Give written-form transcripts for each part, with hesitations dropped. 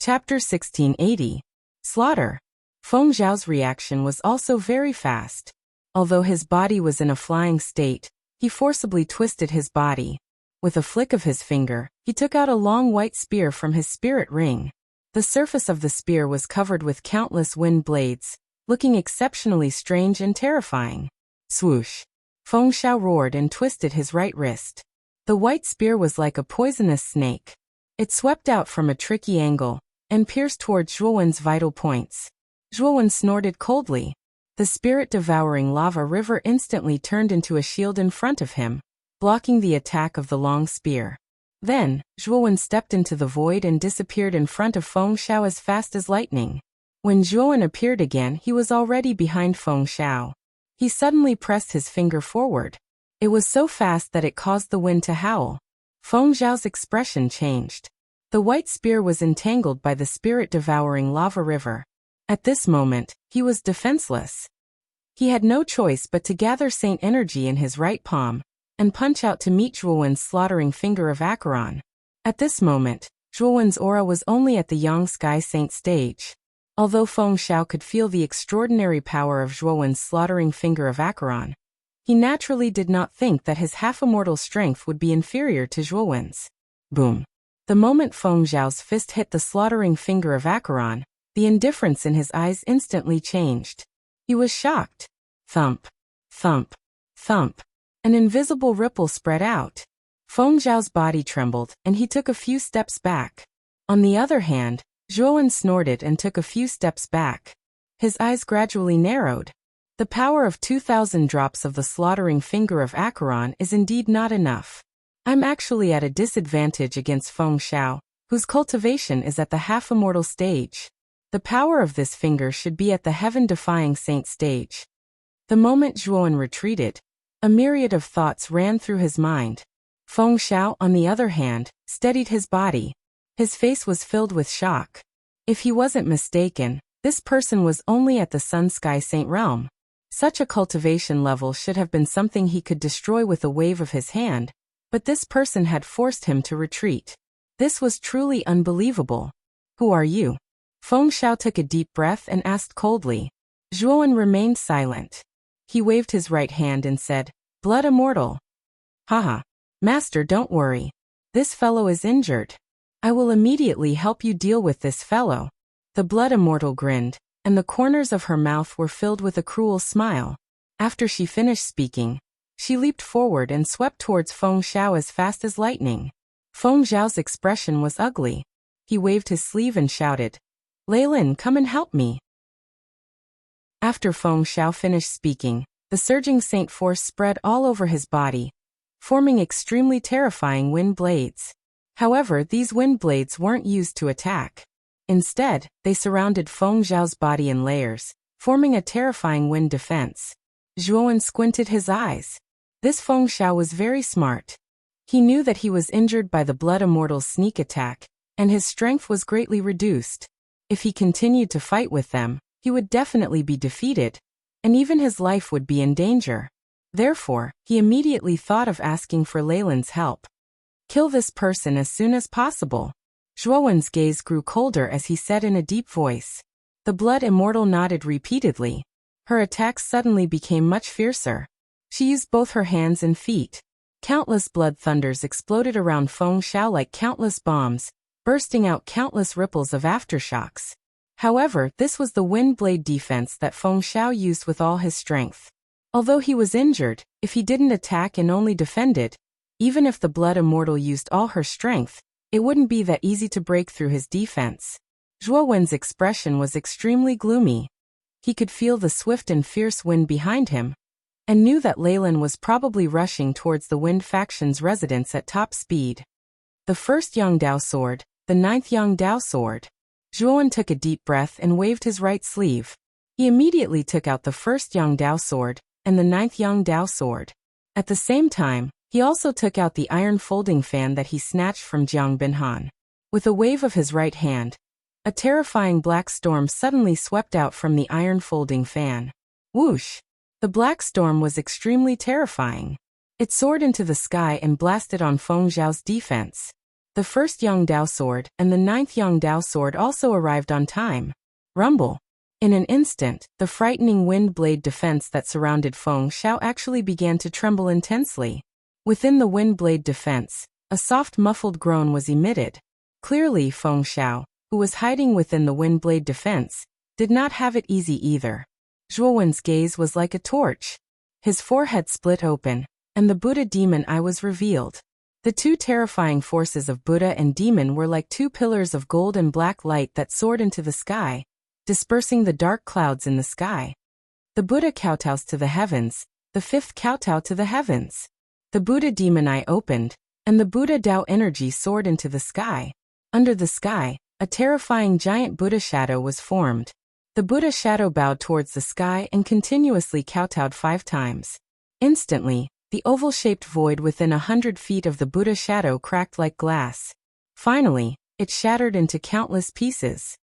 Chapter 1680. Slaughter. Feng Zhao's reaction was also very fast. Although his body was in a flying state, he forcibly twisted his body. With a flick of his finger, he took out a long white spear from his spirit ring. The surface of the spear was covered with countless wind blades, looking exceptionally strange and terrifying. Swoosh! Feng Zhao roared and twisted his right wrist. The white spear was like a poisonous snake. It swept out from a tricky angle and pierced toward Zhuowen's vital points. Zhuowen snorted coldly. The spirit-devouring lava river instantly turned into a shield in front of him, blocking the attack of the long spear. Then, Zhuowen stepped into the void and disappeared in front of Feng Zhao as fast as lightning. When Zhuowen appeared again, he was already behind Feng Zhao. He suddenly pressed his finger forward. It was so fast that it caused the wind to howl. Feng Zhao's expression changed. The white spear was entangled by the spirit-devouring lava river. At this moment, he was defenseless. He had no choice but to gather Saint energy in his right palm and punch out to meet Zhuowen's slaughtering finger of Acheron. At this moment, Zhuowen's aura was only at the Yang Sky Saint stage. Although Feng Zhao could feel the extraordinary power of Zhuowen's slaughtering finger of Acheron, he naturally did not think that his half-immortal strength would be inferior to Zhuowen's. Boom! The moment Feng Zhao's fist hit the slaughtering finger of Acheron, the indifference in his eyes instantly changed. He was shocked. Thump! Thump! Thump! An invisible ripple spread out. Feng Zhao's body trembled, and he took a few steps back. On the other hand, Zhuowen snorted and took a few steps back. His eyes gradually narrowed. The power of 2,000 drops of the slaughtering finger of Acheron is indeed not enough. I'm actually at a disadvantage against Feng Zhao, whose cultivation is at the half-immortal stage. The power of this finger should be at the heaven-defying saint stage. The moment Zhuowen retreated, a myriad of thoughts ran through his mind. Feng Zhao, on the other hand, steadied his body. His face was filled with shock. If he wasn't mistaken, this person was only at the Sun Sky Saint realm. Such a cultivation level should have been something he could destroy with a wave of his hand, but this person had forced him to retreat. This was truly unbelievable. Who are you? Feng Zhao took a deep breath and asked coldly. Zhuowen remained silent. He waved his right hand and said, "Blood immortal." Haha. Master, don't worry. This fellow is injured. I will immediately help you deal with this fellow. The blood immortal grinned, and the corners of her mouth were filled with a cruel smile. After she finished speaking, she leaped forward and swept towards Feng Zhao as fast as lightning. Feng Zhao's expression was ugly. He waved his sleeve and shouted, "Leilin, come and help me." After Feng Zhao finished speaking, the surging saint force spread all over his body, forming extremely terrifying wind blades. However, these wind blades weren't used to attack. Instead, they surrounded Feng Zhao's body in layers, forming a terrifying wind defense. Zhuowen squinted his eyes. This Feng Zhao was very smart. He knew that he was injured by the blood immortal's sneak attack, and his strength was greatly reduced. If he continued to fight with them, he would definitely be defeated, and even his life would be in danger. Therefore, he immediately thought of asking for Leilin's help. Kill this person as soon as possible. Zhuowen's gaze grew colder as he said in a deep voice. The blood immortal nodded repeatedly. Her attacks suddenly became much fiercer. She used both her hands and feet. Countless blood thunders exploded around Feng Zhao like countless bombs, bursting out countless ripples of aftershocks. However, this was the wind blade defense that Feng Zhao used with all his strength. Although he was injured, if he didn't attack and only defended, even if the blood immortal used all her strength, it wouldn't be that easy to break through his defense. Zhuowen's expression was extremely gloomy. He could feel the swift and fierce wind behind him, and knew that Leilin was probably rushing towards the Wind faction's residence at top speed. The first Yangdao sword, the 9th Yangdao sword. Zhuowen took a deep breath and waved his right sleeve. He immediately took out the first Yangdao sword and the 9th Yangdao sword. At the same time, he also took out the iron folding fan that he snatched from Jiang Binhan. With a wave of his right hand, a terrifying black storm suddenly swept out from the iron folding fan. Whoosh! The black storm was extremely terrifying. It soared into the sky and blasted on Feng Zhao's defense. The first Yongdao sword and the ninth Yongdao sword also arrived on time. Rumble. In an instant, the frightening wind blade defense that surrounded Feng Xiao actually began to tremble intensely. Within the wind blade defense, a soft muffled groan was emitted. Clearly Feng Xiao, who was hiding within the wind blade defense, did not have it easy either. Zhuowen's gaze was like a torch. His forehead split open, and the Buddha demon eye was revealed. The two terrifying forces of Buddha and demon were like two pillars of gold and black light that soared into the sky, dispersing the dark clouds in the sky. The Buddha kowtows to the heavens, the fifth kowtow to the heavens. The Buddha demon eye opened, and the Buddha Tao energy soared into the sky. Under the sky, a terrifying giant Buddha shadow was formed. The Buddha shadow bowed towards the sky and continuously kowtowed 5 times. Instantly, the oval-shaped void within 100 feet of the Buddha shadow cracked like glass. Finally, it shattered into countless pieces.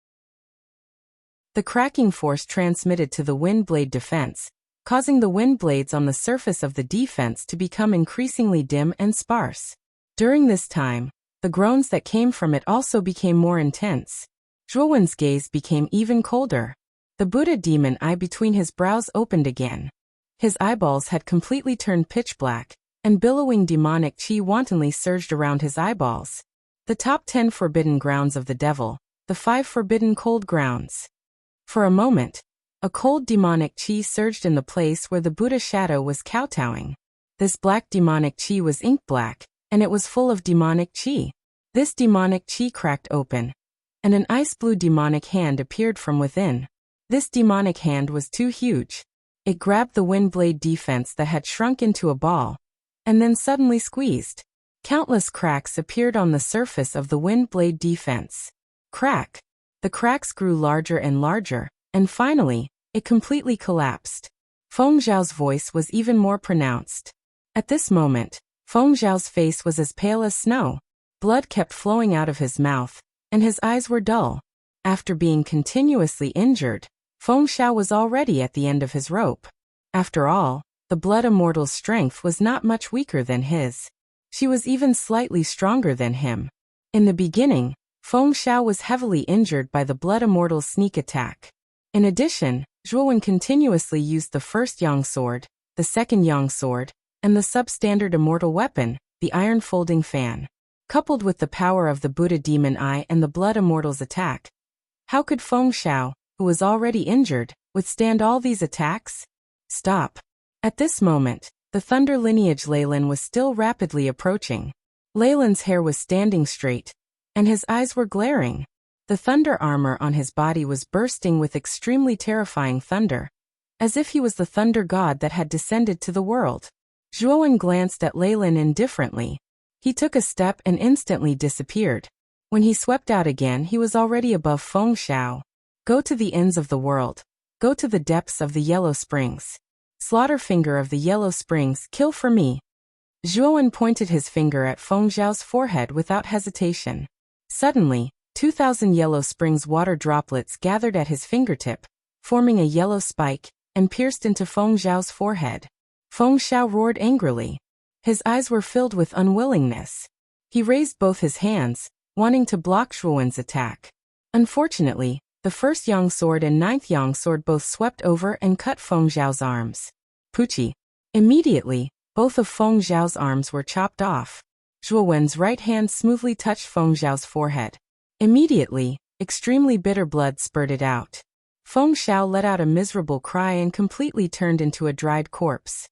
The cracking force transmitted to the wind blade defense, causing the wind blades on the surface of the defense to become increasingly dim and sparse. During this time, the groans that came from it also became more intense. Zhuowen's gaze became even colder. The Buddha demon eye between his brows opened again. His eyeballs had completely turned pitch black, and billowing demonic chi wantonly surged around his eyeballs. The top 10 forbidden grounds of the devil, the 5 forbidden cold grounds. For a moment, a cold demonic chi surged in the place where the Buddha shadow was kowtowing. This black demonic chi was ink black, and it was full of demonic chi. This demonic chi cracked open, and an ice blue demonic hand appeared from within. This demonic hand was too huge. It grabbed the wind blade defense that had shrunk into a ball, and then suddenly squeezed. Countless cracks appeared on the surface of the wind blade defense. Crack. The cracks grew larger and larger, and finally, it completely collapsed. Feng Zhao's voice was even more pronounced. At this moment, Feng Zhao's face was as pale as snow. Blood kept flowing out of his mouth, and his eyes were dull. After being continuously injured, Feng Xiao was already at the end of his rope. After all, the Blood Immortal's strength was not much weaker than his. She was even slightly stronger than him. In the beginning, Feng Xiao was heavily injured by the Blood Immortal's sneak attack. In addition, Zhuowen continuously used the first Yang sword, the second Yang sword, and the substandard immortal weapon, the Iron Folding Fan. Coupled with the power of the Buddha demon eye and the Blood Immortal's attack, how could Feng Xiao, who was already injured, withstand all these attacks? Stop. At this moment, the Thunder lineage Leyland was still rapidly approaching. Leyland's hair was standing straight, and his eyes were glaring. The thunder armor on his body was bursting with extremely terrifying thunder, as if he was the thunder god that had descended to the world. Zhuowen glanced at Leyland indifferently. He took a step and instantly disappeared. When he swept out again, he was already above Feng Xiao. Go to the ends of the world. Go to the depths of the Yellow Springs. Slaughter finger of the Yellow Springs, kill for me. Zhuowen pointed his finger at Feng Zhao's forehead without hesitation. Suddenly, 2,000 Yellow Springs water droplets gathered at his fingertip, forming a yellow spike, and pierced into Feng Zhao's forehead. Feng Xiao roared angrily. His eyes were filled with unwillingness. He raised both his hands, wanting to block Zhuowen's attack. Unfortunately, the first Yang sword and ninth Yang sword both swept over and cut Feng Zhao's arms. Puchi. Immediately, both of Feng Zhao's arms were chopped off. Zhuowen's right hand smoothly touched Feng Zhao's forehead. Immediately, extremely bitter blood spurted out. Feng Xiao let out a miserable cry and completely turned into a dried corpse.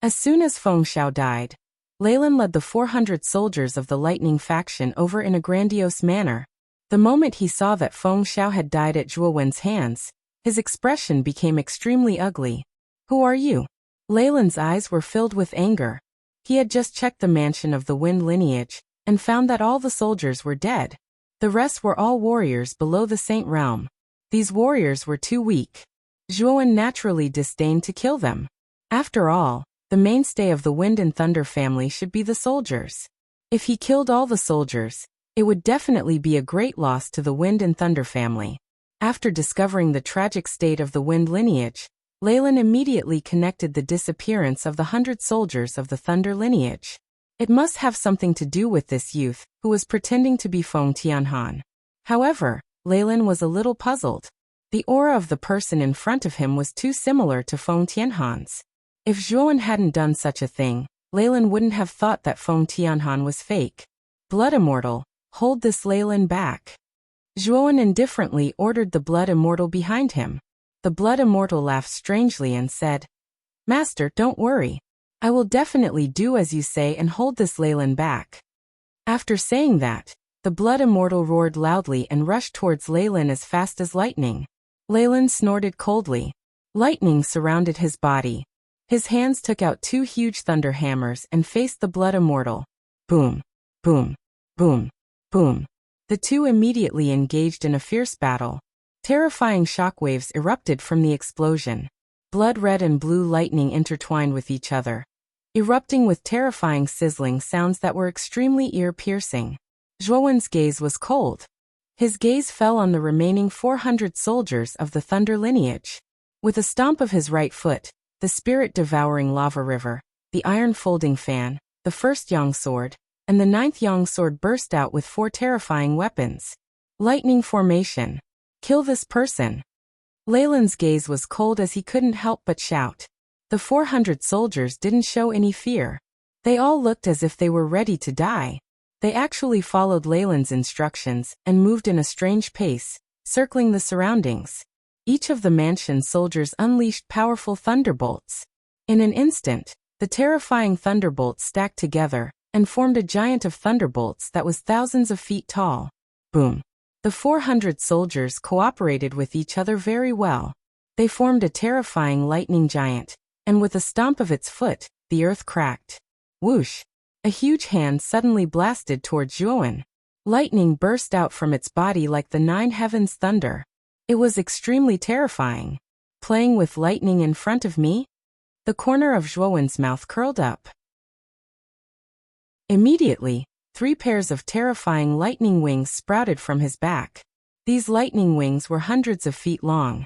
As soon as Feng Xiao died, Leyland led the 400 soldiers of the Lightning faction over in a grandiose manner. The moment he saw that Feng Xiao had died at Zhuowen's hands, his expression became extremely ugly. Who are you? Leyland's eyes were filled with anger. He had just checked the mansion of the Wind lineage, and found that all the soldiers were dead. The rest were all warriors below the Saint Realm. These warriors were too weak. Zhuowen naturally disdained to kill them. After all, the mainstay of the Wind and Thunder family should be the soldiers. If he killed all the soldiers, it would definitely be a great loss to the Wind and Thunder family. After discovering the tragic state of the Wind lineage, Leyland immediately connected the disappearance of the 100 soldiers of the Thunder lineage. It must have something to do with this youth, who was pretending to be Feng Tianhan. However, Leyland was a little puzzled. The aura of the person in front of him was too similar to Feng Tianhan's. If Zhuowen hadn't done such a thing, Leyland wouldn't have thought that Feng Tianhan was fake. Blood Immortal, hold this Leyland back. Zhuowen indifferently ordered the Blood Immortal behind him. The Blood Immortal laughed strangely and said, Master, don't worry. I will definitely do as you say and hold this Leyland back. After saying that, the Blood Immortal roared loudly and rushed towards Leyland as fast as lightning. Leyland snorted coldly. Lightning surrounded his body. His hands took out 2 huge thunder hammers and faced the Blood Immortal. Boom, boom, boom, boom. The two immediately engaged in a fierce battle. Terrifying shockwaves erupted from the explosion. Blood red and blue lightning intertwined with each other, erupting with terrifying sizzling sounds that were extremely ear-piercing. Zhuowen's gaze was cold. His gaze fell on the remaining 400 soldiers of the Thunder lineage. With a stomp of his right foot, the spirit-devouring lava river, the iron folding fan, the first Yang sword, and the 9th Yang sword burst out with 4 terrifying weapons. Lightning formation. Kill this person. Leyland's gaze was cold as he couldn't help but shout. The 400 soldiers didn't show any fear. They all looked as if they were ready to die. They actually followed Leyland's instructions and moved in a strange pace, circling the surroundings. Each of the mansion's soldiers unleashed powerful thunderbolts. In an instant, the terrifying thunderbolts stacked together and formed a giant of thunderbolts that was thousands of feet tall. Boom. The 400 soldiers cooperated with each other very well. They formed a terrifying lightning giant, and with a stomp of its foot, the earth cracked. Whoosh! A huge hand suddenly blasted towards Zhuowen. Lightning burst out from its body like the 9 heavens' thunder. It was extremely terrifying. Playing with lightning in front of me? The corner of Zhuowen's mouth curled up. Immediately, 3 pairs of terrifying lightning wings sprouted from his back. These lightning wings were hundreds of feet long.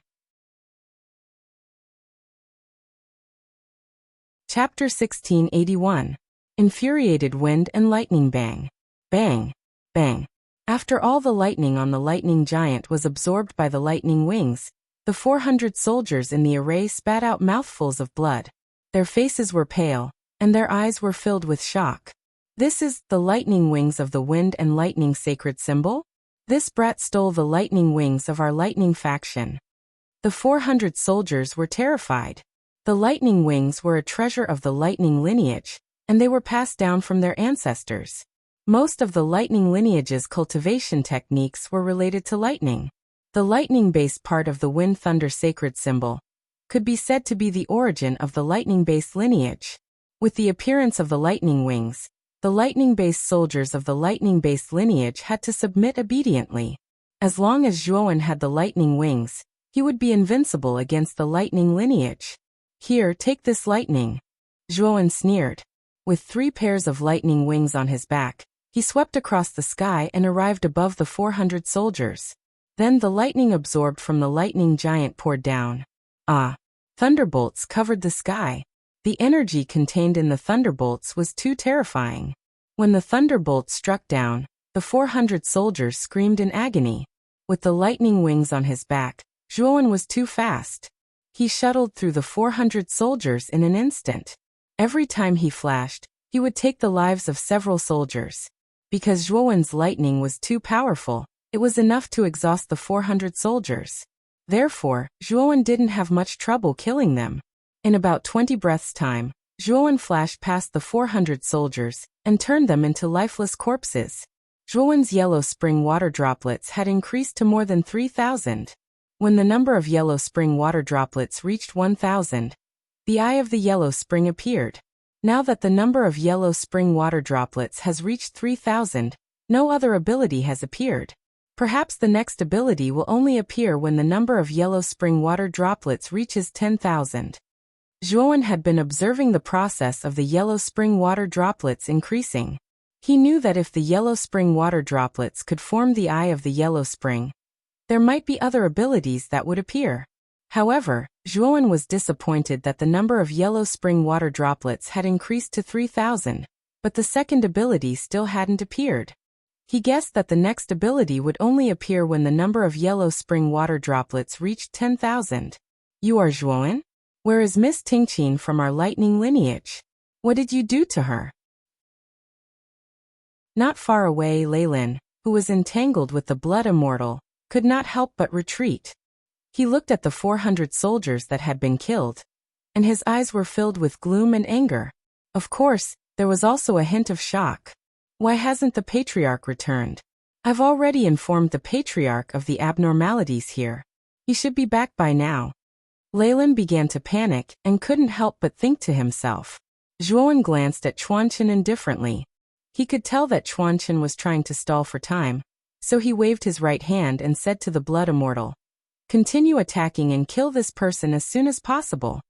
Chapter 1681. Infuriated Wind and Lightning Bang. Bang. Bang. After all the lightning on the lightning giant was absorbed by the lightning wings, the 400 soldiers in the array spat out mouthfuls of blood. Their faces were pale, and their eyes were filled with shock. This is the lightning wings of the wind and lightning sacred symbol? This brat stole the lightning wings of our lightning faction. The 400 soldiers were terrified. The lightning wings were a treasure of the lightning lineage, and they were passed down from their ancestors. Most of the lightning lineage's cultivation techniques were related to lightning. The lightning-based part of the wind-thunder sacred symbol could be said to be the origin of the lightning-based lineage. With the appearance of the lightning wings, the lightning-based soldiers of the lightning-based lineage had to submit obediently. As long as Zhuowen had the lightning wings, he would be invincible against the lightning lineage. Here, take this lightning. Zhuowen sneered. With 3 pairs of lightning wings on his back, he swept across the sky and arrived above the 400 soldiers. Then the lightning absorbed from the lightning giant poured down. Ah! Thunderbolts covered the sky. The energy contained in the thunderbolts was too terrifying. When the thunderbolts struck down, the 400 soldiers screamed in agony. With the lightning wings on his back, Zhuowen was too fast. He shuttled through the 400 soldiers in an instant. Every time he flashed, he would take the lives of several soldiers. Because Zhuowen's lightning was too powerful, it was enough to exhaust the 400 soldiers. Therefore, Zhuowen didn't have much trouble killing them. In about 20 breaths' time, Zhuowen flashed past the 400 soldiers and turned them into lifeless corpses. Zhuowen's yellow spring water droplets had increased to more than 3,000. When the number of yellow spring water droplets reached 1,000, the eye of the yellow spring appeared. Now that the number of yellow spring water droplets has reached 3,000, no other ability has appeared. Perhaps the next ability will only appear when the number of yellow spring water droplets reaches 10,000. Zhuowen had been observing the process of the yellow spring water droplets increasing. He knew that if the yellow spring water droplets could form the eye of the yellow spring, there might be other abilities that would appear. However, Zhuowen was disappointed that the number of yellow spring water droplets had increased to 3,000. but the second ability still hadn't appeared. He guessed that the next ability would only appear when the number of yellow spring water droplets reached 10,000. You are Zhuowen? Where is Miss Tingqin from our lightning lineage? What did you do to her? Not far away, Leylin, who was entangled with the blood immortal, could not help but retreat. He looked at the 400 soldiers that had been killed, and his eyes were filled with gloom and anger. Of course, there was also a hint of shock. Why hasn't the Patriarch returned? I've already informed the Patriarch of the abnormalities here. He should be back by now. Leylin began to panic and couldn't help but think to himself. Zhuowen glanced at Chuanchen indifferently. He could tell that Chuanchen was trying to stall for time, so he waved his right hand and said to the blood immortal, "Continue attacking and kill this person as soon as possible."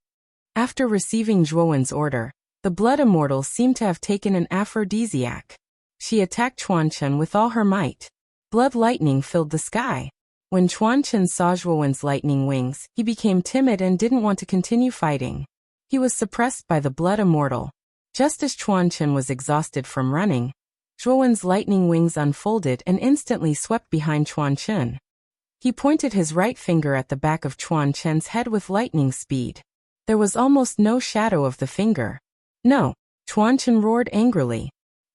After receiving Zhuowen's order, the blood immortal seemed to have taken an aphrodisiac. She attacked Chuanchen with all her might. Blood lightning filled the sky. When Chuanchen saw Zhuowen's lightning wings, he became timid and didn't want to continue fighting. He was suppressed by the blood immortal. Just as Chuanchen was exhausted from running, Zhuowen's lightning wings unfolded and instantly swept behind Chuanchen. He pointed his right finger at the back of Chuanchen's head with lightning speed. There was almost no shadow of the finger. No, Chuanchen roared angrily.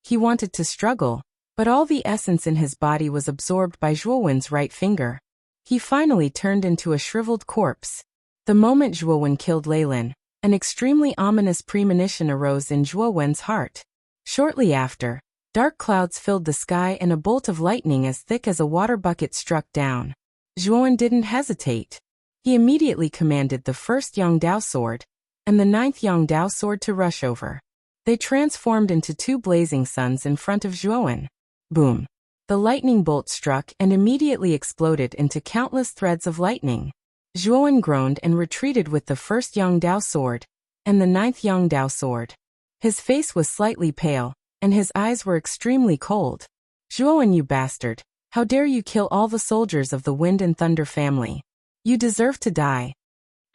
He wanted to struggle, but all the essence in his body was absorbed by Zhuowen's right finger. He finally turned into a shriveled corpse. The moment Zhuowen killed Leylin, an extremely ominous premonition arose in Zhuowen's heart. Shortly after, dark clouds filled the sky and a bolt of lightning as thick as a water bucket struck down. Zhuowen didn't hesitate. He immediately commanded the first Yongdao sword and the 9th Yongdao sword to rush over. They transformed into two blazing suns in front of Zhuowen. Boom! The lightning bolt struck and immediately exploded into countless threads of lightning. Zhuowen groaned and retreated with the first Yongdao sword and the 9th Yongdao sword. His face was slightly pale, and his eyes were extremely cold. "Zhuowen, you bastard! How dare you kill all the soldiers of the Wind and Thunder family? You deserve to die."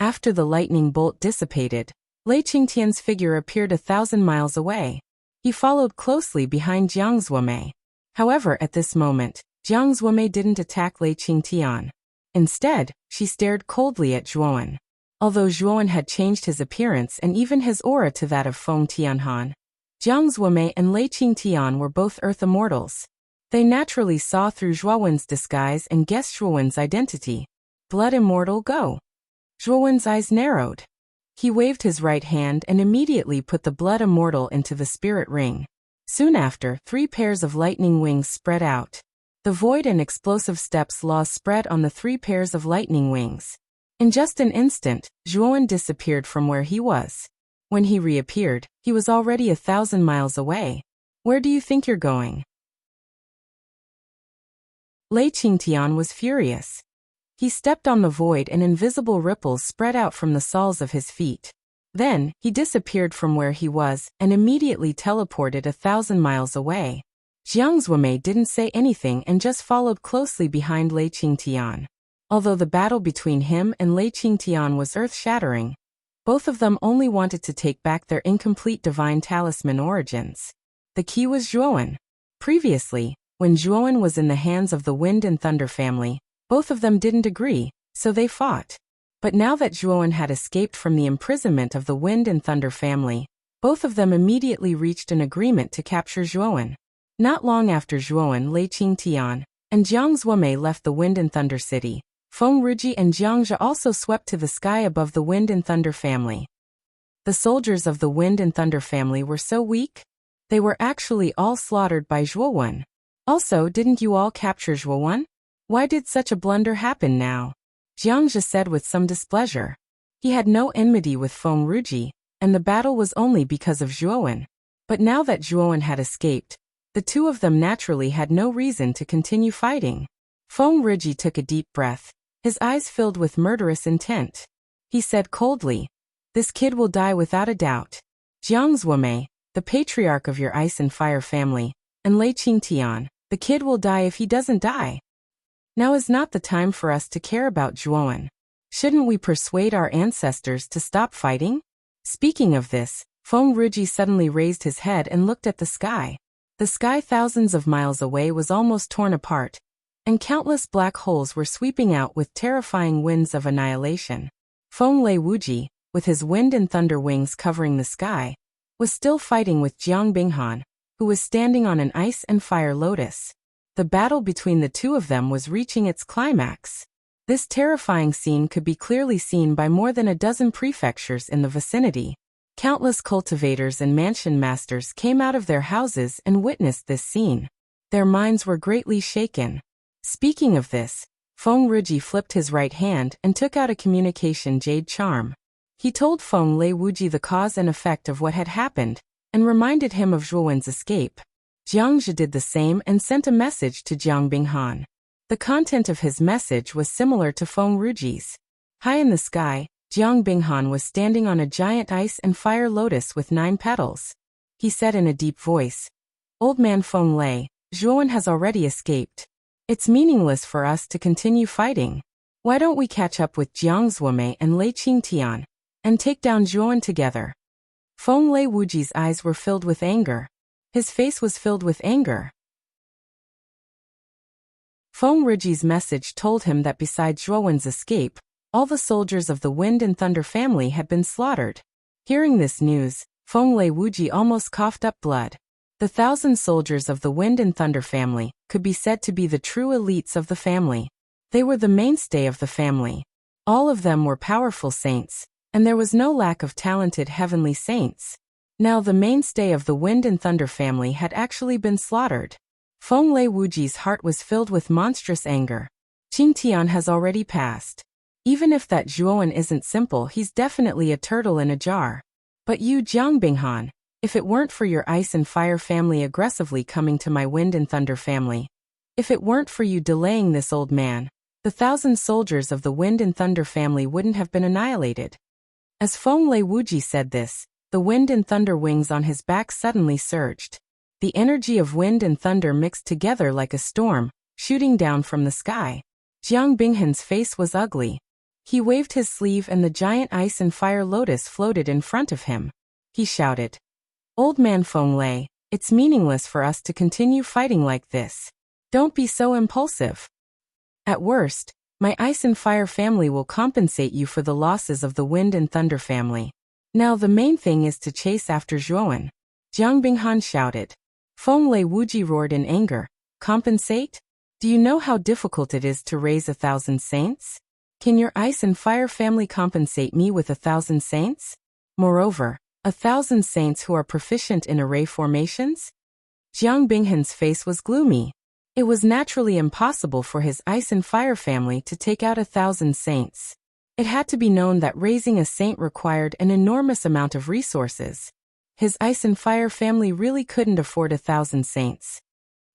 After the lightning bolt dissipated, Lei Qingtian's figure appeared 1,000 miles away. He followed closely behind Jiang Zuomei. However, at this moment, Jiang Zuomei didn't attack Lei Qingtian. Instead, she stared coldly at Zhuowen. Although Zhuowen had changed his appearance and even his aura to that of Feng Tianhan, Jiang Zuomei and Lei Qingtian were both Earth Immortals. They naturally saw through Zhuowen's disguise and guessed Zhuowen's identity. Blood Immortal, go! Zhuowen's eyes narrowed. He waved his right hand and immediately put the blood immortal into the spirit ring. Soon after, 3 pairs of lightning wings spread out. The void and explosive steps laws spread on the 3 pairs of lightning wings. In just an instant, Zhuowen disappeared from where he was. When he reappeared, he was already 1,000 miles away. Where do you think you're going? Lei Qingtian was furious. He stepped on the void and invisible ripples spread out from the soles of his feet. Then, he disappeared from where he was and immediately teleported 1,000 miles away. Jiang Zuomei didn't say anything and just followed closely behind Lei Qingtian. Although the battle between him and Lei Qingtian was earth-shattering, both of them only wanted to take back their incomplete divine talisman origins. The key was Zhuowen. Previously, when Zhuowen was in the hands of the Wind and Thunder family, both of them didn't agree, so they fought. But now that Zhuowen had escaped from the imprisonment of the Wind and Thunder family, both of them immediately reached an agreement to capture Zhuowen. Not long after Zhuowen, Lei Qingtian and Jiang Zuomei left the Wind and Thunder city. Feng Ruji and Jiang Zhe also swept to the sky above the Wind and Thunder family. The soldiers of the Wind and Thunder family were so weak, they were actually all slaughtered by Zhuowen. Also, didn't you all capture Zhuowen? Why did such a blunder happen now? Jiang Zhe said with some displeasure. He had no enmity with Feng Ruji, and the battle was only because of Zhuowen. But now that Zhuowen had escaped, the two of them naturally had no reason to continue fighting. Feng Ruji took a deep breath, his eyes filled with murderous intent. He said coldly, "This kid will die without a doubt. Jiang Zuomei, the patriarch of your ice and fire family, and Lei Qingtian, the kid will die if he doesn't die. Now is not the time for us to care about Zhuowen. Shouldn't we persuade our ancestors to stop fighting?" Speaking of this, Feng Ruji suddenly raised his head and looked at the sky. The sky thousands of miles away was almost torn apart, and countless black holes were sweeping out with terrifying winds of annihilation. Feng Lei Wuji, with his wind and thunder wings covering the sky, was still fighting with Jiang Binghan, who was standing on an ice and fire lotus. The battle between the two of them was reaching its climax. This terrifying scene could be clearly seen by more than a dozen prefectures in the vicinity. Countless cultivators and mansion masters came out of their houses and witnessed this scene. Their minds were greatly shaken. Speaking of this, Feng Ruji flipped his right hand and took out a communication jade charm. He told Feng Lei Wuji the cause and effect of what had happened, and reminded him of Zhuowen's escape. Jiang Zhi did the same and sent a message to Jiang Binghan. The content of his message was similar to Feng Ruji's. High in the sky, Jiang Binghan was standing on a giant ice and fire lotus with 9 petals. He said in a deep voice, "Old man Feng Lei, Zhuowen has already escaped. It's meaningless for us to continue fighting. Why don't we catch up with Jiang Zuomei and Lei Qingtian, and take down Zhuowen together?" Feng Lei Wuji's eyes were filled with anger. His face was filled with anger. Feng Ruji's message told him that besides Zhuowen's escape, all the soldiers of the Wind and Thunder family had been slaughtered. Hearing this news, Feng Lei Wuji almost coughed up blood. The 1,000 soldiers of the Wind and Thunder family could be said to be the true elites of the family. They were the mainstay of the family. All of them were powerful saints, and there was no lack of talented heavenly saints. Now the mainstay of the Wind and Thunder family had actually been slaughtered. Feng Lei Wuji's heart was filled with monstrous anger. Qingtian has already passed. Even if that Zhuowen isn't simple, he's definitely a turtle in a jar. But you, Jiang Binghan, if it weren't for your ice and fire family aggressively coming to my Wind and Thunder family, if it weren't for you delaying this old man, the 1,000 soldiers of the Wind and Thunder family wouldn't have been annihilated. As Feng Lei Wuji said this, the wind and thunder wings on his back suddenly surged. The energy of wind and thunder mixed together like a storm, shooting down from the sky. Jiang Binghan's face was ugly. He waved his sleeve and the giant ice and fire lotus floated in front of him. He shouted, "Old man Feng Lei, it's meaningless for us to continue fighting like this. Don't be so impulsive. At worst, my ice and fire family will compensate you for the losses of the wind and thunder family. Now the main thing is to chase after Zhuowen." Jiang Binghan shouted. Feng Lei Wuji roared in anger, "Compensate? Do you know how difficult it is to raise 1,000 saints? Can your ice and fire family compensate me with 1,000 saints? Moreover, 1,000 saints who are proficient in array formations?" Jiang Binghan's face was gloomy. It was naturally impossible for his ice and fire family to take out 1,000 saints. It had to be known that raising a saint required an enormous amount of resources. His ice and fire family really couldn't afford 1,000 saints.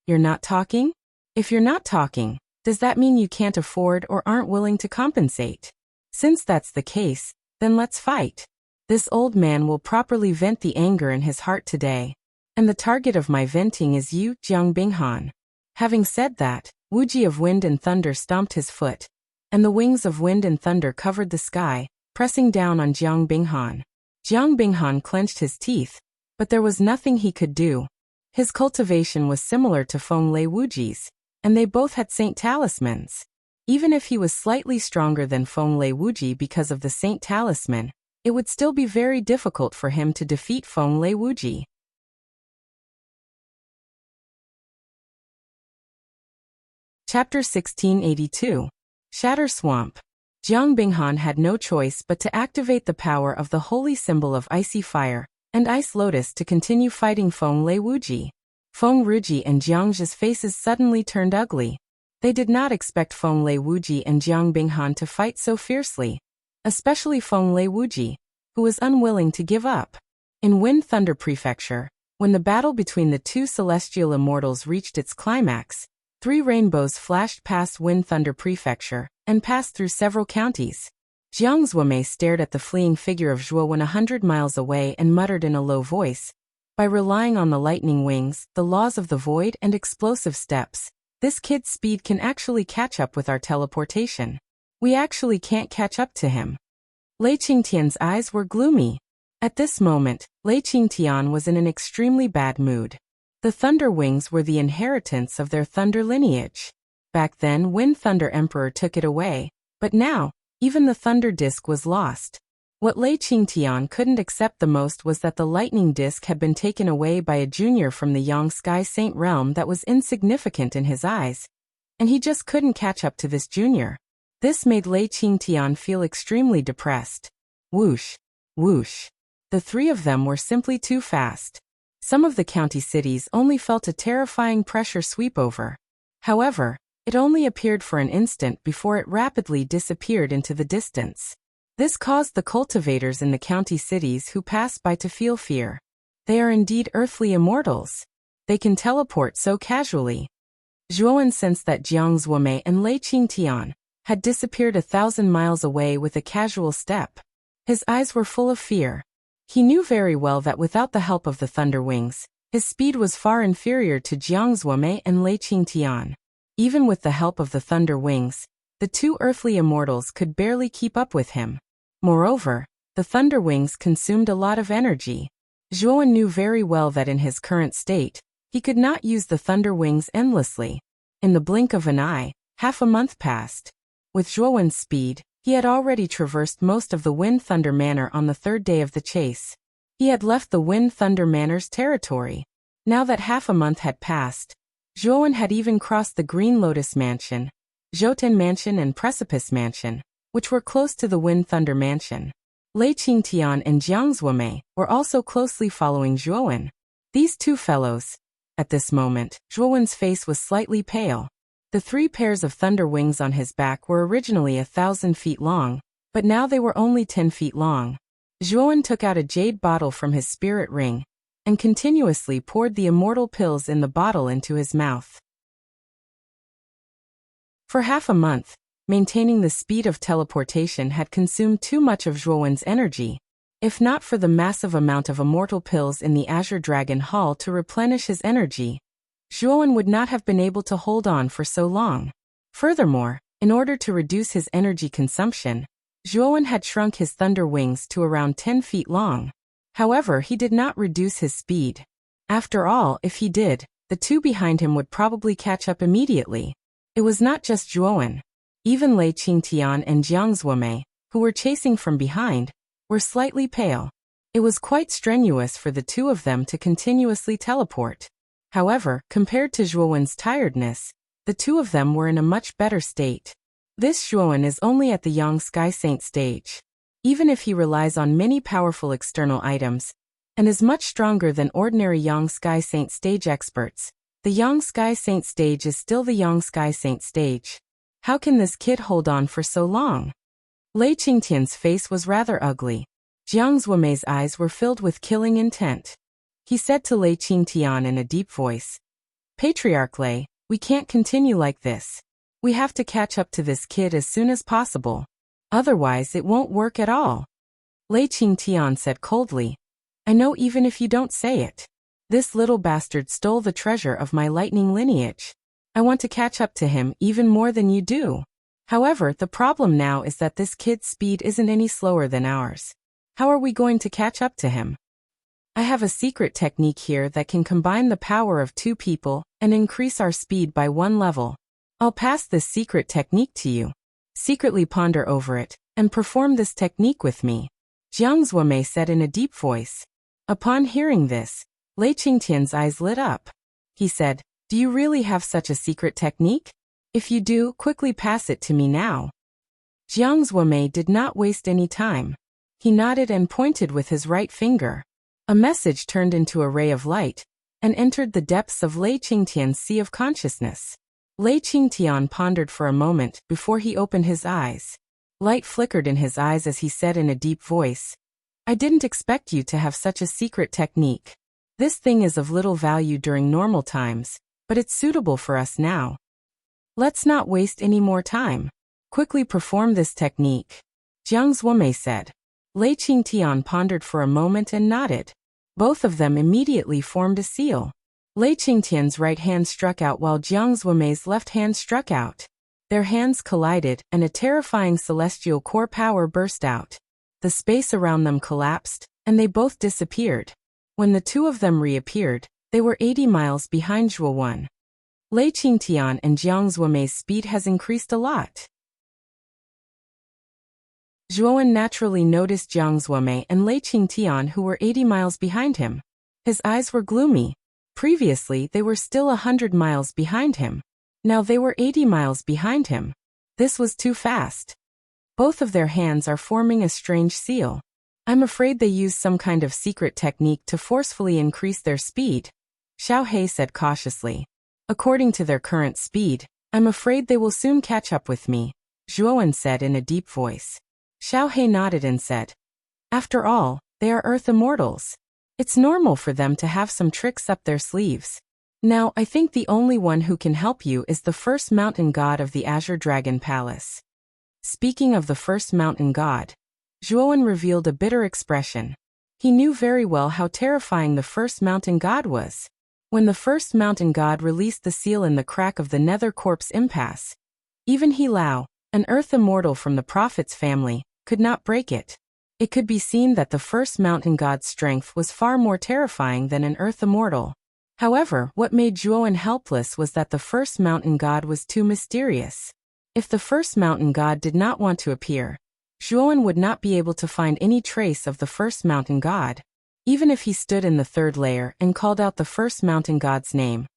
"You're not talking? If you're not talking, does that mean you can't afford or aren't willing to compensate? Since that's the case, then let's fight. This old man will properly vent the anger in his heart today. And the target of my venting is you, Jiang Binghan." Having said that, Wuji of Wind and Thunder stomped his foot, and the wings of wind and thunder covered the sky, pressing down on Jiang Binghan. Jiang Binghan clenched his teeth, but there was nothing he could do. His cultivation was similar to Feng Lei Wuji's, and they both had saint talismans. Even if he was slightly stronger than Feng Lei Wuji because of the saint talisman, it would still be very difficult for him to defeat Feng Lei Wuji. Chapter 1682. Shatter Swamp. Jiang Binghan had no choice but to activate the power of the holy symbol of icy fire and ice lotus to continue fighting Feng Lei Wuji. Feng Ruji and Jiang Zhi's faces suddenly turned ugly. They did not expect Feng Lei Wuji and Jiang Binghan to fight so fiercely, especially Feng Lei Wuji, who was unwilling to give up. In Wind Thunder Prefecture, when the battle between the two celestial immortals reached its climax, 3 rainbows flashed past Wind Thunder Prefecture and passed through several counties. Jiang Zuomei stared at the fleeing figure of Zhuowen 100 miles away and muttered in a low voice, "By relying on the lightning wings, the laws of the void and explosive steps, this kid's speed can actually catch up with our teleportation. We actually can't catch up to him." Lei Qingtian's eyes were gloomy. At this moment, Lei Qingtian was in an extremely bad mood. The Thunder Wings were the inheritance of their thunder lineage. Back then, Wind Thunder Emperor took it away, but now, even the Thunder Disc was lost. What Lei Qingtian couldn't accept the most was that the Lightning Disc had been taken away by a junior from the Yang Sky Saint realm that was insignificant in his eyes, and he just couldn't catch up to this junior. This made Lei Qingtian feel extremely depressed. Whoosh, whoosh. The three of them were simply too fast. Some of the county cities only felt a terrifying pressure sweep over. However, it only appeared for an instant before it rapidly disappeared into the distance. This caused the cultivators in the county cities who passed by to feel fear. They are indeed earthly immortals. They can teleport so casually. Zhuowen sensed that Jiang Zuomei and Lei Qingtian had disappeared 1,000 miles away with a casual step. His eyes were full of fear. He knew very well that without the help of the Thunder Wings, his speed was far inferior to Jiang Zuomei and Lei Qingtian. Even with the help of the Thunder Wings, the two earthly immortals could barely keep up with him. Moreover, the Thunder Wings consumed a lot of energy. Zhuowen knew very well that in his current state, he could not use the Thunder Wings endlessly. In the blink of an eye, half a month passed. With Zhuowen's speed, he had already traversed most of the Wind Thunder Manor on the third day of the chase. He had left the Wind Thunder Manor's territory. Now that half a month had passed, Zhuowen had even crossed the Green Lotus Mansion, Zhouten Mansion and Precipice Mansion, which were close to the Wind Thunder Mansion. Lei Qingtian and Jiang Zuomei were also closely following Zhuowen. These two fellows. At this moment, Zhuowen's face was slightly pale. The 3 pairs of thunder wings on his back were originally 1,000 feet long, but now they were only 10 feet long. Zhuowen took out a jade bottle from his spirit ring and continuously poured the immortal pills in the bottle into his mouth. For half a month, maintaining the speed of teleportation had consumed too much of Zhuowen's energy. If not for the massive amount of immortal pills in the Azure Dragon Hall to replenish his energy, Zhuowen would not have been able to hold on for so long. Furthermore, in order to reduce his energy consumption, Zhuowen had shrunk his thunder wings to around 10 feet long. However, he did not reduce his speed. After all, if he did, the two behind him would probably catch up immediately. It was not just Zhuowen. Even Lei Qingtian and Jiang Zuomei, who were chasing from behind, were slightly pale. It was quite strenuous for the two of them to continuously teleport. However, compared to Zhuowen's tiredness, the two of them were in a much better state. This Zhuowen is only at the Yang Sky Saint stage. Even if he relies on many powerful external items, and is much stronger than ordinary Yang Sky Saint stage experts, the Yang Sky Saint stage is still the Yang Sky Saint stage. How can this kid hold on for so long? Lei Qingtian's face was rather ugly. Jiang Zuomei's eyes were filled with killing intent. He said to Lei Qingtian in a deep voice, "Patriarch Lei, we can't continue like this. We have to catch up to this kid as soon as possible. Otherwise it won't work at all." Lei Qingtian said coldly, "I know even if you don't say it. This little bastard stole the treasure of my lightning lineage. I want to catch up to him even more than you do. However, the problem now is that this kid's speed isn't any slower than ours. How are we going to catch up to him? I have a secret technique here that can combine the power of 2 people and increase our speed by 1 level. I'll pass this secret technique to you. Secretly ponder over it and perform this technique with me," Jiang Zuomei said in a deep voice. Upon hearing this, Lei Qingtian's eyes lit up. He said, "Do you really have such a secret technique? If you do, quickly pass it to me now." Jiang Zuomei did not waste any time. He nodded and pointed with his right finger. A message turned into a ray of light and entered the depths of Lei Qingtian's sea of consciousness. Lei Qingtian pondered for a moment before he opened his eyes. Light flickered in his eyes as he said in a deep voice, "I didn't expect you to have such a secret technique. This thing is of little value during normal times, but it's suitable for us now. Let's not waste any more time. Quickly perform this technique," Jiang Zuomei said. Lei Qingtian pondered for a moment and nodded. Both of them immediately formed a seal. Lei Qingtian's right hand struck out while Jiang Zuomei's left hand struck out. Their hands collided and a terrifying celestial core power burst out. The space around them collapsed, and they both disappeared. When the two of them reappeared, they were 80 miles behind Zhuo. Lei Qingtian and Jiang Zuomei's speed has increased a lot. Zhuo naturally noticed Jiang Zuomei and Lei Qingtian, who were 80 miles behind him. His eyes were gloomy. Previously they were still 100 miles behind him. Now they were 80 miles behind him. This was too fast. Both of their hands are forming a strange seal. I'm afraid they use some kind of secret technique to forcefully increase their speed, Xiao He said cautiously. According to their current speed, I'm afraid they will soon catch up with me, Zhuo said in a deep voice. Xiao He nodded and said, after all, they are Earth immortals. It's normal for them to have some tricks up their sleeves. Now I think the only one who can help you is the first mountain god of the Azure Dragon Palace. Speaking of the first mountain god, Zhuo revealed a bitter expression. He knew very well how terrifying the first mountain god was. When the first mountain god released the seal in the crack of the Nether Corpse impasse, even He Lao, an earth immortal from the prophet's family, could not break it. It could be seen that the first mountain god's strength was far more terrifying than an earth immortal. However, what made Zhuo helpless was that the first mountain god was too mysterious. If the first mountain god did not want to appear, Zhuo would not be able to find any trace of the first mountain god. Even if he stood in the third layer and called out the first mountain god's name,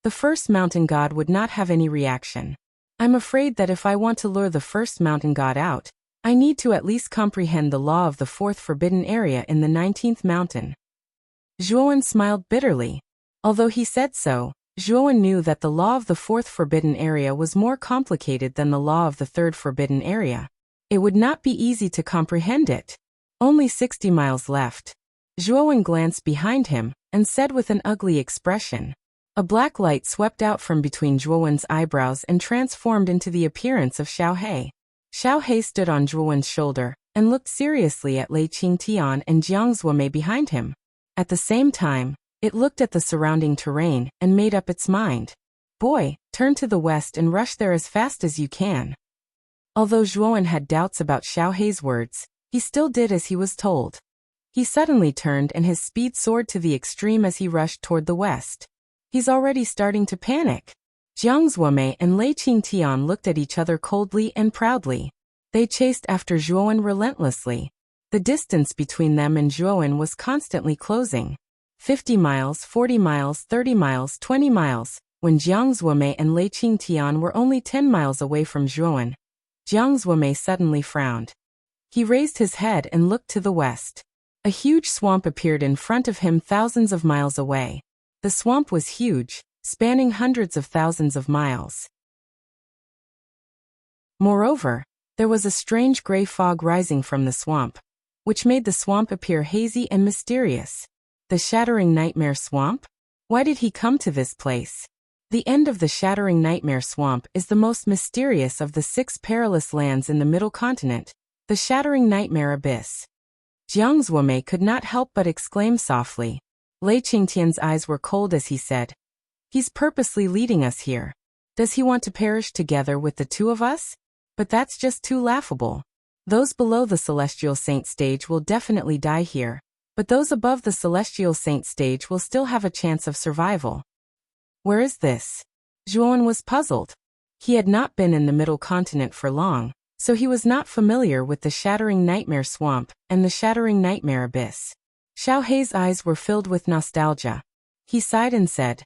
the first mountain god would not have any reaction. I'm afraid that if I want to lure the first mountain god out, I need to at least comprehend the law of the fourth forbidden area in the 19th mountain. Zhuo smiled bitterly. Although he said so, Zhuo knew that the law of the fourth forbidden area was more complicated than the law of the third forbidden area. It would not be easy to comprehend it. Only 60 miles left. Zhuo glanced behind him and said with an ugly expression. A black light swept out from between Zhuo's eyebrows and transformed into the appearance of Xiao He. Xiao He stood on Zhuo's shoulder and looked seriously at Lei Qingtian and Jiang Zuomei behind him. At the same time, it looked at the surrounding terrain and made up its mind. Boy, turn to the west and rush there as fast as you can. Although Zhuo had doubts about Xiao He's words, he still did as he was told. He suddenly turned and his speed soared to the extreme as he rushed toward the west. He's already starting to panic. Jiang Zuomei and Lei Qingtian looked at each other coldly and proudly. They chased after Zhuo relentlessly. The distance between them and Zhuo was constantly closing. 50 miles, 40 miles, 30 miles, 20 miles. When Jiang Zuomei and Lei Qingtian were only 10 miles away from Zhuo, Jiang Zuomei suddenly frowned. He raised his head and looked to the west. A huge swamp appeared in front of him thousands of miles away. The swamp was huge, spanning hundreds of thousands of miles. Moreover, there was a strange gray fog rising from the swamp, which made the swamp appear hazy and mysterious. The Shattering Nightmare Swamp? Why did he come to this place? The end of the Shattering Nightmare Swamp is the most mysterious of the 6 perilous lands in the Middle Continent, the Shattering Nightmare Abyss. Jiang Zuomei could not help but exclaim softly. Lei Qingtian's eyes were cold as he said, he's purposely leading us here. Does he want to perish together with the two of us? But that's just too laughable. Those below the Celestial Saint stage will definitely die here, but those above the Celestial Saint stage will still have a chance of survival. Where is this? Zhuo was puzzled. He had not been in the Middle Continent for long, so he was not familiar with the Shattering Nightmare Swamp and the Shattering Nightmare Abyss. Xiao He's eyes were filled with nostalgia. He sighed and said,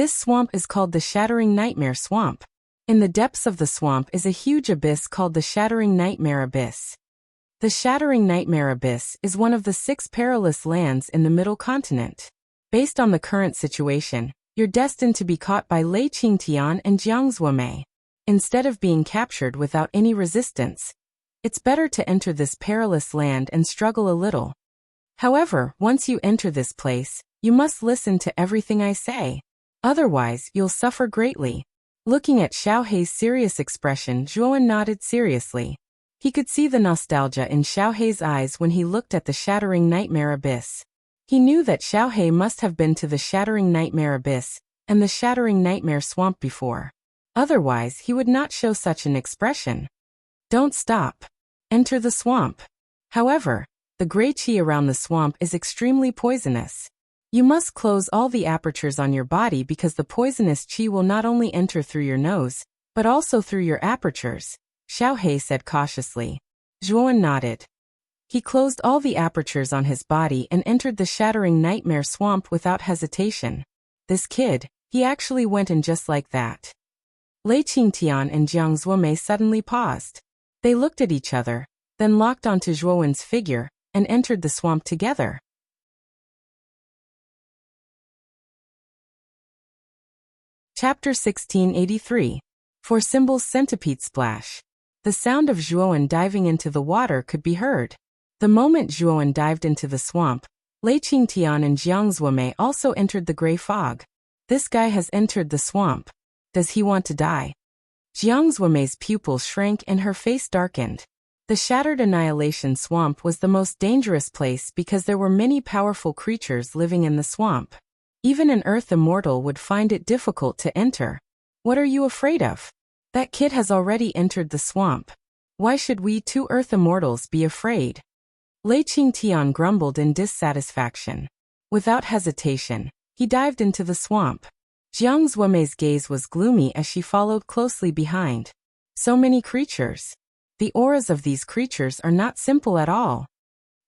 this swamp is called the Shattering Nightmare Swamp. In the depths of the swamp is a huge abyss called the Shattering Nightmare Abyss. The Shattering Nightmare Abyss is one of the 6 perilous lands in the Middle Continent. Based on the current situation, you're destined to be caught by Lei Qingtian and Jiang Zuomei. Instead of being captured without any resistance, it's better to enter this perilous land and struggle a little. However, once you enter this place, you must listen to everything I say. Otherwise, you'll suffer greatly. Looking at Xiao He's serious expression, Zhuo nodded seriously. He could see the nostalgia in Xiao He's eyes when he looked at the Shattering Nightmare Abyss. He knew that Xiao He must have been to the Shattering Nightmare Abyss and the Shattering Nightmare Swamp before. Otherwise, he would not show such an expression. Don't stop. Enter the swamp. However, The gray qi around the swamp is extremely poisonous. You must close all the apertures on your body because the poisonous qi will not only enter through your nose, but also through your apertures, Xiao He said cautiously. Zhuowen nodded. He closed all the apertures on his body and entered the shattering nightmare swamp without hesitation. This kid, he actually went in just like that. Lei Qingtian and Jiang Zuomei suddenly paused. They looked at each other, then locked onto Zhuowen's figure, and entered the swamp together. Chapter 1683. For Symbol's Centipede Splash. The sound of Zhuowen diving into the water could be heard. The moment Zhuowen dived into the swamp, Lei Qingtian and Jiang Zuomei also entered the gray fog. This guy has entered the swamp. Does he want to die? Jiang Zuomei's pupils shrank and her face darkened. The Shattered Annihilation Swamp was the most dangerous place because there were many powerful creatures living in the swamp. Even an Earth Immortal would find it difficult to enter. What are you afraid of? That kid has already entered the swamp. Why should we two Earth Immortals be afraid? Lei Qingtian grumbled in dissatisfaction. Without hesitation, he dived into the swamp. Jiang Zuomei's gaze was gloomy as she followed closely behind. So many creatures. The auras of these creatures are not simple at all.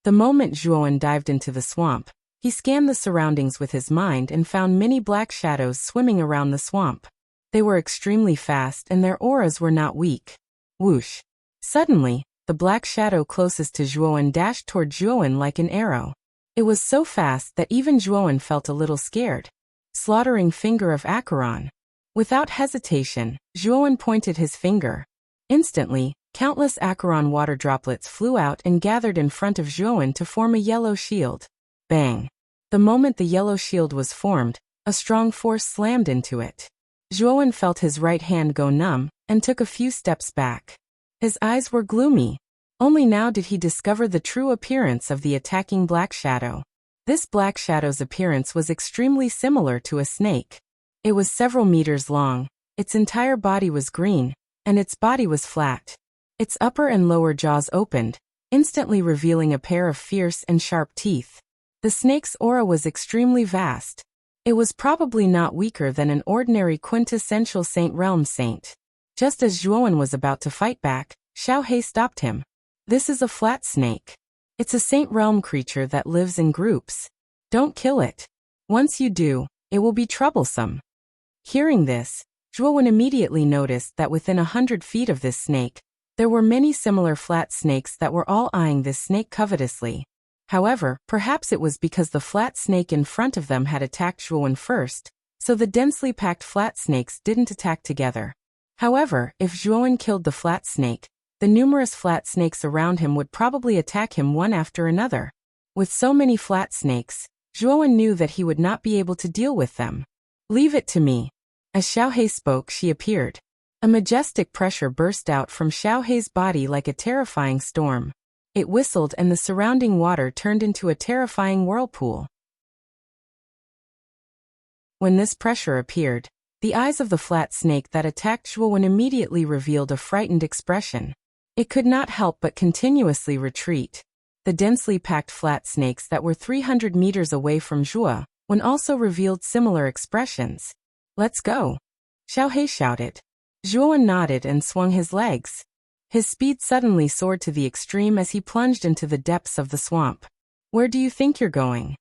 The moment Zhuowen dived into the swamp, he scanned the surroundings with his mind and found many black shadows swimming around the swamp. They were extremely fast and their auras were not weak. Whoosh! Suddenly, the black shadow closest to Zhuowen dashed toward Zhuowen like an arrow. It was so fast that even Zhuowen felt a little scared. Slaughtering finger of Acheron. Without hesitation, Zhuowen pointed his finger. Instantly, countless Acheron water droplets flew out and gathered in front of Zhuowen to form a yellow shield. Bang! The moment the yellow shield was formed, a strong force slammed into it. Zhuowen felt his right hand go numb and took a few steps back. His eyes were gloomy. Only now did he discover the true appearance of the attacking black shadow. This black shadow's appearance was extremely similar to a snake. It was several meters long, its entire body was green, and its body was flat. Its upper and lower jaws opened, instantly revealing a pair of fierce and sharp teeth. The snake's aura was extremely vast. It was probably not weaker than an ordinary quintessential Saint Realm saint. Just as Zhuowen was about to fight back, Xiao He stopped him. This is a flat snake. It's a Saint Realm creature that lives in groups. Don't kill it. Once you do, it will be troublesome. Hearing this, Zhuowen immediately noticed that within 100 feet of this snake, there were many similar flat snakes that were all eyeing this snake covetously. However, perhaps it was because the flat snake in front of them had attacked Zhuowen first, so the densely packed flat snakes didn't attack together. However, if Zhuowen killed the flat snake, the numerous flat snakes around him would probably attack him one after another. With so many flat snakes, Zhuowen knew that he would not be able to deal with them. Leave it to me. As Xiao He spoke, she appeared. A majestic pressure burst out from Xiao He's body like a terrifying storm. It whistled and the surrounding water turned into a terrifying whirlpool. When this pressure appeared, the eyes of the flat snake that attacked Zhuowen immediately revealed a frightened expression. It could not help but continuously retreat. The densely packed flat snakes that were 300 meters away from Zhuowen also revealed similar expressions. Let's go! Xiao He shouted. Zhuowen nodded and swung his legs. His speed suddenly soared to the extreme as he plunged into the depths of the swamp. Where do you think you're going?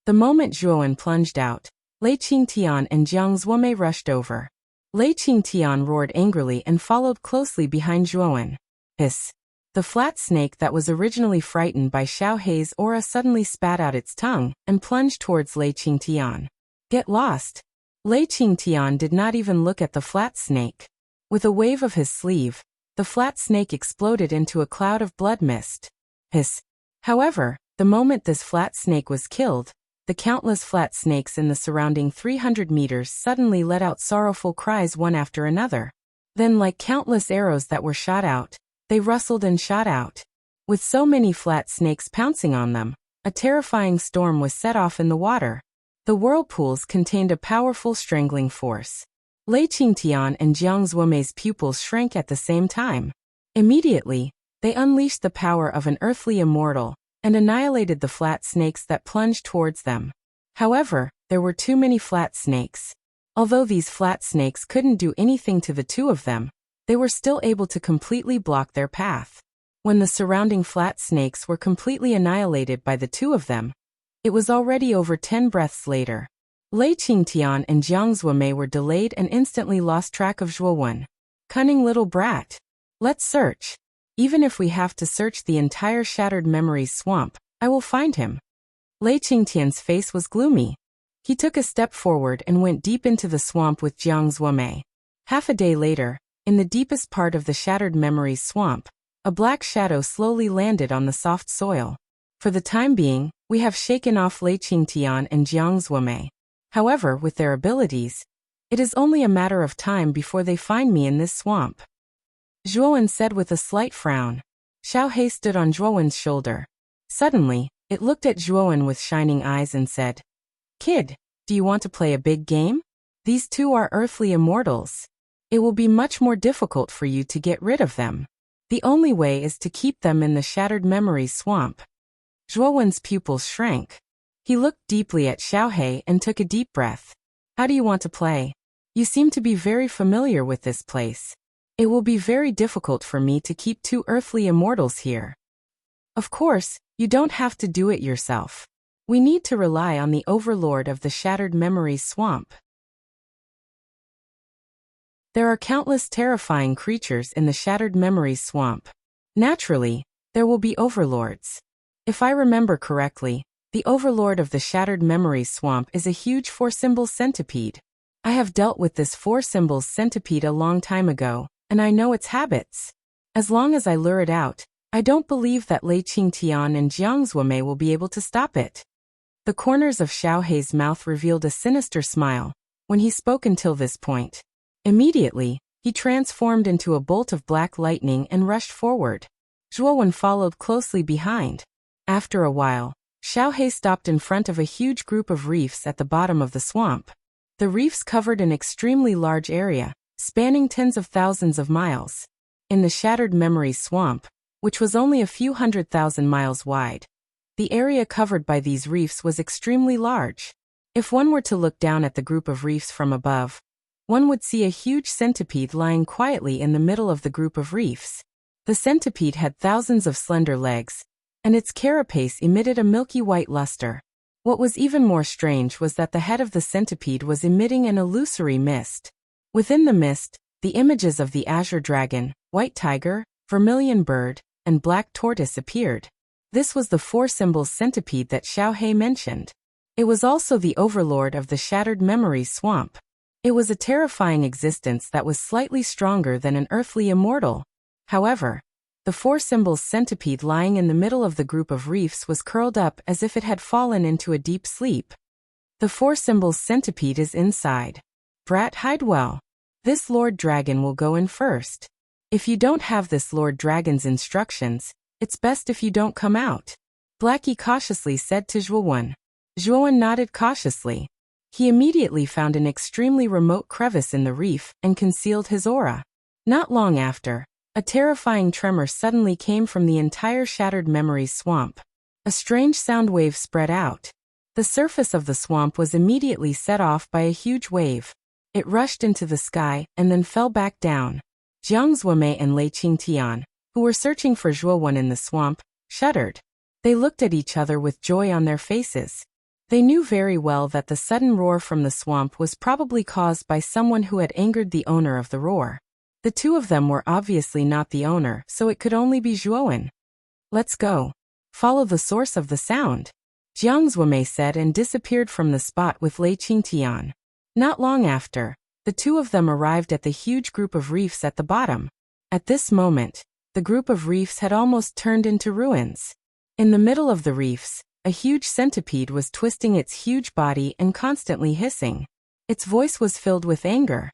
The moment Zhuowen plunged out, Lei Qingtian and Jiang Zuomei rushed over. Lei Qingtian roared angrily and followed closely behind Zhuowen. Hiss! The flat snake that was originally frightened by Xiao He's aura suddenly spat out its tongue and plunged towards Lei Qingtian. Get lost! Lei Qingtian did not even look at the flat snake. With a wave of his sleeve, the flat snake exploded into a cloud of blood mist. Hiss! However, the moment this flat snake was killed, the countless flat snakes in the surrounding 300 meters suddenly let out sorrowful cries one after another. Then, like countless arrows that were shot out, they rustled and shot out. With so many flat snakes pouncing on them, a terrifying storm was set off in the water. The whirlpools contained a powerful strangling force. Lei Qingtian and Jiang Zuomei's pupils shrank at the same time. Immediately, they unleashed the power of an earthly immortal, and annihilated the flat snakes that plunged towards them. However, there were too many flat snakes. Although these flat snakes couldn't do anything to the two of them, they were still able to completely block their path. When the surrounding flat snakes were completely annihilated by the two of them, it was already over 10 breaths later. Lei Qingtian and Jiang Zuomei were delayed and instantly lost track of Zhuowen. Cunning little brat. Let's search. Even if we have to search the entire Shattered Memories swamp, I will find him. Lei Qingtian's face was gloomy. He took a step forward and went deep into the swamp with Jiang Zuomei. Half a day later, in the deepest part of the Shattered Memories swamp, a black shadow slowly landed on the soft soil. For the time being, we have shaken off Lei Qingtian and Jiang Zuomei. However, with their abilities, it is only a matter of time before they find me in this swamp. Zhuowen said with a slight frown. Xiao He stood on Zhuowen's shoulder. Suddenly, it looked at Zhuowen with shining eyes and said, "Kid, do you want to play a big game? These two are earthly immortals. It will be much more difficult for you to get rid of them. The only way is to keep them in the Shattered Memories swamp." Zhuowen's pupils shrank. He looked deeply at Xiao He and took a deep breath. "How do you want to play? You seem to be very familiar with this place. It will be very difficult for me to keep two earthly immortals here. Of course, you don't have to do it yourself. We need to rely on the overlord of the Shattered Memories swamp. There are countless terrifying creatures in the Shattered Memories swamp. Naturally, there will be overlords. If I remember correctly, the overlord of the Shattered Memories swamp is a huge 4-symbol centipede. I have dealt with this 4-symbol centipede a long time ago, and I know its habits. As long as I lure it out, I don't believe that Lei Qingtian and Jiang Zuomei will be able to stop it." The corners of Xiao He's mouth revealed a sinister smile when he spoke until this point. Immediately, he transformed into a bolt of black lightning and rushed forward. Zhuowen followed closely behind. After a while, Xiao He stopped in front of a huge group of reefs at the bottom of the swamp. The reefs covered an extremely large area, spanning tens of thousands of miles. In the Shattered Memories swamp, which was only a few 100,000 miles wide, the area covered by these reefs was extremely large. If one were to look down at the group of reefs from above, one would see a huge centipede lying quietly in the middle of the group of reefs. The centipede had thousands of slender legs, and its carapace emitted a milky white luster. What was even more strange was that the head of the centipede was emitting an illusory mist. Within the mist, the images of the azure dragon, white tiger, vermilion bird, and black tortoise appeared. This was the 4-symbol centipede that Xiao He mentioned. It was also the overlord of the Shattered Memories swamp. It was a terrifying existence that was slightly stronger than an earthly immortal. However, the 4-symbol centipede lying in the middle of the group of reefs was curled up as if it had fallen into a deep sleep. The 4-symbol centipede is inside. Brat, hide well. This Lord Dragon will go in first. If you don't have this Lord Dragon's instructions, it's best if you don't come out, Blackie cautiously said to Zhuowen. Zhuowen nodded cautiously. He immediately found an extremely remote crevice in the reef and concealed his aura. Not long after, a terrifying tremor suddenly came from the entire Shattered Memories swamp. A strange sound wave spread out. The surface of the swamp was immediately set off by a huge wave. It rushed into the sky and then fell back down. Jiang Zuomei and Lei Qingtian, who were searching for Zhuowen in the swamp, shuddered. They looked at each other with joy on their faces. They knew very well that the sudden roar from the swamp was probably caused by someone who had angered the owner of the roar. The two of them were obviously not the owner, so it could only be Zhuowen. "Let's go. Follow the source of the sound," Jiang Zuomei said and disappeared from the spot with Lei Qingtian. Not long after, the two of them arrived at the huge group of reefs at the bottom. At this moment, the group of reefs had almost turned into ruins. In the middle of the reefs, a huge centipede was twisting its huge body and constantly hissing. Its voice was filled with anger.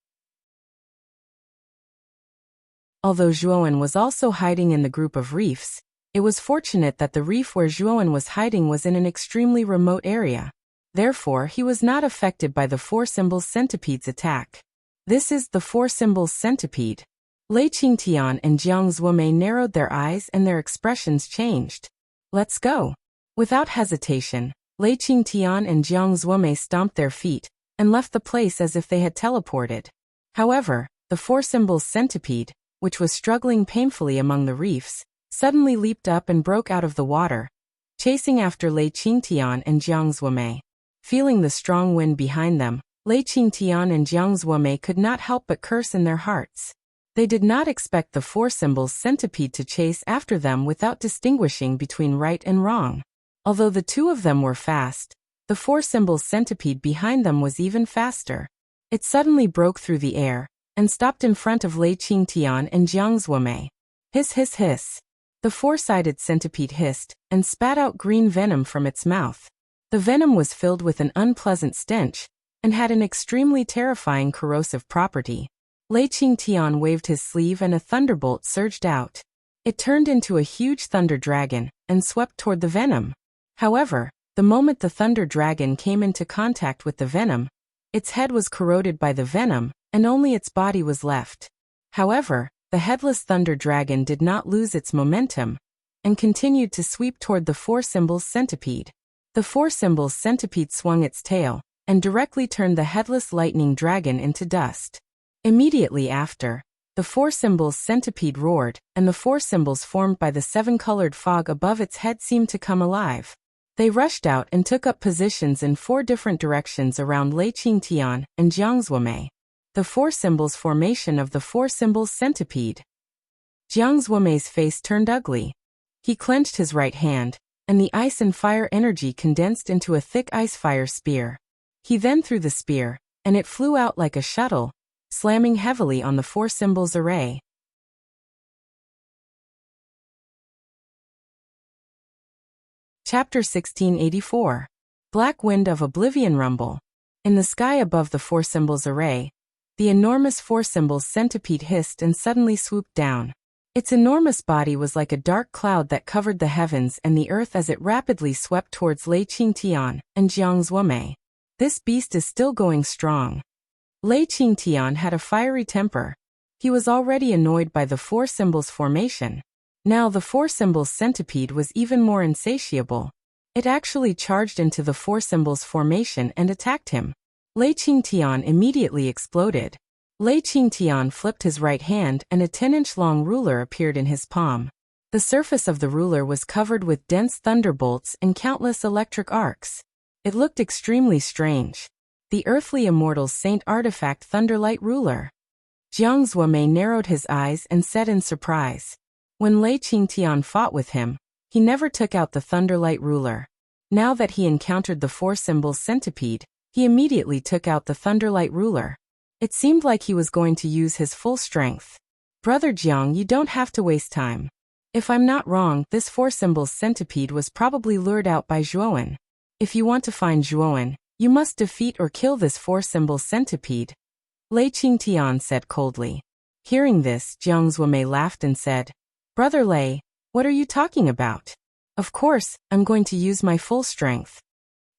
Although Zhuowen was also hiding in the group of reefs, it was fortunate that the reef where Zhuowen was hiding was in an extremely remote area. Therefore, he was not affected by the 4-symbol centipede's attack. This is the 4-symbol centipede. Lei Qingtian and Jiang Zuomei narrowed their eyes and their expressions changed. Let's go. Without hesitation, Lei Qingtian and Jiang Zuomei stomped their feet and left the place as if they had teleported. However, the four symbols centipede, which was struggling painfully among the reefs, suddenly leaped up and broke out of the water, chasing after Lei Qingtian and Jiang Zuomei. Feeling the strong wind behind them, Lei Qingtian and Jiang Zuomei could not help but curse in their hearts. They did not expect the four symbols centipede to chase after them without distinguishing between right and wrong. Although the two of them were fast, the four symbols centipede behind them was even faster. It suddenly broke through the air and stopped in front of Lei Qingtian and Jiang Zuomei. Hiss hiss hiss. The four-sided centipede hissed and spat out green venom from its mouth. The venom was filled with an unpleasant stench and had an extremely terrifying corrosive property. Lei Qingtian waved his sleeve and a thunderbolt surged out. It turned into a huge thunder dragon and swept toward the venom. However, the moment the thunder dragon came into contact with the venom, its head was corroded by the venom, and only its body was left. However, the headless thunder dragon did not lose its momentum and continued to sweep toward the four symbols centipede. The four symbols centipede swung its tail and directly turned the headless lightning dragon into dust. Immediately after, the four symbols centipede roared, and the four symbols formed by the seven-colored fog above its head seemed to come alive. They rushed out and took up positions in four different directions around Lei Qingtian and Jiang Zuomei. The four symbols formation of the four symbols centipede. Jiang Zuomei's face turned ugly. He clenched his right hand, and the ice and fire energy condensed into a thick ice-fire spear. He then threw the spear, and it flew out like a shuttle, slamming heavily on the four symbols array. Chapter 1684. Black Wind of Oblivion Rumble. In the sky above the four symbols array, the enormous four symbols centipede hissed and suddenly swooped down. Its enormous body was like a dark cloud that covered the heavens and the earth as it rapidly swept towards Lei Qingtian and Jiang Zuomei. This beast is still going strong. Lei Qingtian had a fiery temper. He was already annoyed by the four symbols formation. Now the four symbols centipede was even more insatiable. It actually charged into the four symbols formation and attacked him. Lei Qingtian immediately exploded. Lei Qingtian flipped his right hand and a 10-inch long ruler appeared in his palm. The surface of the ruler was covered with dense thunderbolts and countless electric arcs. It looked extremely strange. The earthly immortal's saint artifact Thunderlight Ruler. Jiang Zuomei narrowed his eyes and said in surprise. When Lei Qingtian fought with him, he never took out the Thunderlight Ruler. Now that he encountered the four symbols centipede, he immediately took out the Thunderlight Ruler. It seemed like he was going to use his full strength. Brother Jiang, you don't have to waste time. If I'm not wrong, this four symbols centipede was probably lured out by Zhuowen. If you want to find Zhuowen, you must defeat or kill this four symbols centipede. Lei Qingtian said coldly. Hearing this, Jiang Zuomei laughed and said, Brother Lei, what are you talking about? Of course, I'm going to use my full strength.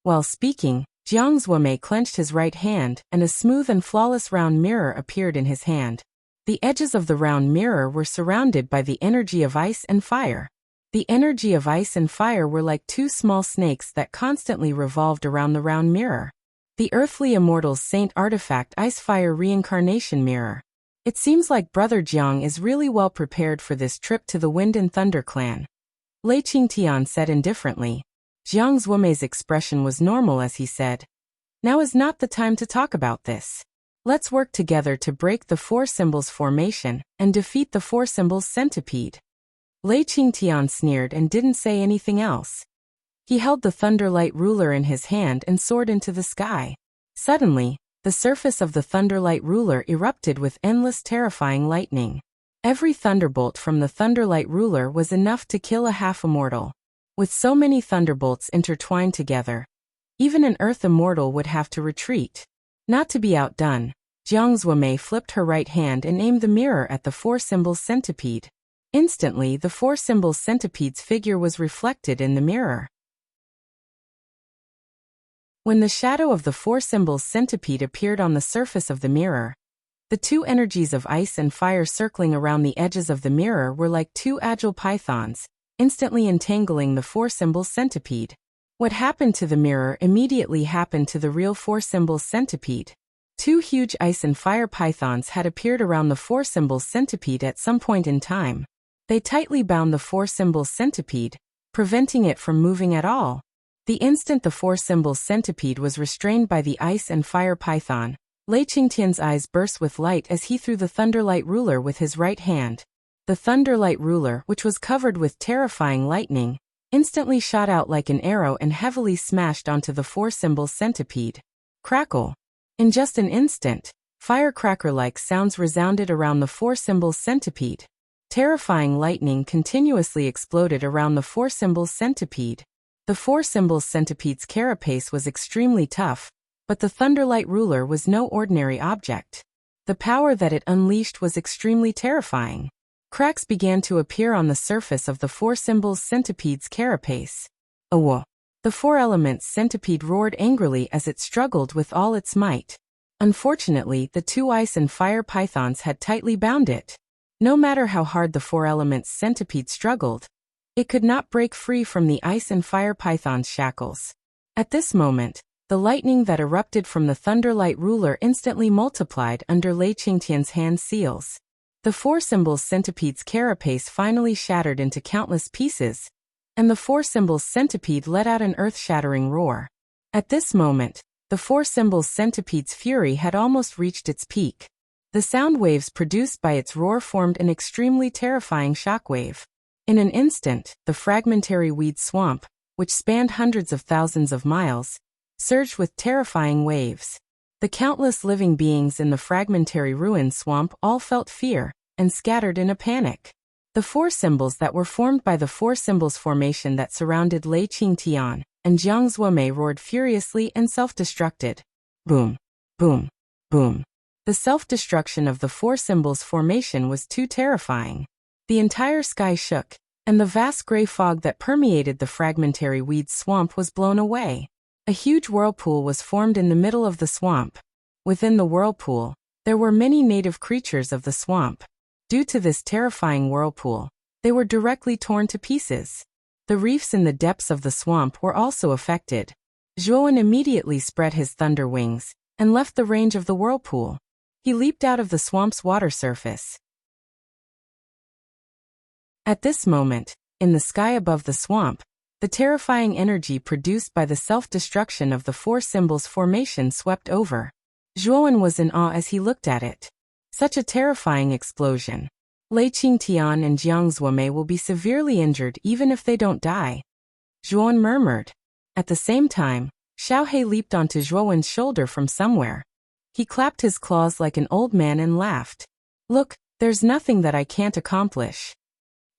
While speaking, Jiang Zuomei clenched his right hand and a smooth and flawless round mirror appeared in his hand. The edges of the round mirror were surrounded by the energy of ice and fire. The energy of ice and fire were like two small snakes that constantly revolved around the round mirror. The earthly immortal's saint artifact Ice-Fire Reincarnation Mirror. It seems like Brother Jiang is really well prepared for this trip to the Wind and Thunder clan. Lei Qingtian said indifferently. Jiang Zuomei's expression was normal as he said, Now is not the time to talk about this. Let's work together to break the four symbols formation and defeat the four symbols centipede. Lei Qingtian sneered and didn't say anything else. He held the Thunderlight Ruler in his hand and soared into the sky. Suddenly, the surface of the Thunderlight Ruler erupted with endless terrifying lightning. Every thunderbolt from the Thunderlight Ruler was enough to kill a half-immortal. With so many thunderbolts intertwined together, even an Earth immortal would have to retreat. Not to be outdone, Jiang Zuomei flipped her right hand and aimed the mirror at the four symbols centipede. Instantly, the four symbols centipede's figure was reflected in the mirror. When the shadow of the four symbols centipede appeared on the surface of the mirror, the two energies of ice and fire circling around the edges of the mirror were like two agile pythons, instantly entangling the four-symbol centipede. What happened to the mirror immediately happened to the real four-symbol centipede. Two huge ice and fire pythons had appeared around the four-symbol centipede at some point in time. They tightly bound the four-symbol centipede, preventing it from moving at all. The instant the four-symbol centipede was restrained by the ice and fire python, Lei Qingtian's eyes burst with light as he threw the Thunderlight ruler with his right hand. The Thunderlight ruler, which was covered with terrifying lightning, instantly shot out like an arrow and heavily smashed onto the four-symbol centipede. Crackle! In just an instant, firecracker-like sounds resounded around the four-symbol centipede. Terrifying lightning continuously exploded around the four-symbol centipede. The four-symbol centipede's carapace was extremely tough, but the Thunderlight ruler was no ordinary object. The power that it unleashed was extremely terrifying. Cracks began to appear on the surface of the four-symbol centipede's carapace. Awa! The four-elements centipede roared angrily as it struggled with all its might. Unfortunately, the two ice and fire pythons had tightly bound it. No matter how hard the four-elements centipede struggled, it could not break free from the ice and fire python's shackles. At this moment, the lightning that erupted from the Thunderlight ruler instantly multiplied under Lei Qingtian's hand seals. The four-symbol centipede's carapace finally shattered into countless pieces, and the four-symbol centipede let out an earth-shattering roar. At this moment, the four-symbol centipede's fury had almost reached its peak. The sound waves produced by its roar formed an extremely terrifying shockwave. In an instant, the fragmentary weed swamp, which spanned hundreds of thousands of miles, surged with terrifying waves. The countless living beings in the fragmentary ruin swamp all felt fear and scattered in a panic. The four symbols that were formed by the four symbols formation that surrounded Lei Qingtian and Jiang Zuomei roared furiously and self-destructed. Boom, boom, boom. The self-destruction of the four symbols formation was too terrifying. The entire sky shook, and the vast gray fog that permeated the fragmentary weed swamp was blown away. A huge whirlpool was formed in the middle of the swamp. Within the whirlpool, there were many native creatures of the swamp. Due to this terrifying whirlpool, they were directly torn to pieces. The reefs in the depths of the swamp were also affected. Zhuowen immediately spread his thunder wings and left the range of the whirlpool. He leaped out of the swamp's water surface. At this moment, in the sky above the swamp, the terrifying energy produced by the self-destruction of the four symbols formation swept over. Zhuowen was in awe as he looked at it. Such a terrifying explosion. Lei Qingtian and Jiang Zuomei will be severely injured even if they don't die. Zhuowen murmured. At the same time, Xiaohe leaped onto Zhuowen's shoulder from somewhere. He clapped his claws like an old man and laughed. Look, there's nothing that I can't accomplish.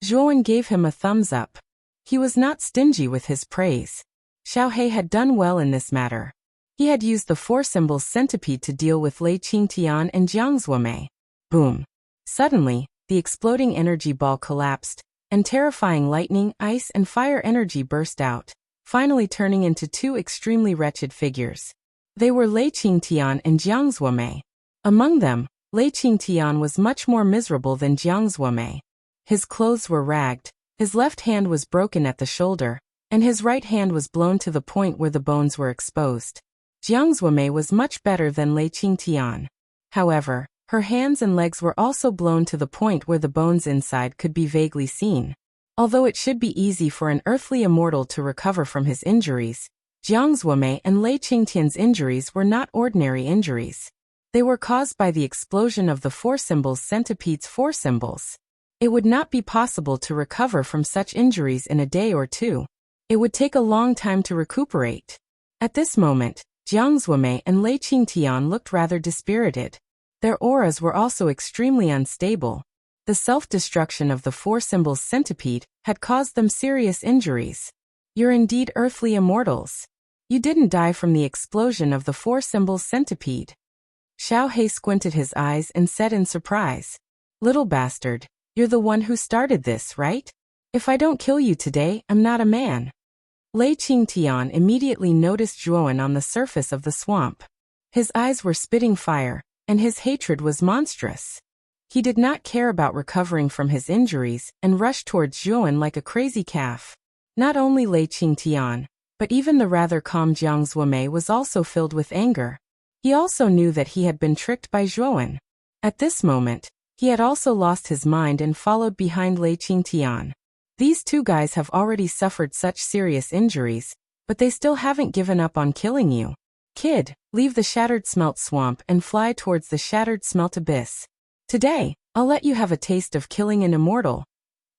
Zhuowen gave him a thumbs up. He was not stingy with his praise. Xiaohe had done well in this matter. He had used the four symbols centipede to deal with Lei Qingtian and Jiang Zuomei. Boom. Suddenly, the exploding energy ball collapsed, and terrifying lightning, ice, and fire energy burst out, finally turning into two extremely wretched figures. They were Lei Qingtian and Jiang Zuomei. Among them, Lei Qingtian was much more miserable than Jiang Zuomei. His clothes were ragged, his left hand was broken at the shoulder, and his right hand was blown to the point where the bones were exposed. Jiang Zuomei was much better than Lei Qingtian. However, her hands and legs were also blown to the point where the bones inside could be vaguely seen. Although it should be easy for an earthly immortal to recover from his injuries, Jiang Zuomei and Lei Qingtian's injuries were not ordinary injuries. They were caused by the explosion of the four symbols centipede's four symbols. It would not be possible to recover from such injuries in a day or two. It would take a long time to recuperate. At this moment, Jiang Zuomei and Lei Qingtian looked rather dispirited. Their auras were also extremely unstable. The self-destruction of the four symbols centipede had caused them serious injuries. You're indeed earthly immortals. You didn't die from the explosion of the four symbols centipede. Xiaohe squinted his eyes and said in surprise, Little bastard, you're the one who started this, right? If I don't kill you today, I'm not a man. Lei Qingtian immediately noticed Zhuowen on the surface of the swamp. His eyes were spitting fire, and his hatred was monstrous. He did not care about recovering from his injuries and rushed towards Zhuan like a crazy calf. Not only Lei Qingtian, but even the rather calm Jiang Zuomei was also filled with anger. He also knew that he had been tricked by Zhuan. At this moment, he had also lost his mind and followed behind Lei Qingtian. These two guys have already suffered such serious injuries, but they still haven't given up on killing you. Kid, leave the Shattered Smelt Swamp and fly towards the Shattered Smelt Abyss. Today, I'll let you have a taste of killing an immortal,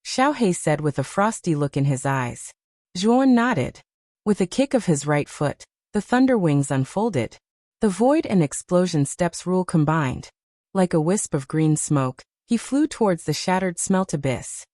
Xiao He said with a frosty look in his eyes. Zhuan nodded. With a kick of his right foot, the thunder wings unfolded. The void and explosion steps rule combined. Like a wisp of green smoke, he flew towards the Shattered Smelt Abyss.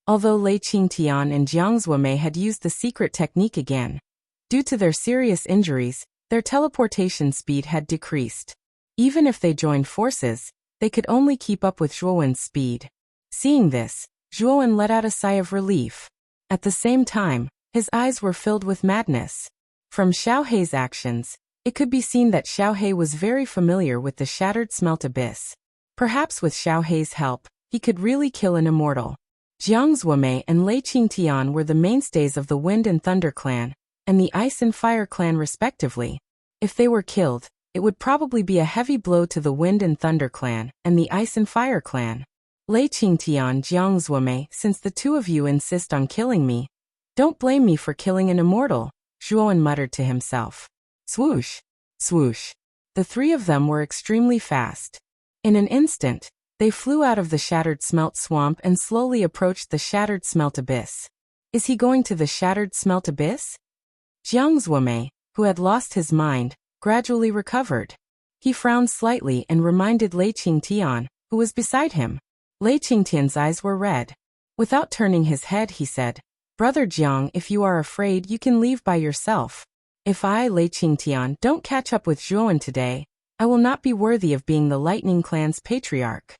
Although Lei Qingtian and Jiang Zuomei had used the secret technique again, due to their serious injuries, their teleportation speed had decreased. Even if they joined forces, they could only keep up with Zhuowen's speed. Seeing this, Zhuowen let out a sigh of relief. At the same time, his eyes were filled with madness. From Xiao He's actions, it could be seen that Xiao He was very familiar with the Shattered Smelt Abyss. Perhaps with Xiao He's help, he could really kill an immortal. Jiang Zuomei and Lei Qingtian were the mainstays of the Wind and Thunder clan, and the Ice and Fire clan respectively. If they were killed, it would probably be a heavy blow to the Wind and Thunder clan and the Ice and Fire clan. Lei Qingtian, Jiang Zuomei, since the two of you insist on killing me, don't blame me for killing an immortal, Zhuowen muttered to himself. Swoosh! Swoosh! The three of them were extremely fast. In an instant, they flew out of the Shattered Smelt Swamp and slowly approached the Shattered Smelt Abyss. Is he going to the Shattered Smelt Abyss? Jiang Zuomei, who had lost his mind, gradually recovered. He frowned slightly and reminded Lei Qingtian, who was beside him. Lei Qingtian's eyes were red. Without turning his head, he said, Brother Jiang, if you are afraid, you can leave by yourself. If I, Lei Qingtian, don't catch up with Zhuowen today, I will not be worthy of being the Lightning Clan's patriarch.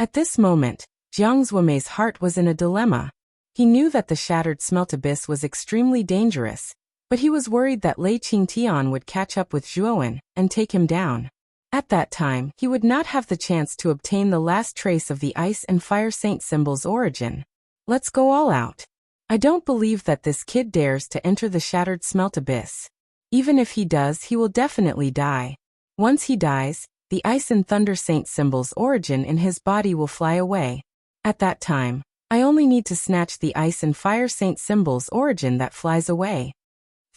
At this moment, Jiang Zuomei's heart was in a dilemma. He knew that the Shattered Smelt Abyss was extremely dangerous, but he was worried that Lei Qingtian would catch up with Zhuowen and take him down. At that time, he would not have the chance to obtain the last trace of the Ice and Fire Saint symbol's origin. Let's go all out. I don't believe that this kid dares to enter the Shattered Smelt Abyss. Even if he does, he will definitely die. Once he dies, the Ice and Thunder Saint symbol's origin in his body will fly away. At that time, I only need to snatch the Ice and Fire Saint symbol's origin that flies away.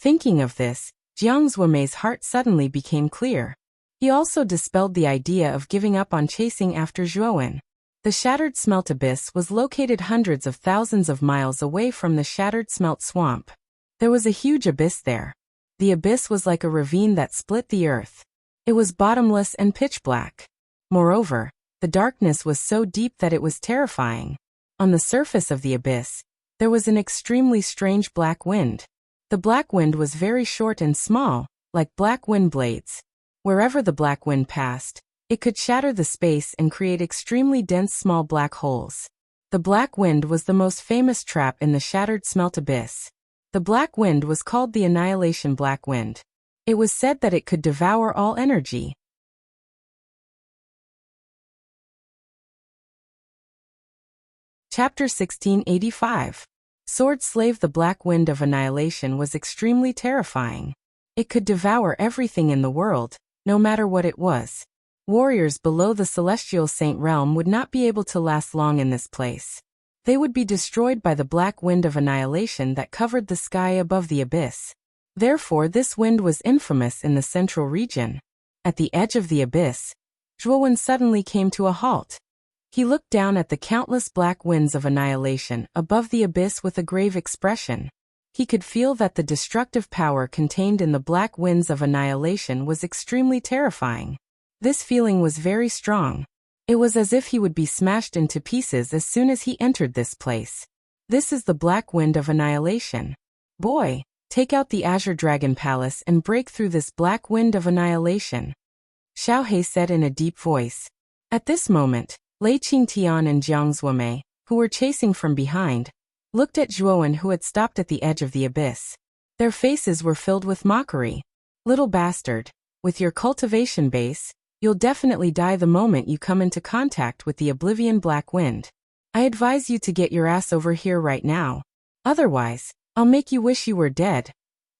Thinking of this, Jiang Zuomei's heart suddenly became clear. He also dispelled the idea of giving up on chasing after Zhuowen. The Shattered Smelt Abyss was located hundreds of thousands of miles away from the Shattered Smelt Swamp. There was a huge abyss there. The abyss was like a ravine that split the earth. It was bottomless and pitch black. Moreover, the darkness was so deep that it was terrifying. On the surface of the abyss, there was an extremely strange black wind. The black wind was very short and small, like black wind blades. Wherever the black wind passed, it could shatter the space and create extremely dense small black holes. The black wind was the most famous trap in the Shattered Smelt Abyss. The black wind was called the Annihilation Black Wind. It was said that it could devour all energy. Chapter 1685. Sword Slave. The Black Wind of Annihilation was extremely terrifying. It could devour everything in the world, no matter what it was. Warriors below the Celestial Saint Realm would not be able to last long in this place. They would be destroyed by the black wind of annihilation that covered the sky above the abyss. Therefore, this wind was infamous in the central region. At the edge of the abyss, Zhuowen suddenly came to a halt. He looked down at the countless black winds of annihilation above the abyss with a grave expression. He could feel that the destructive power contained in the black winds of annihilation was extremely terrifying. This feeling was very strong. It was as if he would be smashed into pieces as soon as he entered this place. This is the black wind of annihilation. Boy, take out the Azure Dragon Palace and break through this black wind of annihilation, Xiao He said in a deep voice. At this moment, Lei Qingtian and Jiang Zuomei, who were chasing from behind, looked at Zhuowen, who had stopped at the edge of the abyss. Their faces were filled with mockery. Little bastard, with your cultivation base, You'll definitely die the moment you come into contact with the Oblivion Black Wind. I advise you to get your ass over here right now. Otherwise, I'll make you wish you were dead,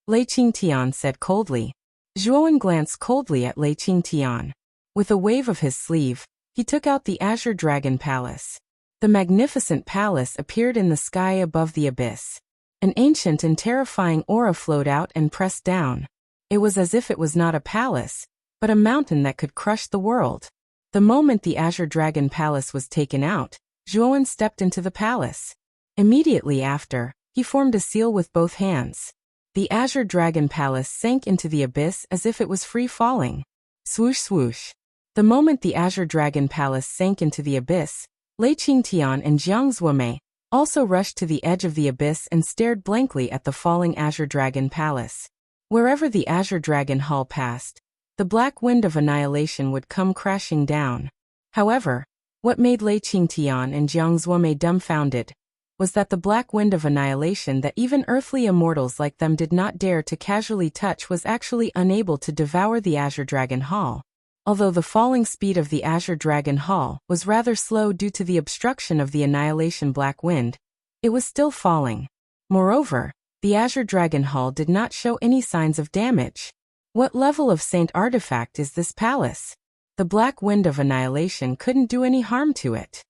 Lei Qingtian said coldly. Zhuowen glanced coldly at Lei Qingtian. With a wave of his sleeve, he took out the Azure Dragon Palace. The magnificent palace appeared in the sky above the abyss. An ancient and terrifying aura flowed out and pressed down. It was as if it was not a palace, but a mountain that could crush the world. The moment the Azure Dragon Palace was taken out, Zhuowen stepped into the palace. Immediately after, he formed a seal with both hands. The Azure Dragon Palace sank into the abyss as if it was free falling. Swoosh swoosh. The moment the Azure Dragon Palace sank into the abyss, Lei Qingtian and Jiang Zuomei also rushed to the edge of the abyss and stared blankly at the falling Azure Dragon Palace. Wherever the Azure Dragon Hall passed, the black wind of annihilation would come crashing down. However, what made Lei Qingtian and Jiang Zuomei dumbfounded was that the black wind of annihilation that even earthly immortals like them did not dare to casually touch was actually unable to devour the Azure Dragon Hall. Although the falling speed of the Azure Dragon Hall was rather slow due to the obstruction of the annihilation black wind, it was still falling. Moreover, the Azure Dragon Hall did not show any signs of damage. What level of saint artifact is this palace? The black wind of annihilation couldn't do any harm to it.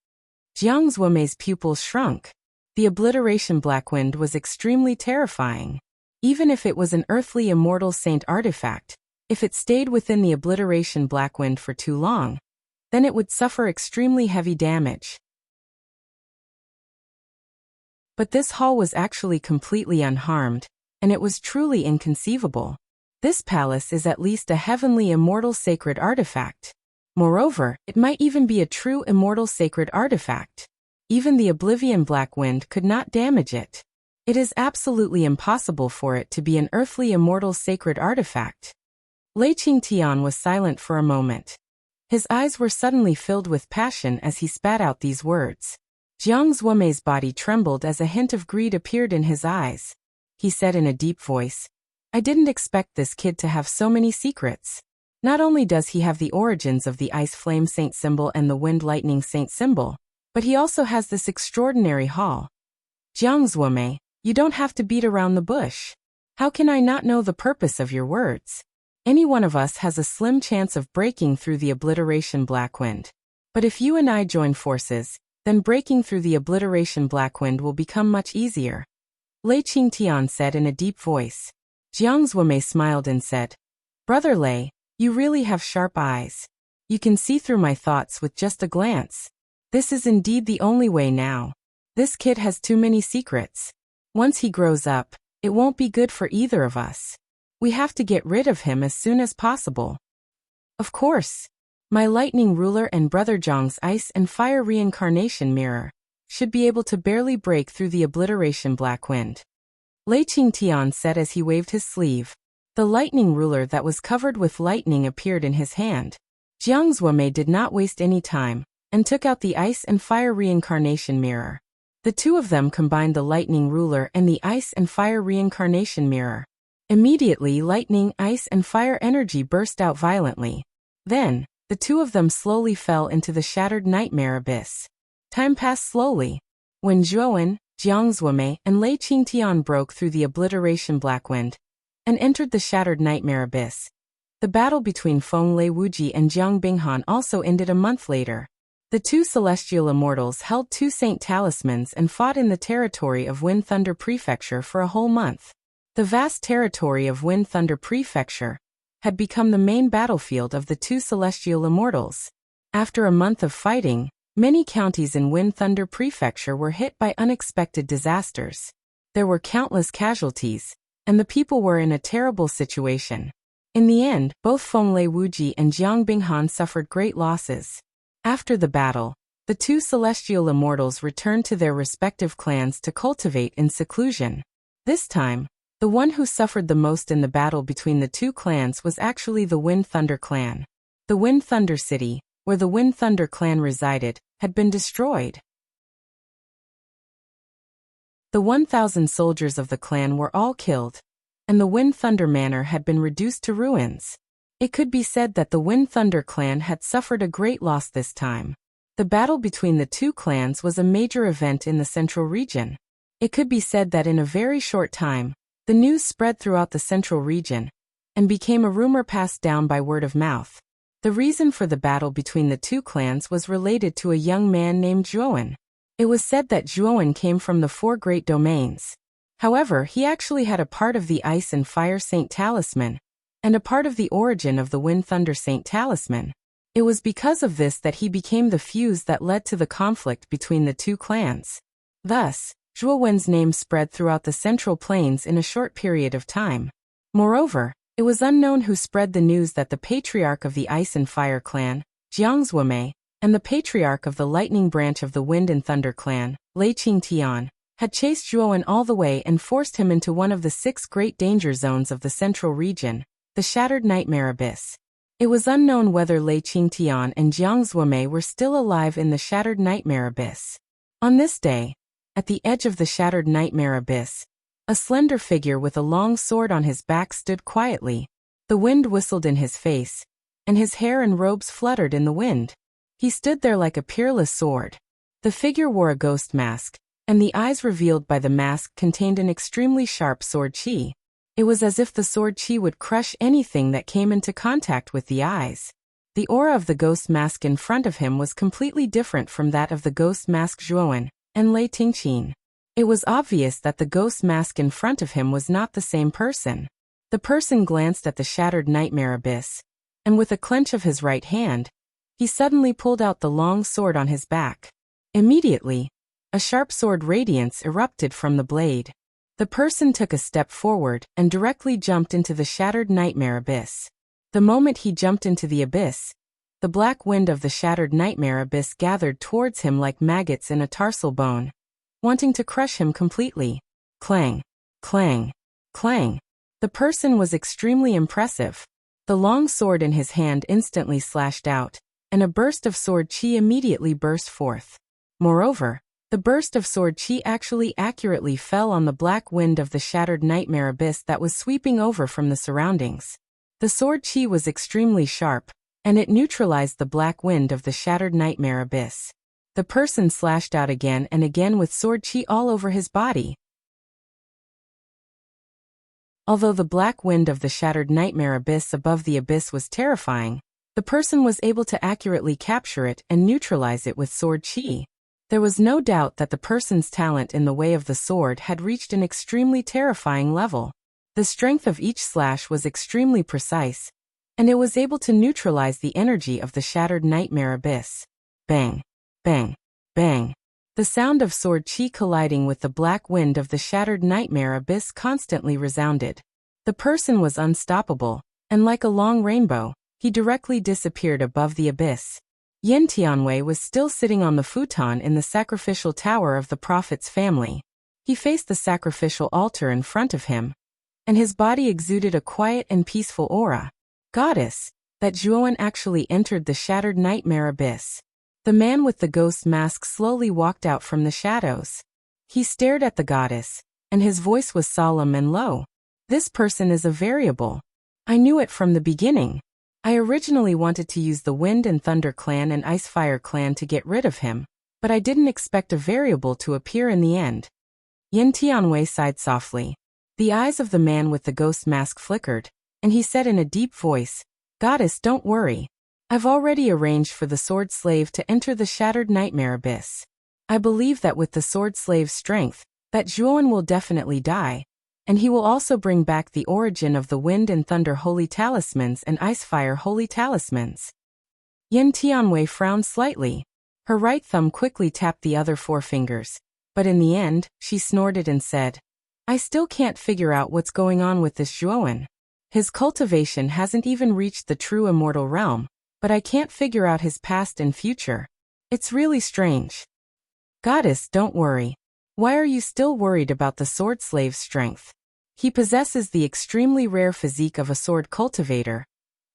Jiang Zuomei's pupils shrunk. The obliteration black wind was extremely terrifying. Even if it was an earthly immortal saint artifact, if it stayed within the obliteration black wind for too long, then it would suffer extremely heavy damage. But this hall was actually completely unharmed, and it was truly inconceivable. This palace is at least a heavenly immortal sacred artifact. Moreover, it might even be a true immortal sacred artifact. Even the Oblivion Black Wind could not damage it. It is absolutely impossible for it to be an earthly immortal sacred artifact. Lei Qingtian was silent for a moment. His eyes were suddenly filled with passion as he spat out these words. Jiang Zuomei's body trembled as a hint of greed appeared in his eyes. He said in a deep voice, "I didn't expect this kid to have so many secrets. Not only does he have the origins of the Ice Flame Saint symbol and the Wind Lightning Saint symbol, but he also has this extraordinary hall. Jiang Zuomei, you don't have to beat around the bush. How can I not know the purpose of your words? Any one of us has a slim chance of breaking through the obliteration black wind. But if you and I join forces, then breaking through the obliteration black wind will become much easier," Lei Qingtian said in a deep voice. Jiang Zuomei smiled and said, "Brother Lei, you really have sharp eyes. You can see through my thoughts with just a glance. This is indeed the only way now. This kid has too many secrets. Once he grows up, it won't be good for either of us. We have to get rid of him as soon as possible." "Of course. My lightning ruler and Brother Zhang's ice and fire reincarnation mirror should be able to barely break through the obliteration black wind," Lei Qingtian said as he waved his sleeve. The lightning ruler that was covered with lightning appeared in his hand. Jiang Zuomei did not waste any time and took out the ice and fire reincarnation mirror. The two of them combined the lightning ruler and the ice and fire reincarnation mirror. Immediately lightning, ice and fire energy burst out violently. Then, the two of them slowly fell into the shattered nightmare abyss. Time passed slowly. When Zhuowen, Jiang Zuomei and Lei Qingtian broke through the obliteration black wind and entered the shattered nightmare abyss, the battle between Feng Lei Wuji and Jiang Binghan also ended a month later. The two celestial immortals held two saint talismans and fought in the territory of Wind Thunder Prefecture for a whole month. The vast territory of Wind Thunder Prefecture had become the main battlefield of the two celestial immortals. After a month of fighting, many counties in Wind Thunder Prefecture were hit by unexpected disasters. There were countless casualties, and the people were in a terrible situation. In the end, both Feng Lei Wuji and Jiang Binghan suffered great losses. After the battle, the two celestial immortals returned to their respective clans to cultivate in seclusion. This time, the one who suffered the most in the battle between the two clans was actually the Wind Thunder clan. The Wind Thunder city, where the Wind Thunder clan resided, had been destroyed. The 1,000 soldiers of the clan were all killed, and the Wind Thunder manor had been reduced to ruins. It could be said that the Wind Thunder clan had suffered a great loss this time. The battle between the two clans was a major event in the central region. It could be said that in a very short time, the news spread throughout the central region and became a rumor passed down by word of mouth. The reason for the battle between the two clans was related to a young man named Zhuowen. It was said that Zhuowen came from the four great domains. However, he actually had a part of the Ice and Fire Saint Talisman, and a part of the origin of the Wind Thunder Saint Talisman. It was because of this that he became the fuse that led to the conflict between the two clans. Thus, Zhuowen's name spread throughout the Central Plains in a short period of time. Moreover, it was unknown who spread the news that the patriarch of the Ice and Fire clan, Jiangzuomei, and the patriarch of the Lightning branch of the Wind and Thunder clan, Lei Qingtian, had chased Zhuowen all the way and forced him into one of the 6 great danger zones of the central region, the Shattered Nightmare Abyss. It was unknown whether Lei Qingtian and Jiangzuomei were still alive in the Shattered Nightmare Abyss. On this day, at the edge of the Shattered Nightmare Abyss, a slender figure with a long sword on his back stood quietly. The wind whistled in his face, and his hair and robes fluttered in the wind. He stood there like a peerless sword. The figure wore a ghost mask, and the eyes revealed by the mask contained an extremely sharp sword chi. It was as if the sword chi would crush anything that came into contact with the eyes. The aura of the ghost mask in front of him was completely different from that of the ghost mask Zhuowen and Lei Tingqin. It was obvious that the ghost mask in front of him was not the same person. The person glanced at the Shattered Nightmare Abyss, and with a clench of his right hand, he suddenly pulled out the long sword on his back. Immediately, a sharp sword radiance erupted from the blade. The person took a step forward and directly jumped into the Shattered Nightmare Abyss. The moment he jumped into the abyss, the black wind of the Shattered Nightmare Abyss gathered towards him like maggots in a tarsal bone, wanting to crush him completely. Clang, clang, clang. The person was extremely impressive. The long sword in his hand instantly slashed out, and a burst of sword chi immediately burst forth. Moreover, the burst of sword chi actually accurately fell on the black wind of the Shattered Nightmare Abyss that was sweeping over from the surroundings. The sword chi was extremely sharp, and it neutralized the black wind of the Shattered Nightmare Abyss. The person slashed out again and again with sword chi all over his body. Although the black wind of the Shattered Nightmare Abyss above the abyss was terrifying, the person was able to accurately capture it and neutralize it with sword chi. There was no doubt that the person's talent in the way of the sword had reached an extremely terrifying level. The strength of each slash was extremely precise, and it was able to neutralize the energy of the Shattered Nightmare Abyss. Bang, bang, bang. The sound of sword chi colliding with the black wind of the Shattered Nightmare Abyss constantly resounded. The person was unstoppable, and like a long rainbow, he directly disappeared above the abyss. Yin Tianwei was still sitting on the futon in the sacrificial tower of the prophet's family. He faced the sacrificial altar in front of him, and his body exuded a quiet and peaceful aura. Goddess, that Zhuowen actually entered the Shattered Nightmare Abyss. The man with the ghost mask slowly walked out from the shadows. He stared at the goddess, and his voice was solemn and low. This person is a variable. I knew it from the beginning. I originally wanted to use the Wind and Thunder clan and Ice Fire clan to get rid of him, but I didn't expect a variable to appear in the end. Yin Tianwei sighed softly. The eyes of the man with the ghost mask flickered, and he said in a deep voice, "Goddess, don't worry. I've already arranged for the Sword Slave to enter the Shattered Nightmare Abyss. I believe that with the Sword Slave's strength, that Zhuowen will definitely die, and he will also bring back the origin of the Wind and Thunder Holy Talismans and Ice Fire Holy Talismans." Yin Tianwei frowned slightly. Her right thumb quickly tapped the other 4 fingers, but in the end, she snorted and said, "I still can't figure out what's going on with this Zhuowen. His cultivation hasn't even reached the true immortal realm, but I can't figure out his past and future. It's really strange." "Goddess, don't worry. Why are you still worried about the Sword Slave's strength? He possesses the extremely rare physique of a sword cultivator,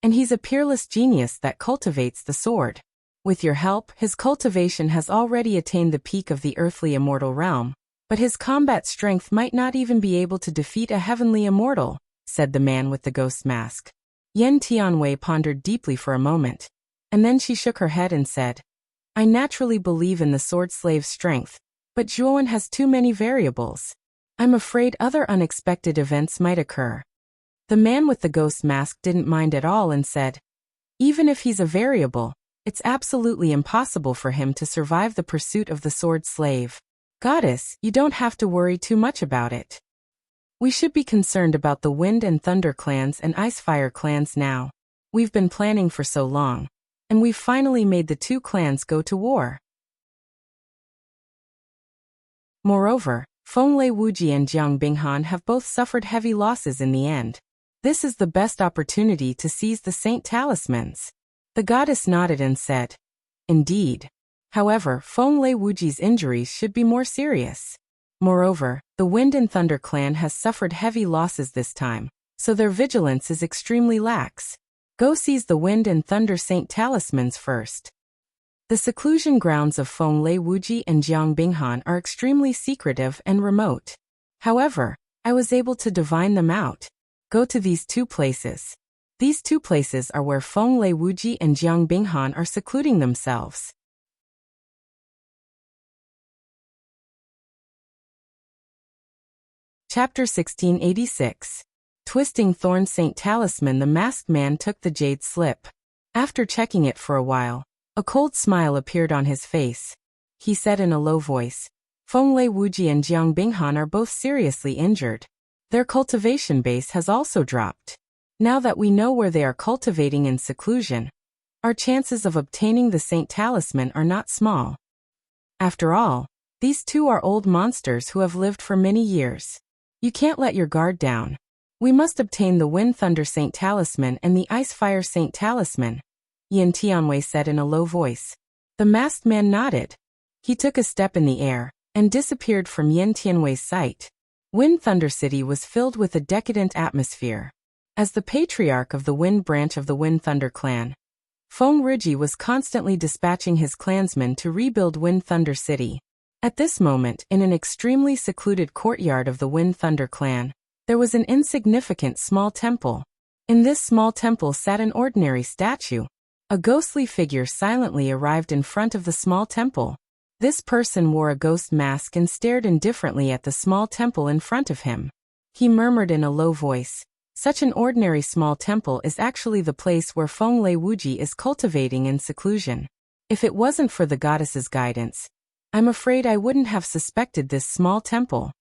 and he's a peerless genius that cultivates the sword. With your help, his cultivation has already attained the peak of the earthly immortal realm, but his combat strength might not even be able to defeat a heavenly immortal," said the man with the ghost mask. Yen Tianwei pondered deeply for a moment, and then she shook her head and said, I naturally believe in the sword slave's strength, but Zhuowen has too many variables. I'm afraid other unexpected events might occur. The man with the ghost mask didn't mind at all and said, even if he's a variable, it's absolutely impossible for him to survive the pursuit of the sword slave. Goddess, you don't have to worry too much about it. We should be concerned about the Wind and Thunder clans and Icefire clans now. We've been planning for so long, and we've finally made the two clans go to war. Moreover, Fenglei Wuji and Jiang Binghan have both suffered heavy losses in the end. This is the best opportunity to seize the Saint Talismans. The goddess nodded and said, indeed. However, Fenglei Wuji's injuries should be more serious. Moreover, the Wind and Thunder clan has suffered heavy losses this time, so their vigilance is extremely lax. Go seize the Wind and Thunder Saint Talismans first. The seclusion grounds of Fenglei Wuji and Jiang Binghan are extremely secretive and remote. However, I was able to divine them out. Go to these two places. These two places are where Fenglei Wuji and Jiang Binghan are secluding themselves. Chapter 1686. Twisting Thorn Saint Talisman. The masked man took the jade slip. After checking it for a while, a cold smile appeared on his face. He said in a low voice, Fenglei Wuji and Jiang Binghan are both seriously injured. Their cultivation base has also dropped. Now that we know where they are cultivating in seclusion, our chances of obtaining the Saint Talisman are not small. After all, these two are old monsters who have lived for many years. You can't let your guard down. We must obtain the Wind Thunder Saint Talisman and the Ice Fire Saint Talisman, Yin Tianwei said in a low voice. The masked man nodded. He took a step in the air and disappeared from Yin Tianwei's sight. Wind Thunder City was filled with a decadent atmosphere. As the patriarch of the Wind branch of the Wind Thunder clan, Feng Riji was constantly dispatching his clansmen to rebuild Wind Thunder City. At this moment, in an extremely secluded courtyard of the Wind Thunder clan, there was an insignificant small temple. In this small temple sat an ordinary statue. A ghostly figure silently arrived in front of the small temple. This person wore a ghost mask and stared indifferently at the small temple in front of him. He murmured in a low voice, such an ordinary small temple is actually the place where Fenglei Wuji is cultivating in seclusion. If it wasn't for the goddess's guidance, I'm afraid I wouldn't have suspected this small temple.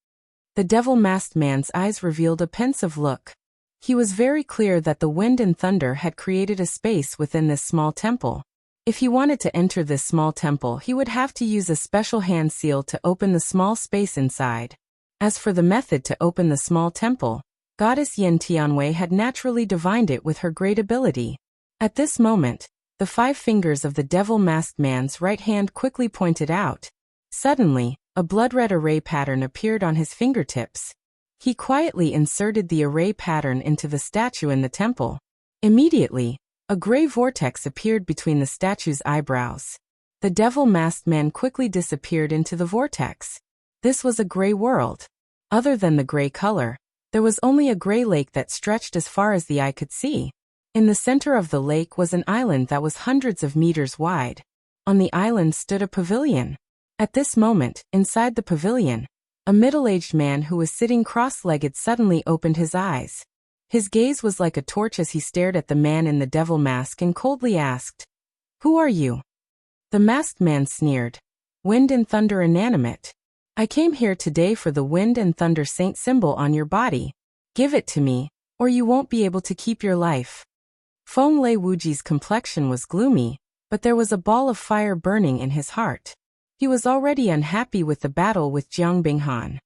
The devil-masked man's eyes revealed a pensive look. He was very clear that the Wind and Thunder had created a space within this small temple. If he wanted to enter this small temple, he would have to use a special hand seal to open the small space inside. As for the method to open the small temple, Goddess Yin Tianwei had naturally divined it with her great ability. At this moment, the 5 fingers of the devil-masked man's right hand quickly pointed out. Suddenly, a blood-red array pattern appeared on his fingertips. He quietly inserted the array pattern into the statue in the temple. Immediately, a gray vortex appeared between the statue's eyebrows. The devil-masked man quickly disappeared into the vortex. This was a gray world. Other than the gray color, there was only a gray lake that stretched as far as the eye could see. In the center of the lake was an island that was hundreds of meters wide. On the island stood a pavilion. At this moment, inside the pavilion, a middle-aged man who was sitting cross-legged suddenly opened his eyes. His gaze was like a torch as he stared at the man in the devil mask and coldly asked, "Who are you?" The masked man sneered, "Wind and Thunder inanimate. I came here today for the Wind and Thunder Saint symbol on your body. Give it to me, or you won't be able to keep your life." Fenglei Wuji's complexion was gloomy, but there was a ball of fire burning in his heart. He was already unhappy with the battle with Jiang Binghan.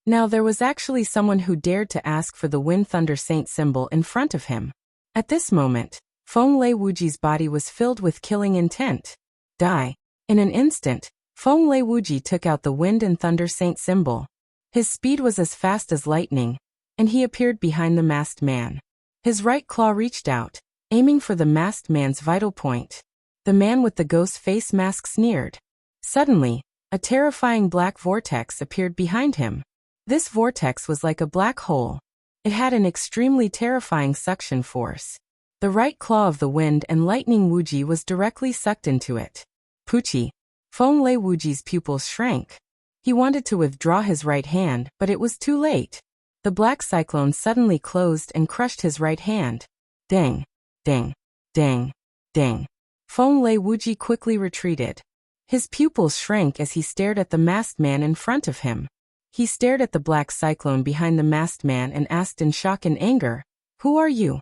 Now there was actually someone who dared to ask for the Wind Thunder Saint symbol in front of him. At this moment, Fenglei Wuji's body was filled with killing intent. Die. In an instant, Fenglei Wuji took out the Wind and Thunder Saint symbol. His speed was as fast as lightning, and he appeared behind the masked man. His right claw reached out, aiming for the masked man's vital point. The man with the ghost face mask sneered. Suddenly, a terrifying black vortex appeared behind him. This vortex was like a black hole. It had an extremely terrifying suction force. The right claw of the wind and lightning Wuji was directly sucked into it. Puchi. Feng Lei Wuji's pupils shrank. He wanted to withdraw his right hand, but it was too late. The black cyclone suddenly closed and crushed his right hand. Dang. Dang. Dang. Dang. Feng Lei Wuji quickly retreated. His pupils shrank as he stared at the masked man in front of him. He stared at the black cyclone behind the masked man and asked in shock and anger, "Who are you?"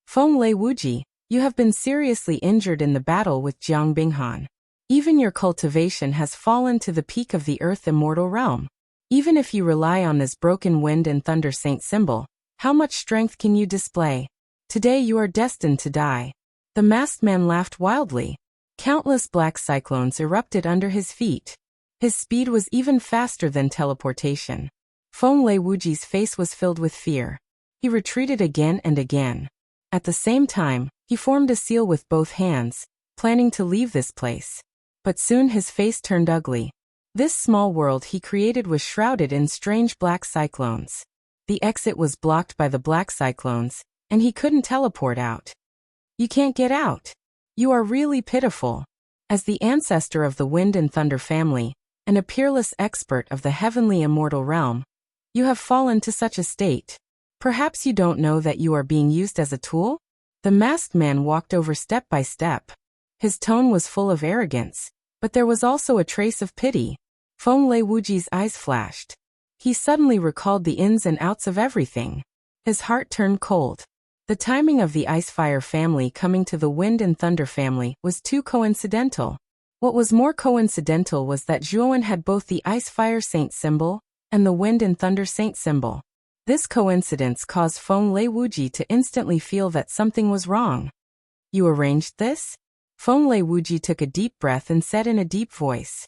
Feng Lei Wuji, you have been seriously injured in the battle with Jiang Binghan. Even your cultivation has fallen to the peak of the earth immortal realm. Even if you rely on this broken wind and thunder saint symbol, how much strength can you display? Today you are destined to die. The masked man laughed wildly. Countless black cyclones erupted under his feet. His speed was even faster than teleportation. Feng Lei Wuji's face was filled with fear. He retreated again and again. At the same time, he formed a seal with both hands, planning to leave this place. But soon his face turned ugly. This small world he created was shrouded in strange black cyclones. The exit was blocked by the black cyclones, and he couldn't teleport out. You can't get out. You are really pitiful. As the ancestor of the Wind and Thunder family, and a peerless expert of the heavenly immortal realm, you have fallen to such a state. Perhaps you don't know that you are being used as a tool? The masked man walked over step by step. His tone was full of arrogance, but there was also a trace of pity. Feng Lei Wuji's eyes flashed. He suddenly recalled the ins and outs of everything. His heart turned cold. The timing of the Ice-Fire family coming to the Wind and Thunder family was too coincidental. What was more coincidental was that Zhuowen had both the Ice-Fire Saint symbol and the Wind and Thunder Saint symbol. This coincidence caused Feng Lei Wuji to instantly feel that something was wrong. You arranged this? Feng Lei Wuji took a deep breath and said in a deep voice.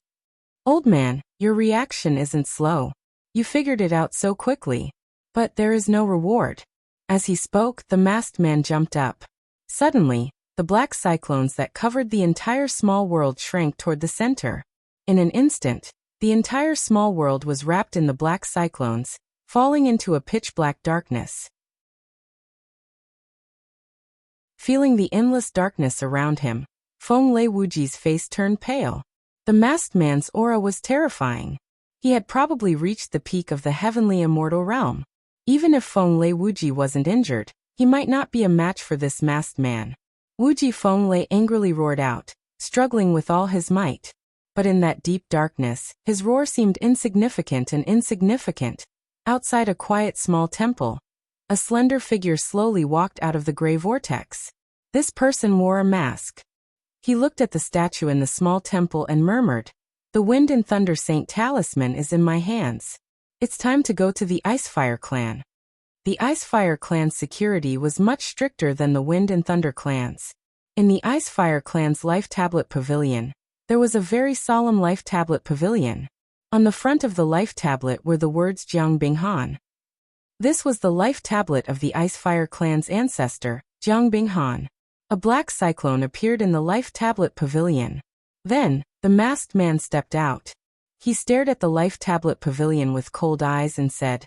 Old man, your reaction isn't slow. You figured it out so quickly. But there is no reward. As he spoke, the masked man jumped up. Suddenly, the black cyclones that covered the entire small world shrank toward the center. In an instant, the entire small world was wrapped in the black cyclones, falling into a pitch-black darkness. Feeling the endless darkness around him, Feng Lei Wuji's face turned pale. The masked man's aura was terrifying. He had probably reached the peak of the heavenly immortal realm. Even if Feng Lei Wuji wasn't injured, he might not be a match for this masked man. Wuji Feng Lei angrily roared out, struggling with all his might. But in that deep darkness, his roar seemed insignificant and insignificant. Outside a quiet small temple, a slender figure slowly walked out of the gray vortex. This person wore a mask. He looked at the statue in the small temple and murmured, "The Wind and Thunder Saint talisman is in my hands. It's time to go to the Ice-Fire clan." The Ice-Fire clan's security was much stricter than the Wind and Thunder clans. In the Ice-Fire clan's Life Tablet Pavilion, there was a very solemn Life Tablet Pavilion. On the front of the Life Tablet were the words Jiang Binghan. This was the Life Tablet of the Ice-Fire clan's ancestor, Jiang Binghan. A black cyclone appeared in the Life Tablet Pavilion. Then, the masked man stepped out. He stared at the Life Tablet Pavilion with cold eyes and said,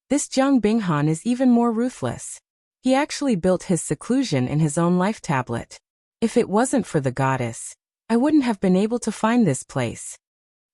"This Jiang Binghan is even more ruthless. He actually built his seclusion in his own Life Tablet. If it wasn't for the goddess, I wouldn't have been able to find this place."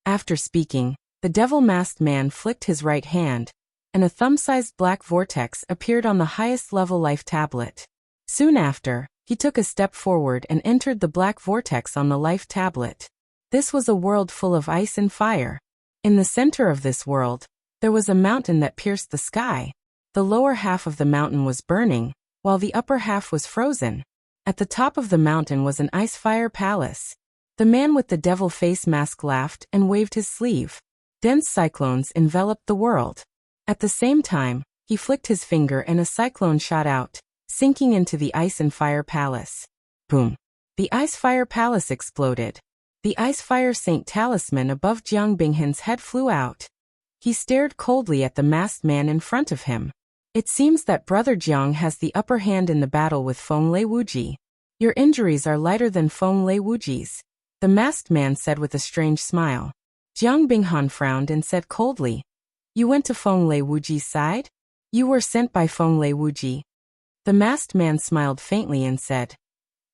After speaking, the devil-masked man flicked his right hand, and a thumb-sized black vortex appeared on the highest-level Life Tablet. Soon after, he took a step forward and entered the black vortex on the Life Tablet. This was a world full of ice and fire. In the center of this world, there was a mountain that pierced the sky. The lower half of the mountain was burning, while the upper half was frozen. At the top of the mountain was an ice-fire palace. The man with the devil face mask laughed and waved his sleeve. Dense cyclones enveloped the world. At the same time, he flicked his finger and a cyclone shot out, sinking into the ice and fire palace. Boom! The ice-fire palace exploded. The ice-fire saint talisman above Jiang Binghan's head flew out. He stared coldly at the masked man in front of him. It seems that Brother Jiang has the upper hand in the battle with Feng Lei Wuji. Your injuries are lighter than Feng Lei Wuji's, the masked man said with a strange smile. Jiang Binghan frowned and said coldly, "You went to Feng Lei Wuji's side?" You were sent by Fenglei Wuji. The masked man smiled faintly and said,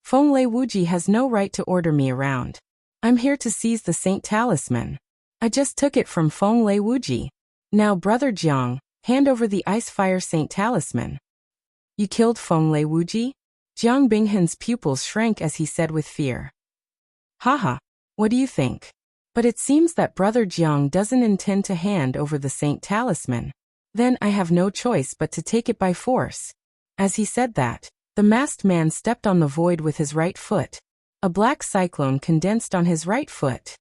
Fenglei Wuji has no right to order me around. I'm here to seize the Saint Talisman. I just took it from Fenglei Wuji. Now Brother Jiang, hand over the Ice-Fire Saint Talisman. You killed Fenglei Wuji? Jiang Binghan's pupils shrank as he said with fear. Haha, what do you think? But it seems that Brother Jiang doesn't intend to hand over the Saint Talisman. Then I have no choice but to take it by force. As he said that, the masked man stepped on the void with his right foot. A black cyclone condensed on his right foot.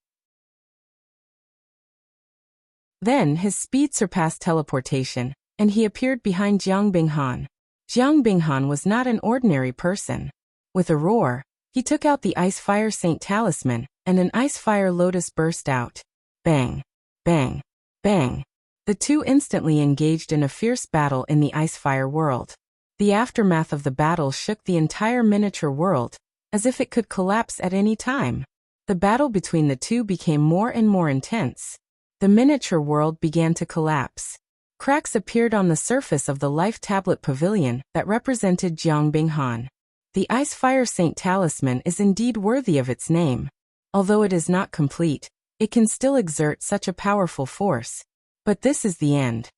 Then his speed surpassed teleportation, and he appeared behind Jiang Binghan. Jiang Binghan was not an ordinary person. With a roar, he took out the Ice-Fire Saint Talisman, and an Ice-Fire Lotus burst out. Bang! Bang! Bang! The two instantly engaged in a fierce battle in the Ice-Fire world. The aftermath of the battle shook the entire miniature world, as if it could collapse at any time. The battle between the two became more and more intense. The miniature world began to collapse. Cracks appeared on the surface of the Life Tablet Pavilion that represented Jiang Binghan. The Ice-Fire Saint Talisman is indeed worthy of its name. Although it is not complete, it can still exert such a powerful force. But this is the end.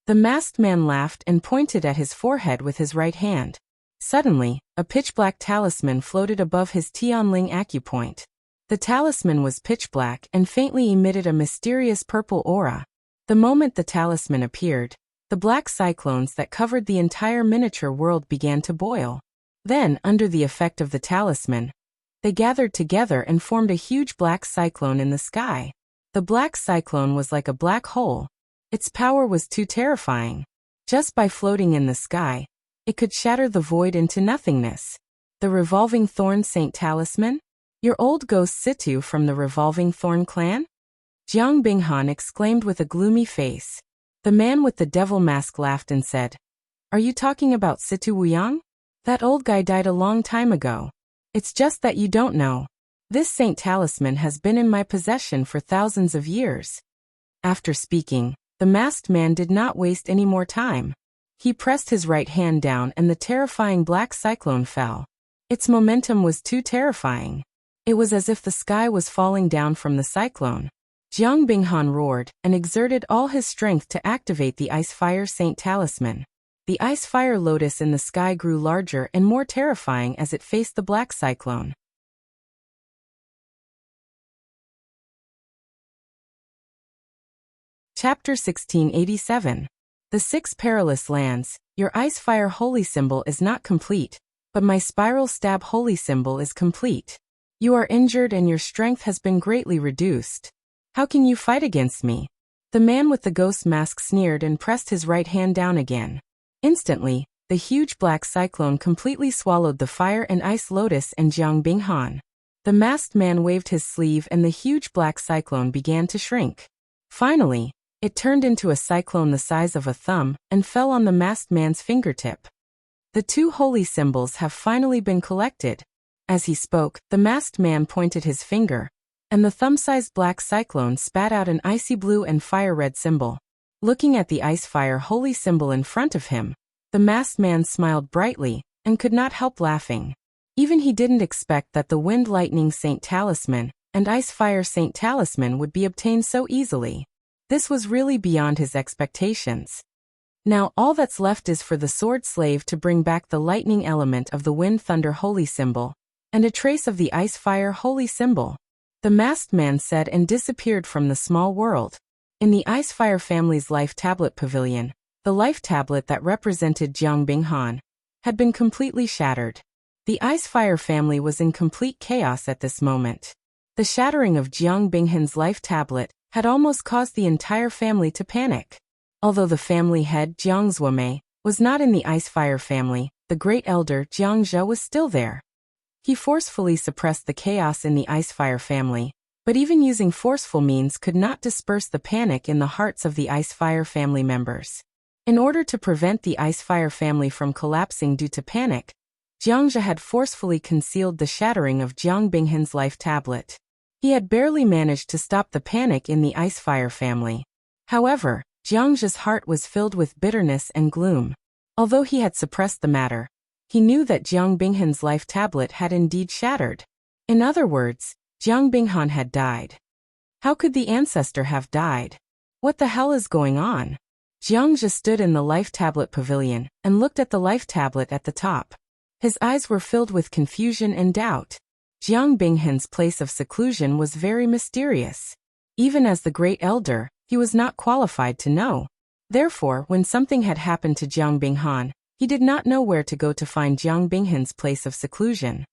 The masked man laughed and pointed at his forehead with his right hand. Suddenly, a pitch-black talisman floated above his Tianling acupoint. The talisman was pitch-black and faintly emitted a mysterious purple aura. The moment the talisman appeared, the black cyclones that covered the entire miniature world began to boil. Then, under the effect of the talisman, they gathered together and formed a huge black cyclone in the sky. The black cyclone was like a black hole. Its power was too terrifying. Just by floating in the sky, it could shatter the void into nothingness. The Revolving Thorn Saint Talisman? Your old ghost Situ from the Revolving Thorn clan? Jiang Binghan exclaimed with a gloomy face. The man with the devil mask laughed and said, Are you talking about Situ Wuyang? That old guy died a long time ago. It's just that you don't know. This Saint Talisman has been in my possession for thousands of years. After speaking, the masked man did not waste any more time. He pressed his right hand down and the terrifying black cyclone fell. Its momentum was too terrifying. It was as if the sky was falling down from the cyclone. Jiang Binghan roared and exerted all his strength to activate the Ice-Fire Saint Talisman. The Ice-Fire Lotus in the sky grew larger and more terrifying as it faced the black cyclone. Chapter 1687. The Six Perilous Lands. Your Ice-Fire Holy Symbol is not complete, but my Spiral Stab Holy Symbol is complete. You are injured and your strength has been greatly reduced. How can you fight against me? The man with the ghost mask sneered and pressed his right hand down again. Instantly, the huge black cyclone completely swallowed the Fire and Ice Lotus and Jiang Binghan. The masked man waved his sleeve and the huge black cyclone began to shrink. Finally, it turned into a cyclone the size of a thumb and fell on the masked man's fingertip. The two holy symbols have finally been collected. As he spoke, the masked man pointed his finger, and the thumb-sized black cyclone spat out an icy blue and fire-red symbol. Looking at the ice-fire holy symbol in front of him, the masked man smiled brightly and could not help laughing. Even he didn't expect that the Wind-Lightning Saint Talisman and Ice-Fire Saint Talisman would be obtained so easily. This was really beyond his expectations. Now all that's left is for the sword slave to bring back the lightning element of the Wind Thunder holy symbol, and a trace of the Ice-Fire holy symbol. The masked man said and disappeared from the small world. In the Ice-Fire family's Life Tablet Pavilion, the Life Tablet that represented Jiang Binghan had been completely shattered. The Ice-Fire family was in complete chaos at this moment. The shattering of Jiang Binghan's Life Tablet had almost caused the entire family to panic. Although the family head Jiang Zuomei was not in the Ice-Fire family, the great elder Jiang Zhe was still there. He forcefully suppressed the chaos in the Ice-Fire family, but even using forceful means could not disperse the panic in the hearts of the Ice-Fire family members. In order to prevent the Ice-Fire family from collapsing due to panic, Jiang Zhe had forcefully concealed the shattering of Jiang Binghan's Life Tablet. He had barely managed to stop the panic in the Ice-Fire family. However, Jiang's heart was filled with bitterness and gloom. Although he had suppressed the matter, he knew that Jiang Binghan's life tablet had indeed shattered. In other words, Jiang Binghan had died. How could the ancestor have died? What the hell is going on? Jiang Zhe stood in the life tablet pavilion and looked at the life tablet at the top. His eyes were filled with confusion and doubt. Jiang Binghan's place of seclusion was very mysterious. Even as the great elder, he was not qualified to know. Therefore, when something had happened to Jiang Binghan, he did not know where to go to find Jiang Binghan's place of seclusion.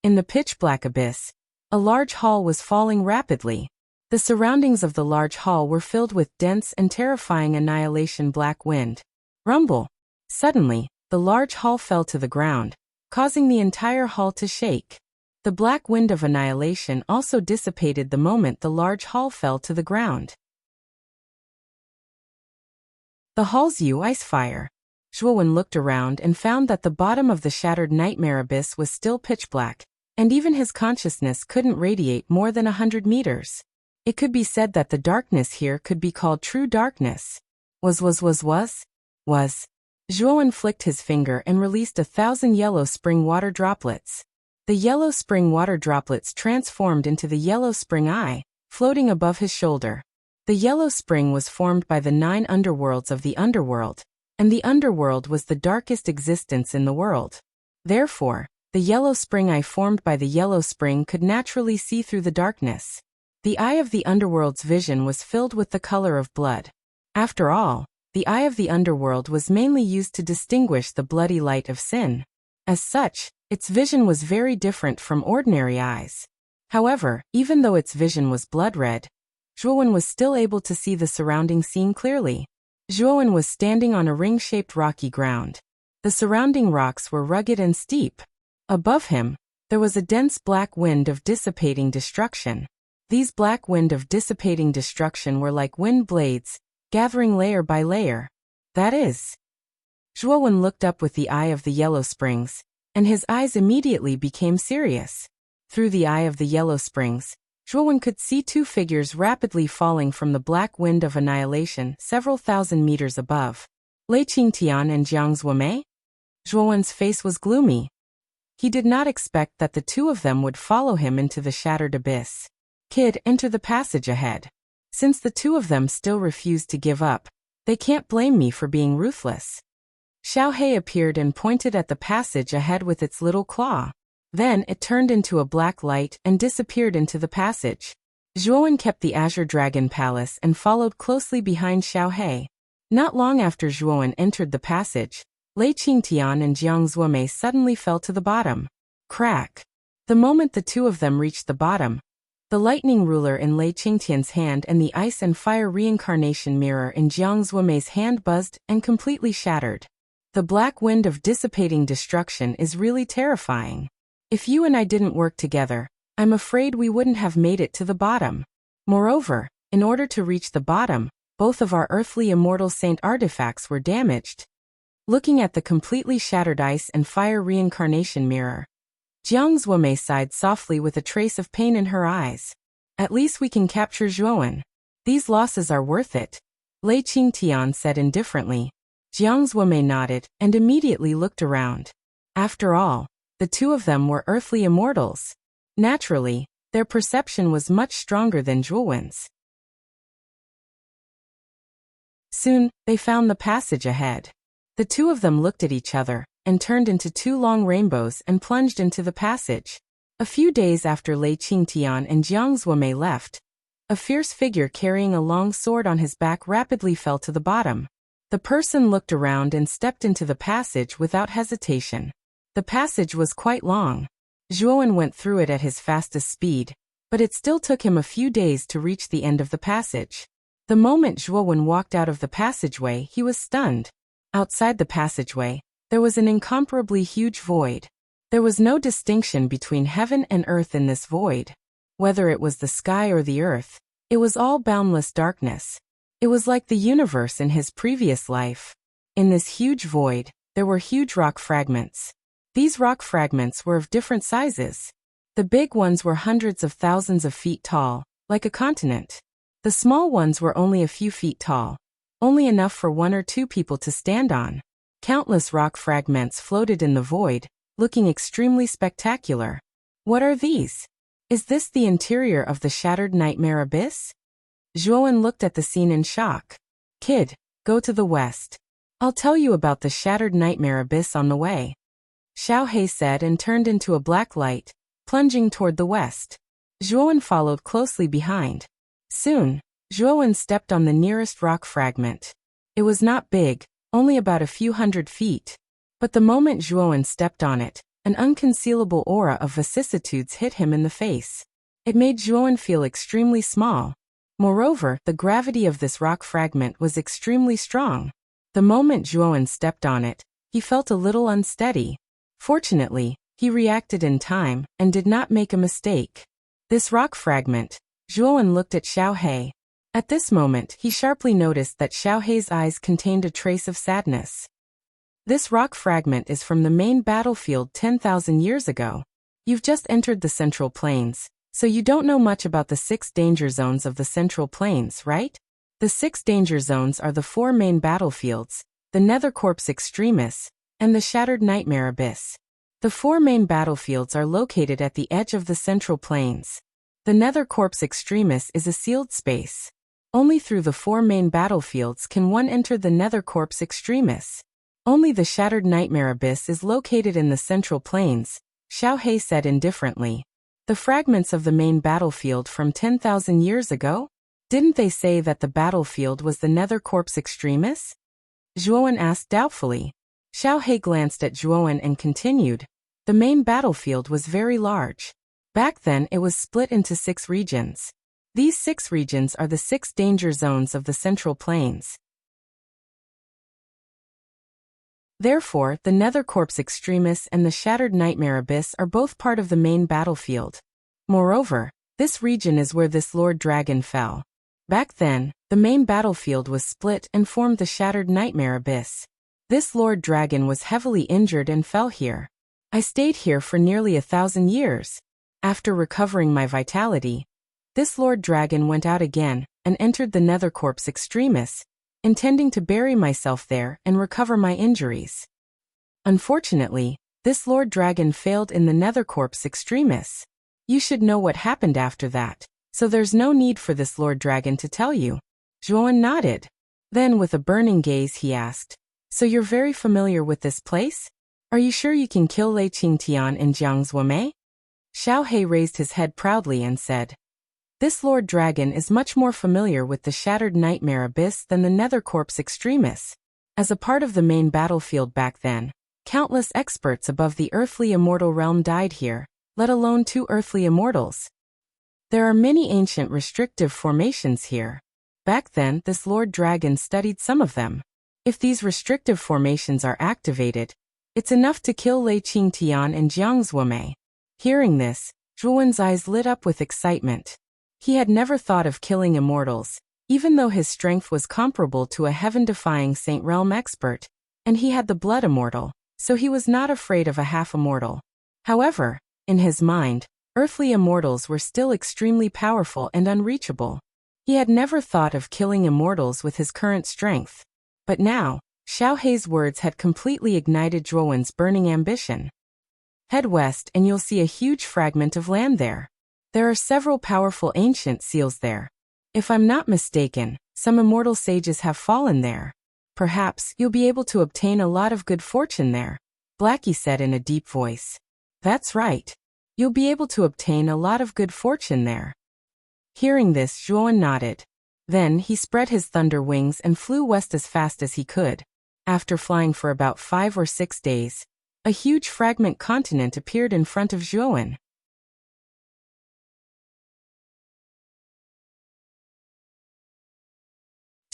In the pitch-black abyss, a large hall was falling rapidly. The surroundings of the large hall were filled with dense and terrifying annihilation black wind. Rumble! Suddenly, the large hall fell to the ground, causing the entire hall to shake. The black wind of annihilation also dissipated the moment the large hall fell to the ground. The hall's ice fire. Zhuowen looked around and found that the bottom of the shattered nightmare abyss was still pitch black, and even his consciousness couldn't radiate more than 100 meters. It could be said that the darkness here could be called true darkness. Was. Zhuowen flicked his finger and released 1,000 yellow spring water droplets. The yellow spring water droplets transformed into the yellow spring eye, floating above his shoulder. The yellow spring was formed by the 9 underworlds of the underworld, and the underworld was the darkest existence in the world. Therefore, the yellow spring eye formed by the yellow spring could naturally see through the darkness. The eye of the underworld's vision was filled with the color of blood. After all, the eye of the underworld was mainly used to distinguish the bloody light of sin. As such, its vision was very different from ordinary eyes. However, even though its vision was blood red, Zhuowen was still able to see the surrounding scene clearly. Zhuowen was standing on a ring-shaped rocky ground. The surrounding rocks were rugged and steep. Above him, there was a dense black wind of dissipating destruction. These black wind of dissipating destruction were like wind blades, gathering layer by layer. That is. Zhuowen looked up with the eye of the yellow springs, and his eyes immediately became serious. Through the eye of the yellow springs, Zhuowen could see 2 figures rapidly falling from the black wind of annihilation several thousand meters above. Lei Qingtian and Jiang Zuomei? Zhuowen's face was gloomy. He did not expect that the 2 of them would follow him into the shattered abyss. Kid, enter the passage ahead. Since the 2 of them still refused to give up, they can't blame me for being ruthless. Xiao He appeared and pointed at the passage ahead with its little claw. Then it turned into a black light and disappeared into the passage. Zhuowen kept the Azure Dragon Palace and followed closely behind Xiao He. Not long after Zhuowen entered the passage, Lei Qingtian and Jiang Zuomei suddenly fell to the bottom. Crack! The moment the 2 of them reached the bottom, the lightning ruler in Lei Qingtian's hand and the ice and fire reincarnation mirror in Jiang Zuomei's hand buzzed and completely shattered. The black wind of dissipating destruction is really terrifying. If you and I didn't work together, I'm afraid we wouldn't have made it to the bottom. Moreover, in order to reach the bottom, both of our earthly immortal saint artifacts were damaged. Looking at the completely shattered ice and fire reincarnation mirror, Jiang Zuomei sighed softly with a trace of pain in her eyes. At least we can capture Zhuowen. These losses are worth it, Lei Qingtian said indifferently. Jiang Zuomei nodded and immediately looked around. After all, the 2 of them were earthly immortals. Naturally, their perception was much stronger than Zhuowen's. Soon, they found the passage ahead. The 2 of them looked at each other and turned into 2 long rainbows and plunged into the passage. A few days after Lei Qingtian and Jiang Zuomei left, a fierce figure carrying a long sword on his back rapidly fell to the bottom. The person looked around and stepped into the passage without hesitation. The passage was quite long. Zhuowen went through it at his fastest speed, but it still took him a few days to reach the end of the passage. The moment Zhuowen walked out of the passageway, he was stunned. Outside the passageway, there was an incomparably huge void. There was no distinction between heaven and earth in this void. Whether it was the sky or the earth, it was all boundless darkness. It was like the universe in his previous life. In this huge void, there were huge rock fragments. These rock fragments were of different sizes. The big ones were hundreds of thousands of feet tall, like a continent. The small ones were only a few feet tall, only enough for 1 or 2 people to stand on. Countless rock fragments floated in the void, looking extremely spectacular. What are these? Is this the interior of the shattered nightmare abyss? Zhuowen looked at the scene in shock. Kid, go to the west. I'll tell you about the shattered nightmare abyss on the way. Xiao He said and turned into a black light, plunging toward the west. Zhuowen followed closely behind. Soon, Zhuowen stepped on the nearest rock fragment. It was not big, only about a few 100 feet. But the moment Zhuowen stepped on it, an unconcealable aura of vicissitudes hit him in the face. It made Zhuowen feel extremely small. Moreover, the gravity of this rock fragment was extremely strong. The moment Zhuowen stepped on it, he felt a little unsteady. Fortunately, he reacted in time and did not make a mistake. This rock fragment. Zhuowen looked at Xiao He. At this moment, he sharply noticed that Xiao He's eyes contained a trace of sadness. This rock fragment is from the main battlefield 10,000 years ago. You've just entered the Central Plains, so you don't know much about the 6 danger zones of the Central Plains, right? The 6 danger zones are the 4 main battlefields, the Nether Corpse Extremis, and the Shattered Nightmare Abyss. The 4 main battlefields are located at the edge of the Central Plains. The Nether Corpse Extremis is a sealed space. Only through the 4 main battlefields can one enter the Nether Corpse Extremis. Only the Shattered Nightmare Abyss is located in the Central Plains, Xiao He said indifferently. The fragments of the main battlefield from 10,000 years ago? Didn't they say that the battlefield was the Nether Corpse Extremis? Zhuowen asked doubtfully. Xiao He glanced at Zhuowen and continued. The main battlefield was very large. Back then it was split into 6 regions. These 6 regions are the 6 danger zones of the Central Plains. Therefore, the Nether Corpse Extremis and the Shattered Nightmare Abyss are both part of the main battlefield. Moreover, this region is where this Lord Dragon fell. Back then, the main battlefield was split and formed the Shattered Nightmare Abyss. This Lord Dragon was heavily injured and fell here. I stayed here for nearly 1,000 years. After recovering my vitality, this Lord Dragon went out again and entered the Nether Corpse Extremis, intending to bury myself there and recover my injuries. Unfortunately, this Lord Dragon failed in the Nether Corpse Extremis. You should know what happened after that, so there's no need for this Lord Dragon to tell you. Zhuowen nodded. Then with a burning gaze he asked, so you're very familiar with this place? Are you sure you can kill Lei Qingtian and Jiang Zuomei? Xiao He raised his head proudly and said, this Lord Dragon is much more familiar with the Shattered Nightmare Abyss than the Nether Corpse Extremis. As a part of the main battlefield back then, countless experts above the earthly immortal realm died here, let alone 2 earthly immortals. There are many ancient restrictive formations here. Back then, this Lord Dragon studied some of them. If these restrictive formations are activated, it's enough to kill Lei Qingtian and Jiang Zuomei. Hearing this, Zhuowen's eyes lit up with excitement. He had never thought of killing immortals, even though his strength was comparable to a heaven-defying Saint Realm expert, and he had the blood immortal, so he was not afraid of a half-immortal. However, in his mind, earthly immortals were still extremely powerful and unreachable. He had never thought of killing immortals with his current strength. But now, Xiao He's words had completely ignited Zhuowen's burning ambition. Head west and you'll see a huge fragment of land there. There are several powerful ancient seals there. If I'm not mistaken, some immortal sages have fallen there. Perhaps you'll be able to obtain a lot of good fortune there, Blackie said in a deep voice. That's right. You'll be able to obtain a lot of good fortune there. Hearing this, Zhuowen nodded. Then he spread his thunder wings and flew west as fast as he could. After flying for about 5 or 6 days, a huge fragment continent appeared in front of Zhuowen.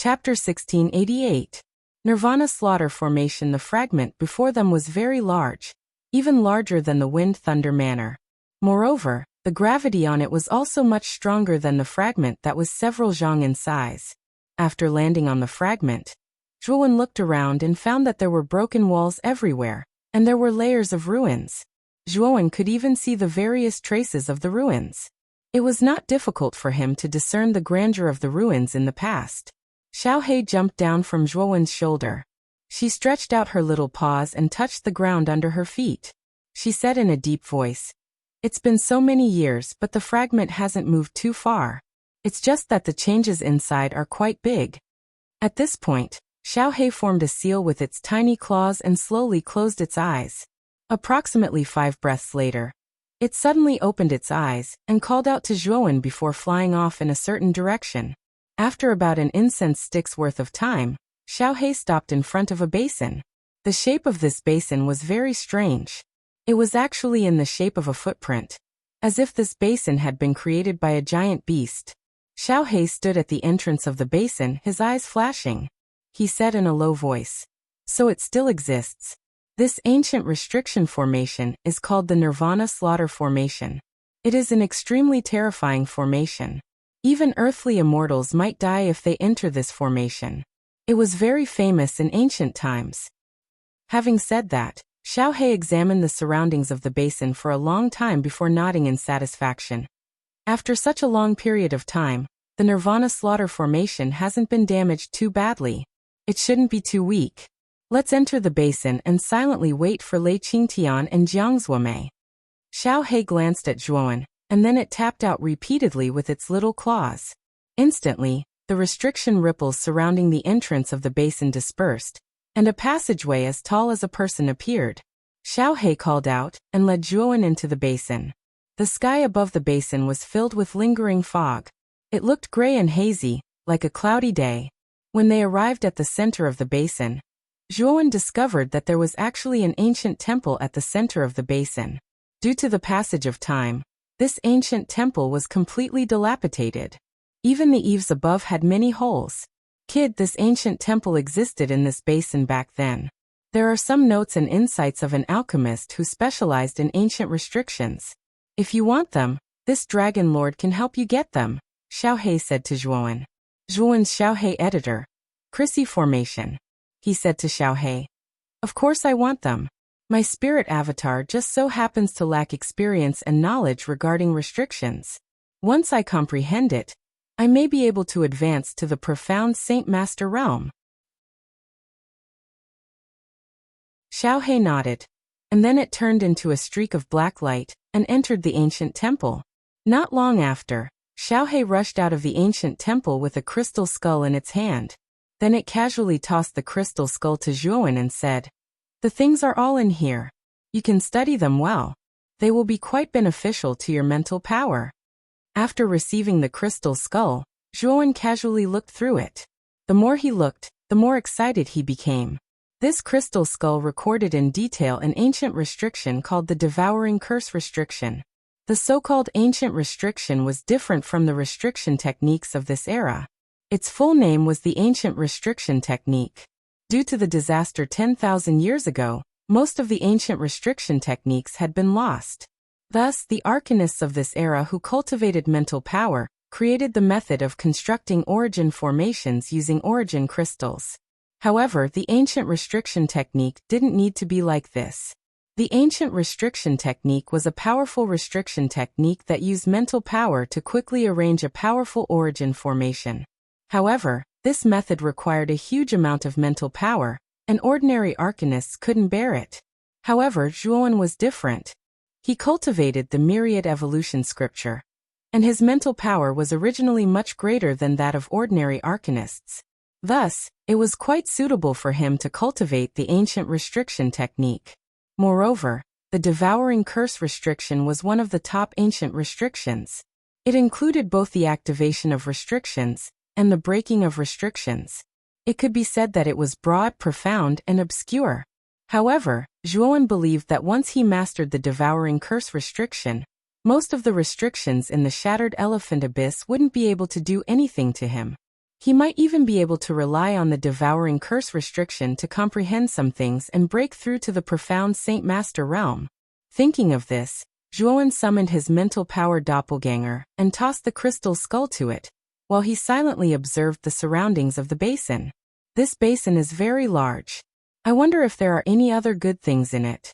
Chapter 1688. Nirvana Slaughter Formation. The fragment before them was very large, even larger than the Wind Thunder Manor. Moreover, the gravity on it was also much stronger than the fragment that was several zhang in size. After landing on the fragment, Zhuowen looked around and found that there were broken walls everywhere, and there were layers of ruins. Zhuowen could even see the various traces of the ruins. It was not difficult for him to discern the grandeur of the ruins in the past. Xiaohei jumped down from Zhuowen's shoulder. She stretched out her little paws and touched the ground under her feet. She said in a deep voice, "It's been so many years, but the fragment hasn't moved too far. It's just that the changes inside are quite big." At this point, Xiaohei formed a seal with its tiny claws and slowly closed its eyes. Approximately 5 breaths later, it suddenly opened its eyes and called out to Zhuowen before flying off in a certain direction. After about an incense stick's worth of time, Xiaohei stopped in front of a basin. The shape of this basin was very strange. It was actually in the shape of a footprint, as if this basin had been created by a giant beast. Xiaohei stood at the entrance of the basin, his eyes flashing. He said in a low voice, "So it still exists. This ancient restriction formation is called the Nirvana Slaughter Formation. It is an extremely terrifying formation. Even earthly immortals might die if they enter this formation. It was very famous in ancient times." Having said that, Xiaohei examined the surroundings of the basin for a long time before nodding in satisfaction. After such a long period of time, the Nirvana Slaughter Formation hasn't been damaged too badly. It shouldn't be too weak. Let's enter the basin and silently wait for Lei Qingtian and Jiang Zuomei. Xiaohei glanced at Zhuowen, and then it tapped out repeatedly with its little claws. Instantly, the restriction ripples surrounding the entrance of the basin dispersed, and a passageway as tall as a person appeared. Xiaohei called out and led Zhuowen into the basin. The sky above the basin was filled with lingering fog. It looked gray and hazy, like a cloudy day. When they arrived at the center of the basin, Zhuowen discovered that there was actually an ancient temple at the center of the basin. Due to the passage of time, this ancient temple was completely dilapidated. Even the eaves above had many holes. Kid, this ancient temple existed in this basin back then. There are some notes and insights of an alchemist who specialized in ancient restrictions. If you want them, this dragon lord can help you get them, Xiaohei said to Zhuowen. Zhuowen's Xiaohei editor. Chrissy formation. He said to Xiaohei. Of course I want them. My spirit avatar just so happens to lack experience and knowledge regarding restrictions. Once I comprehend it, I may be able to advance to the profound Saint Master realm. Xiaohei nodded, and then it turned into a streak of black light and entered the ancient temple. Not long after, Xiaohei rushed out of the ancient temple with a crystal skull in its hand. Then it casually tossed the crystal skull to Zhuowen and said, "The things are all in here. You can study them well. They will be quite beneficial to your mental power." After receiving the crystal skull, Zhuowen casually looked through it. The more he looked, the more excited he became. This crystal skull recorded in detail an ancient restriction called the Devouring Curse Restriction. The so-called ancient restriction was different from the restriction techniques of this era. Its full name was the Ancient Restriction Technique. Due to the disaster 10,000 years ago, most of the ancient restriction techniques had been lost. Thus, the arcanists of this era who cultivated mental power created the method of constructing origin formations using origin crystals. However, the ancient restriction technique didn't need to be like this. The ancient restriction technique was a powerful restriction technique that used mental power to quickly arrange a powerful origin formation. However, this method required a huge amount of mental power, and ordinary arcanists couldn't bear it. However, Zhuowen was different. He cultivated the myriad evolution scripture, and his mental power was originally much greater than that of ordinary arcanists. Thus, it was quite suitable for him to cultivate the ancient restriction technique. Moreover, the Devouring Curse restriction was one of the top ancient restrictions. It included both the activation of restrictions and the breaking of restrictions. It could be said that it was broad, profound, and obscure. However, Zhuowen believed that once he mastered the Devouring Curse restriction, most of the restrictions in the Shattered Elephant Abyss wouldn't be able to do anything to him. He might even be able to rely on the Devouring Curse restriction to comprehend some things and break through to the profound Saint Master realm. Thinking of this, Zhuowen summoned his mental power doppelganger and tossed the crystal skull to it, while he silently observed the surroundings of the basin. This basin is very large. I wonder if there are any other good things in it.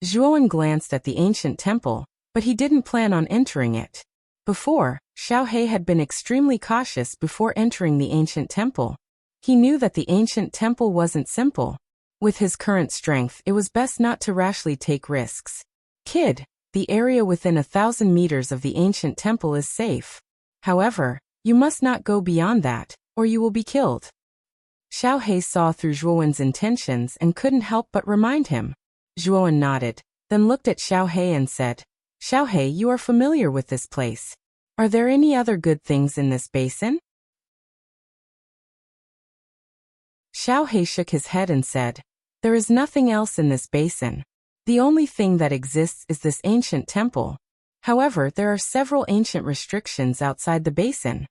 Zhuowen glanced at the ancient temple, but he didn't plan on entering it. Before, Xiaohei had been extremely cautious before entering the ancient temple. He knew that the ancient temple wasn't simple. With his current strength, it was best not to rashly take risks. Kid, the area within 1,000 meters of the ancient temple is safe. However, you must not go beyond that, or you will be killed. Xiao He saw through Zhuowen's intentions and couldn't help but remind him. Zhuowen nodded, then looked at Xiao He and said, Xiao He, you are familiar with this place. Are there any other good things in this basin? Xiao He shook his head and said, there is nothing else in this basin. The only thing that exists is this ancient temple. However, there are several ancient restrictions outside the basin.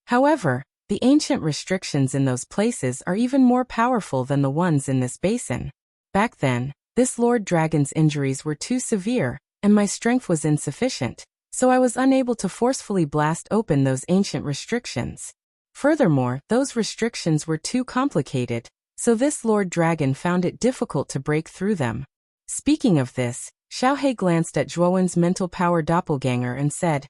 However, the ancient restrictions in those places are even more powerful than the ones in this basin. Back then, this Lord Dragon's injuries were too severe, and my strength was insufficient, so I was unable to forcefully blast open those ancient restrictions. Furthermore, those restrictions were too complicated, so this Lord Dragon found it difficult to break through them. Speaking of this, Xiao He glanced at Zhuowen's mental power doppelganger and said,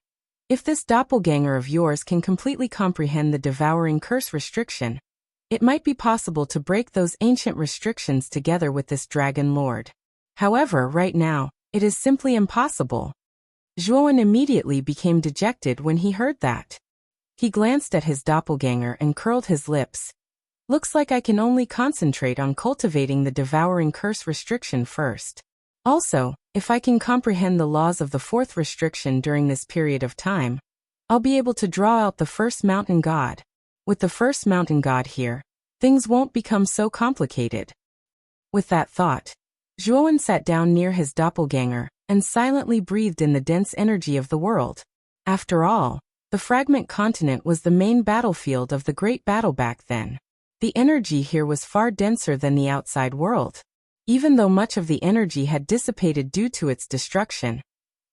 if this doppelganger of yours can completely comprehend the devouring curse restriction, it might be possible to break those ancient restrictions together with this Dragon Lord. However, right now, it is simply impossible. Zhuowen immediately became dejected when he heard that. He glanced at his doppelganger and curled his lips. Looks like I can only concentrate on cultivating the devouring curse restriction first. Also, if I can comprehend the laws of the fourth restriction during this period of time, I'll be able to draw out the first mountain god. With the first mountain god here, things won't become so complicated. With that thought, Zhuowen sat down near his doppelganger and silently breathed in the dense energy of the world. After all, the fragment continent was the main battlefield of the great battle back then. The energy here was far denser than the outside world. Even though much of the energy had dissipated due to its destruction,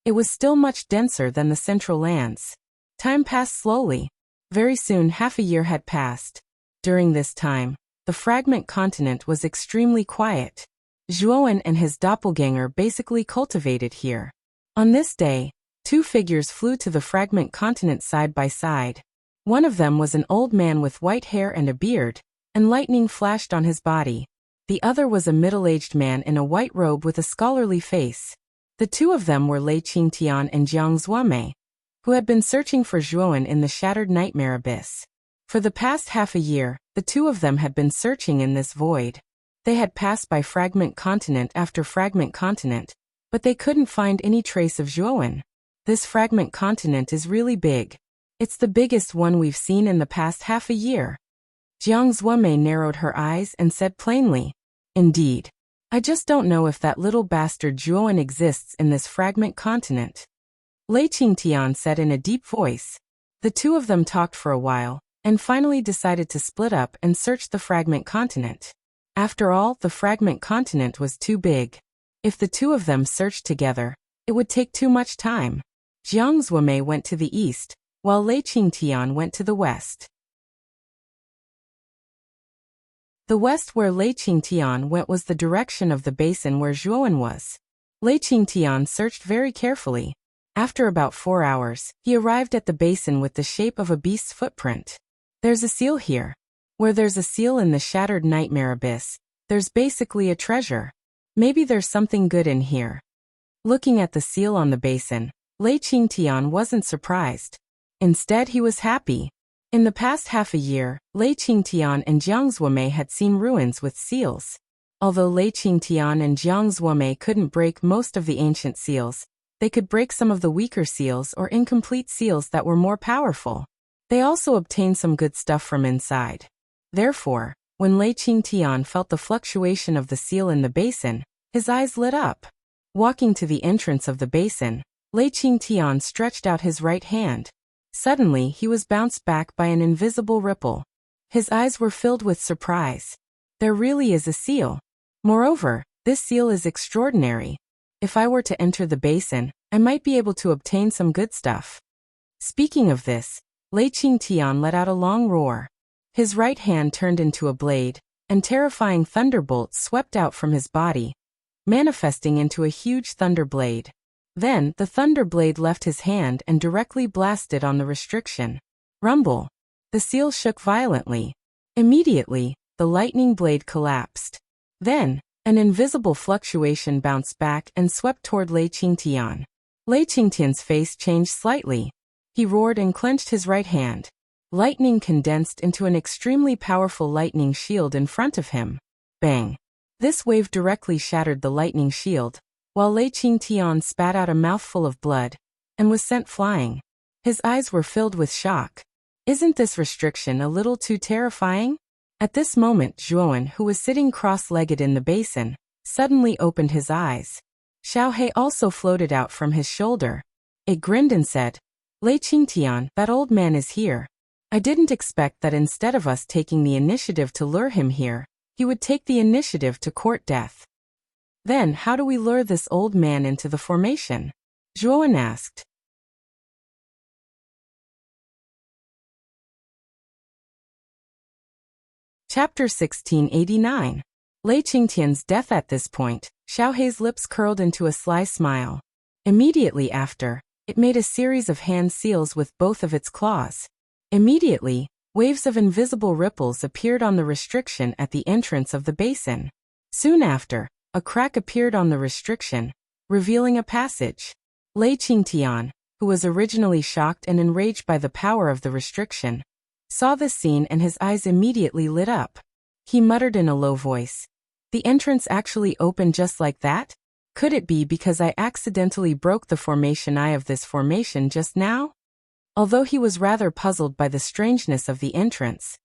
it was still much denser than the central lands. Time passed slowly. Very soon half a year had passed. During this time, the fragment continent was extremely quiet. Zhuowen and his doppelganger basically cultivated here. On this day, two figures flew to the fragment continent side by side. One of them was an old man with white hair and a beard, and lightning flashed on his body. The other was a middle-aged man in a white robe with a scholarly face. The two of them were Lei Qingtian and Jiang Zuomei, who had been searching for Zhuowen in the shattered nightmare abyss. For the past half a year, the two of them had been searching in this void. They had passed by fragment continent after fragment continent, but they couldn't find any trace of Zhuowen. This fragment continent is really big. It's the biggest one we've seen in the past half a year. Jiang Zuomei narrowed her eyes and said plainly, indeed. I just don't know if that little bastard Zhuowen exists in this fragment continent. Lei Qingtian said in a deep voice. The two of them talked for a while, and finally decided to split up and search the fragment continent. After all, the fragment continent was too big. If the two of them searched together, it would take too much time. Jiang Zuomei went to the east, while Lei Qingtian went to the west. The west where Lei Qingtian went was the direction of the basin where Zhuowen was. Lei Qingtian searched very carefully. After about 4 hours, he arrived at the basin with the shape of a beast's footprint. There's a seal here. Where there's a seal in the shattered nightmare abyss, there's basically a treasure. Maybe there's something good in here. Looking at the seal on the basin, Lei Qingtian wasn't surprised. Instead, he was happy. In the past half a year, Lei Qingtian and Jiang Zuomei had seen ruins with seals. Although Lei Qingtian and Jiang Zuomei couldn't break most of the ancient seals, they could break some of the weaker seals or incomplete seals that were more powerful. They also obtained some good stuff from inside. Therefore, when Lei Qingtian felt the fluctuation of the seal in the basin, his eyes lit up. Walking to the entrance of the basin, Lei Qingtian stretched out his right hand. Suddenly, he was bounced back by an invisible ripple. His eyes were filled with surprise. There really is a seal. Moreover, this seal is extraordinary. If I were to enter the basin, I might be able to obtain some good stuff. Speaking of this, Lei Qingtian let out a long roar. His right hand turned into a blade, and terrifying thunderbolts swept out from his body, manifesting into a huge thunder blade. Then, the thunder blade left his hand and directly blasted on the restriction. Rumble. The seal shook violently. Immediately, the lightning blade collapsed. Then, an invisible fluctuation bounced back and swept toward Lei Qingtian. Lei Qingtian's face changed slightly. He roared and clenched his right hand. Lightning condensed into an extremely powerful lightning shield in front of him. Bang! This wave directly shattered the lightning shield, while Lei Qingtian spat out a mouthful of blood and was sent flying. His eyes were filled with shock. Isn't this restriction a little too terrifying? At this moment, Zhuowen, who was sitting cross-legged in the basin, suddenly opened his eyes. Xiao He also floated out from his shoulder. It grinned and said, Lei Qingtian, that old man is here. I didn't expect that instead of us taking the initiative to lure him here, he would take the initiative to court death. Then how do we lure this old man into the formation? Zhuowen asked. Chapter 1689. Lei Qingtian's death. At this point, Xiao Hei's lips curled into a sly smile. Immediately after, it made a series of hand seals with both of its claws. Immediately, waves of invisible ripples appeared on the restriction at the entrance of the basin. Soon after, a crack appeared on the restriction, revealing a passage. Lei Qingtian, who was originally shocked and enraged by the power of the restriction, saw this scene and his eyes immediately lit up. He muttered in a low voice, "The entrance actually opened just like that? Could it be because I accidentally broke the formation eye of this formation just now?" Although he was rather puzzled by the strangeness of the entrance,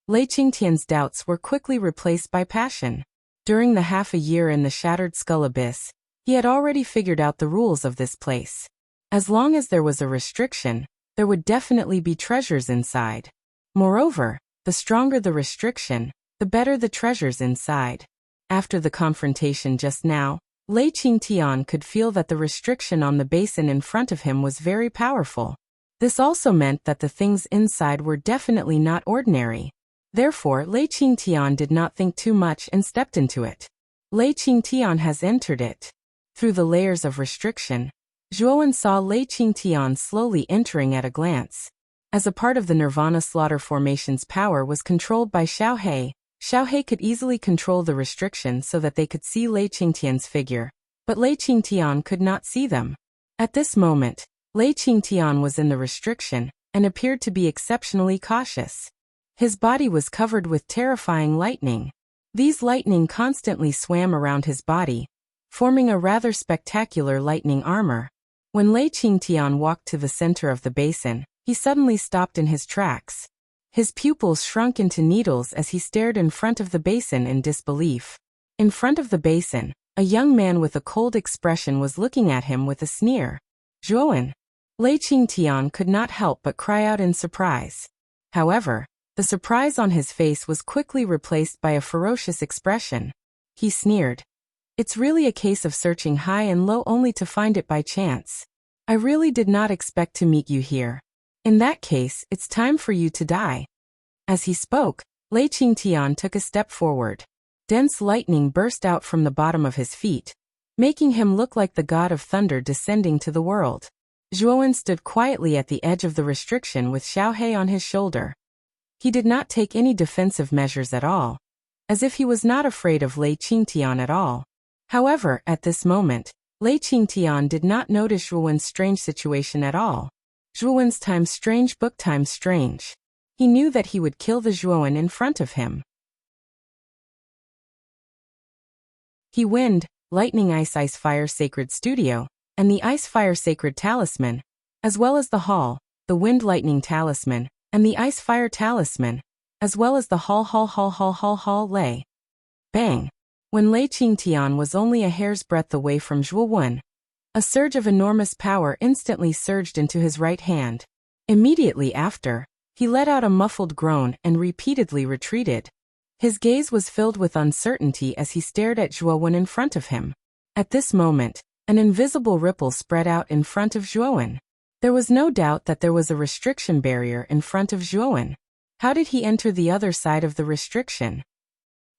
Lei Qingtian's doubts were quickly replaced by passion. During the half a year in the Shattered Skull Abyss, he had already figured out the rules of this place. As long as there was a restriction, there would definitely be treasures inside. Moreover, the stronger the restriction, the better the treasures inside. After the confrontation just now, Lei Qingtian could feel that the restriction on the basin in front of him was very powerful. This also meant that the things inside were definitely not ordinary. Therefore, Lei Qingtian did not think too much and stepped into it. Lei Qingtian has entered it. Through the layers of restriction, Zhuowen saw Lei Qingtian slowly entering at a glance. As a part of the Nirvana Slaughter Formation's power was controlled by Xiao He could easily control the restriction so that they could see Lei Qingtian's figure, but Lei Qingtian could not see them. At this moment, Lei Qingtian was in the restriction and appeared to be exceptionally cautious. His body was covered with terrifying lightning. These lightning constantly swam around his body, forming a rather spectacular lightning armor. When Lei Qingtian walked to the center of the basin, he suddenly stopped in his tracks. His pupils shrunk into needles as he stared in front of the basin in disbelief. In front of the basin, a young man with a cold expression was looking at him with a sneer. "Zhuowen." Lei Qingtian could not help but cry out in surprise. However, the surprise on his face was quickly replaced by a ferocious expression. He sneered. "It's really a case of searching high and low only to find it by chance. I really did not expect to meet you here. In that case, it's time for you to die." As he spoke, Lei Qingtian took a step forward. Dense lightning burst out from the bottom of his feet, making him look like the god of thunder descending to the world. Zhuowen stood quietly at the edge of the restriction with Xiao He on his shoulder. He did not take any defensive measures at all, as if he was not afraid of Lei Qingtian at all. However, at this moment, Lei Qingtian did not notice Zhuowen's strange situation at all. Zhuowen's times strange book times strange. He knew that he would kill the Zhuowen in front of him. He wind, lightning ice fire sacred studio, and the ice fire sacred talisman, as well as the hall, the wind lightning talisman, and the ice fire talisman, as well as the hall lay. Bang! When Lei Qingtian was only a hair's breadth away from Zhuowen, a surge of enormous power instantly surged into his right hand. Immediately after, he let out a muffled groan and repeatedly retreated. His gaze was filled with uncertainty as he stared at Zhuowen in front of him. At this moment, an invisible ripple spread out in front of Zhuowen. There was no doubt that there was a restriction barrier in front of Zhuowen. How did he enter the other side of the restriction?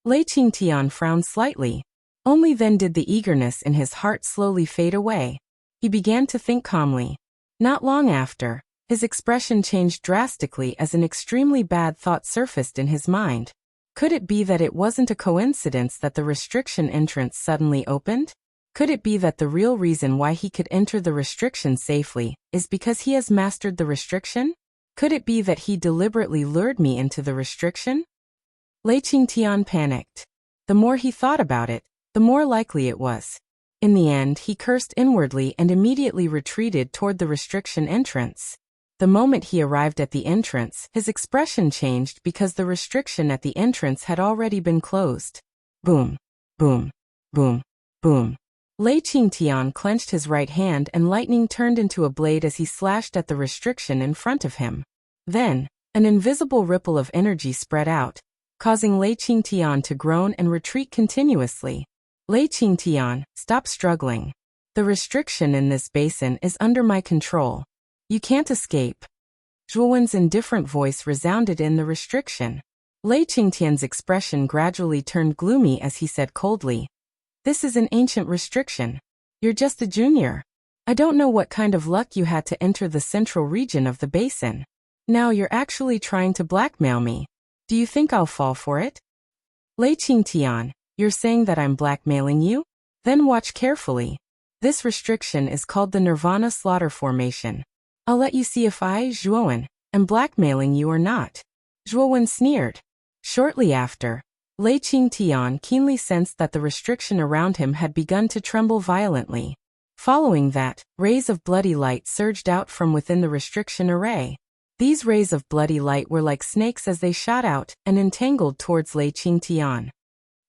Lei Qingtian frowned slightly. Only then did the eagerness in his heart slowly fade away. He began to think calmly. Not long after, His expression changed drastically as an extremely bad thought surfaced in his mind. Could it be that it wasn't a coincidence that the restriction entrance suddenly opened? Could it be that the real reason why he could enter the restriction safely is because he has mastered the restriction? Could it be that he deliberately lured me into the restriction? Lei Qingtian panicked. The more he thought about it, the more likely it was. In the end, he cursed inwardly and immediately retreated toward the restriction entrance. The moment he arrived at the entrance, his expression changed because the restriction at the entrance had already been closed. Boom, boom, boom, boom. Lei Qingtian clenched his right hand and lightning turned into a blade as he slashed at the restriction in front of him. Then, an invisible ripple of energy spread out, causing Lei Qingtian to groan and retreat continuously. Lei Qingtian, stop struggling. The restriction in this basin is under my control. You can't escape. Zhuowen's indifferent voice resounded in the restriction. Lei Qingtian's expression gradually turned gloomy as he said coldly, "This is an ancient restriction. You're just a junior. I don't know what kind of luck you had to enter the central region of the basin. Now you're actually trying to blackmail me. Do you think I'll fall for it?" Lei Qingtian, you're saying that I'm blackmailing you? Then watch carefully. This restriction is called the Nirvana Slaughter Formation. I'll let you see if I, Zhuowen, am blackmailing you or not. Zhuowen sneered. Shortly after, Lei Qingtian keenly sensed that the restriction around him had begun to tremble violently. Following that, rays of bloody light surged out from within the restriction array. These rays of bloody light were like snakes as they shot out and entangled towards Lei Qingtian.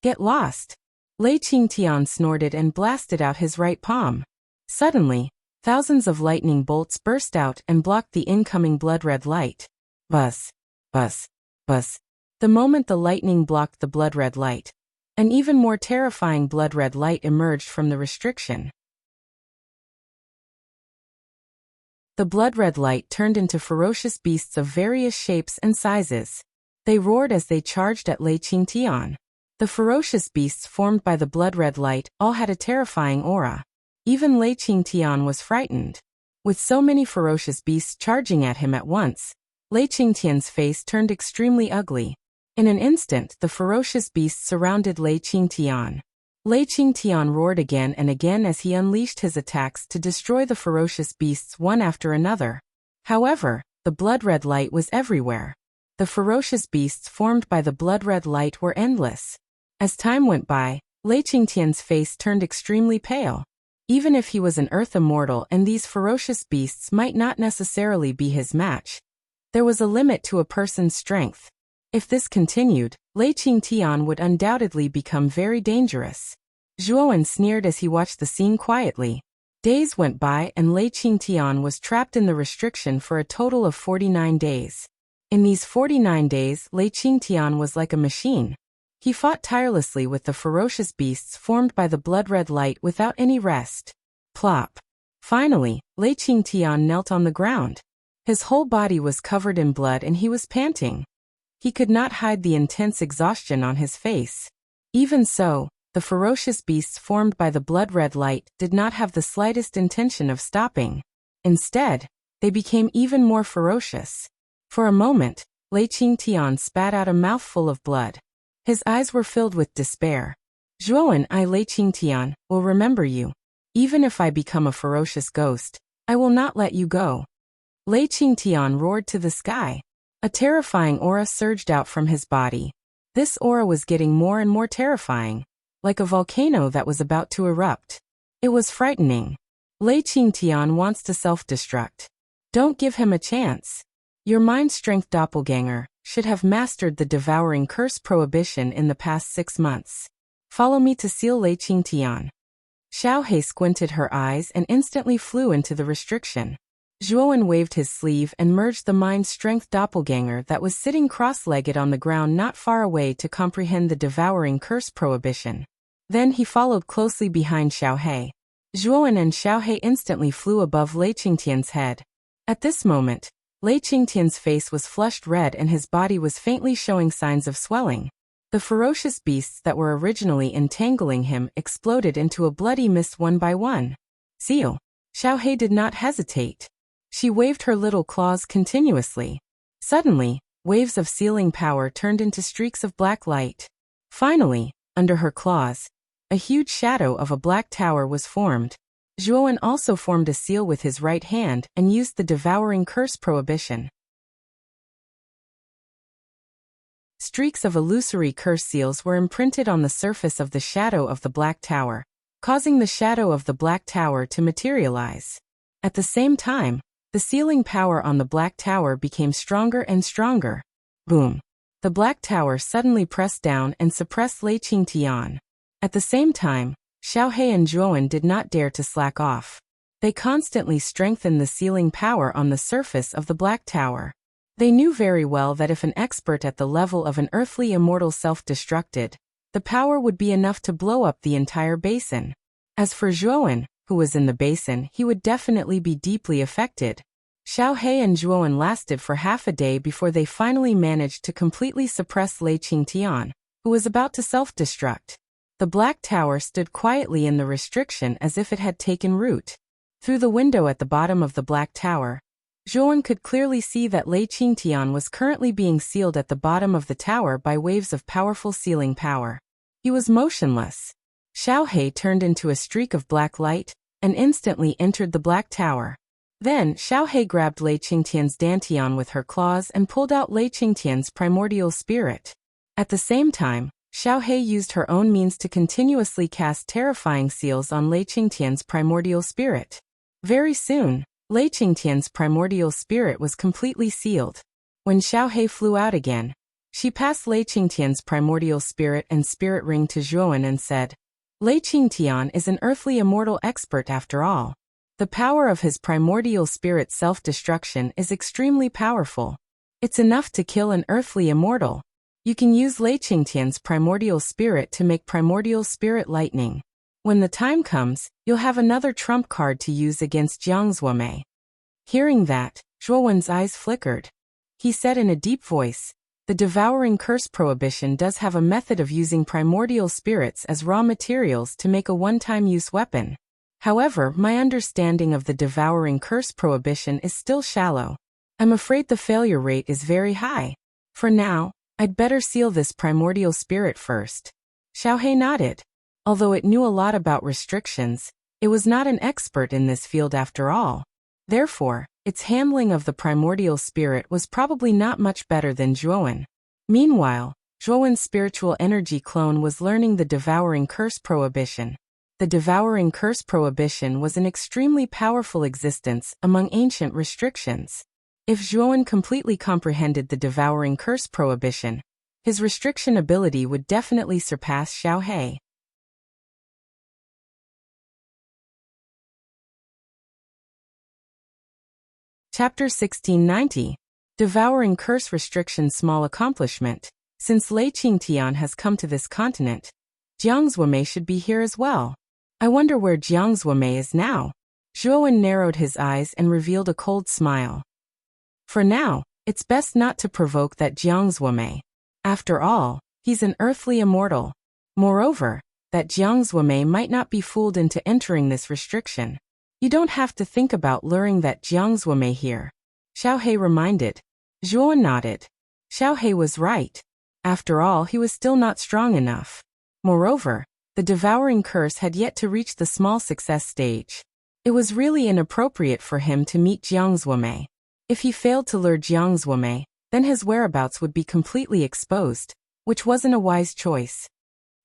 Get lost. Lei Qingtian snorted and blasted out his right palm. Suddenly, thousands of lightning bolts burst out and blocked the incoming blood-red light. Buzz, buzz, buzz. The moment the lightning blocked the blood-red light, an even more terrifying blood-red light emerged from the restriction. The blood-red light turned into ferocious beasts of various shapes and sizes. They roared as they charged at Lei Qingtian. The ferocious beasts formed by the blood-red light all had a terrifying aura. Even Lei Qingtian was frightened. With so many ferocious beasts charging at him at once, Lei Qingtian's face turned extremely ugly. In an instant, the ferocious beasts surrounded Lei Qingtian. Lei Qingtian roared again and again as he unleashed his attacks to destroy the ferocious beasts one after another. However, the blood-red light was everywhere. The ferocious beasts formed by the blood-red light were endless. As time went by, Lei Qingtian's face turned extremely pale. Even if he was an earth immortal and these ferocious beasts might not necessarily be his match, there was a limit to a person's strength. If this continued, Lei Qingtian would undoubtedly become very dangerous. Zhuowen sneered as he watched the scene quietly. Days went by and Lei Qingtian was trapped in the restriction for a total of 49 days. In these 49 days, Lei Qingtian was like a machine. He fought tirelessly with the ferocious beasts formed by the blood-red light without any rest. Plop. Finally, Lei Qingtian knelt on the ground. His whole body was covered in blood and he was panting. He could not hide the intense exhaustion on his face. Even so, the ferocious beasts formed by the blood-red light did not have the slightest intention of stopping. Instead, they became even more ferocious. For a moment, Lei Qingtian spat out a mouthful of blood. His eyes were filled with despair. Zhuowen, I, Lei Qingtian, will remember you. Even if I become a ferocious ghost, I will not let you go. Lei Qingtian roared to the sky. A terrifying aura surged out from his body. This aura was getting more and more terrifying, like a volcano that was about to erupt. It was frightening. Lei Qingtian wants to self-destruct. Don't give him a chance. Your mind-strength doppelganger should have mastered the devouring curse prohibition in the past 6 months. Follow me to seal Lei Qingtian. Xiaohei squinted her eyes and instantly flew into the restriction. Zhuowen waved his sleeve and merged the mind-strength doppelganger that was sitting cross-legged on the ground not far away to comprehend the devouring curse prohibition. Then he followed closely behind Xiaohei. Zhuowen and Xiaohei instantly flew above Lei Qingtian's head. At this moment, Lei Qingtian's face was flushed red and his body was faintly showing signs of swelling. The ferocious beasts that were originally entangling him exploded into a bloody mist one by one. Seal. Xiaohei did not hesitate. She waved her little claws continuously. Suddenly, waves of sealing power turned into streaks of black light. Finally, under her claws, a huge shadow of a black tower was formed. Zhuowen also formed a seal with his right hand and used the devouring curse prohibition. Streaks of illusory curse seals were imprinted on the surface of the shadow of the black tower, causing the shadow of the black tower to materialize. At the same time, the sealing power on the black tower became stronger and stronger. Boom! The black tower suddenly pressed down and suppressed Lei Qingtian. At the same time, Xiaohe and Zhuowen did not dare to slack off. They constantly strengthened the sealing power on the surface of the black tower. They knew very well that if an expert at the level of an earthly immortal self-destructed, the power would be enough to blow up the entire basin. As for Zhuowen, who was in the basin, he would definitely be deeply affected. Xiaohe and Zhuowen lasted for half a day before they finally managed to completely suppress Lei Qingtian, who was about to self-destruct. The black tower stood quietly in the restriction as if it had taken root. Through the window at the bottom of the black tower, Zhuowen could clearly see that Lei Qingtian was currently being sealed at the bottom of the tower by waves of powerful sealing power. He was motionless. Xiaohe turned into a streak of black light and instantly entered the black tower. Then, Xiaohe grabbed Lei Qingtian's dantian with her claws and pulled out Lei Qingtian's primordial spirit. At the same time, Xiaohe used her own means to continuously cast terrifying seals on Lei Qingtian's primordial spirit. Very soon, Lei Qingtian's primordial spirit was completely sealed. When Xiaohe flew out again, she passed Lei Qingtian's primordial spirit and spirit ring to Zhuowen and said, "Lei Qingtian is an earthly immortal expert after all. The power of his primordial spirit's self-destruction is extremely powerful. It's enough to kill an earthly immortal. You can use Lei Qingtian's primordial spirit to make primordial spirit lightning. When the time comes, you'll have another trump card to use against Jiang Zuomei." Hearing that, Zhuowen's eyes flickered. He said in a deep voice, "The devouring curse prohibition does have a method of using primordial spirits as raw materials to make a one-time use weapon. However, my understanding of the devouring curse prohibition is still shallow. I'm afraid the failure rate is very high. For now, I'd better seal this primordial spirit first." Xiaohe nodded. Although it knew a lot about restrictions, it was not an expert in this field after all. Therefore, its handling of the primordial spirit was probably not much better than Zhuowen. Meanwhile, Zhuowen's spiritual energy clone was learning the devouring curse prohibition. The devouring curse prohibition was an extremely powerful existence among ancient restrictions. If Zhuowen completely comprehended the devouring curse prohibition, his restriction ability would definitely surpass Xiaohe. Chapter 1690. Devouring Curse Restriction Small Accomplishment. Since Lei Qingtian has come to this continent, Jiang Zuomei should be here as well. I wonder where Jiang Zuomei is now. Zhuowen narrowed his eyes and revealed a cold smile. For now, it's best not to provoke that Jiang Zuomei. After all, he's an earthly immortal. Moreover, that Jiang Zuomei might not be fooled into entering this restriction. You don't have to think about luring that Jiang Zuomei here. Xiaohe reminded. Zhuowen nodded. Xiaohe was right. After all, he was still not strong enough. Moreover, the devouring curse had yet to reach the small success stage. It was really inappropriate for him to meet Jiang Zuomei. If he failed to lure Jiang Zuomei, then his whereabouts would be completely exposed, which wasn't a wise choice.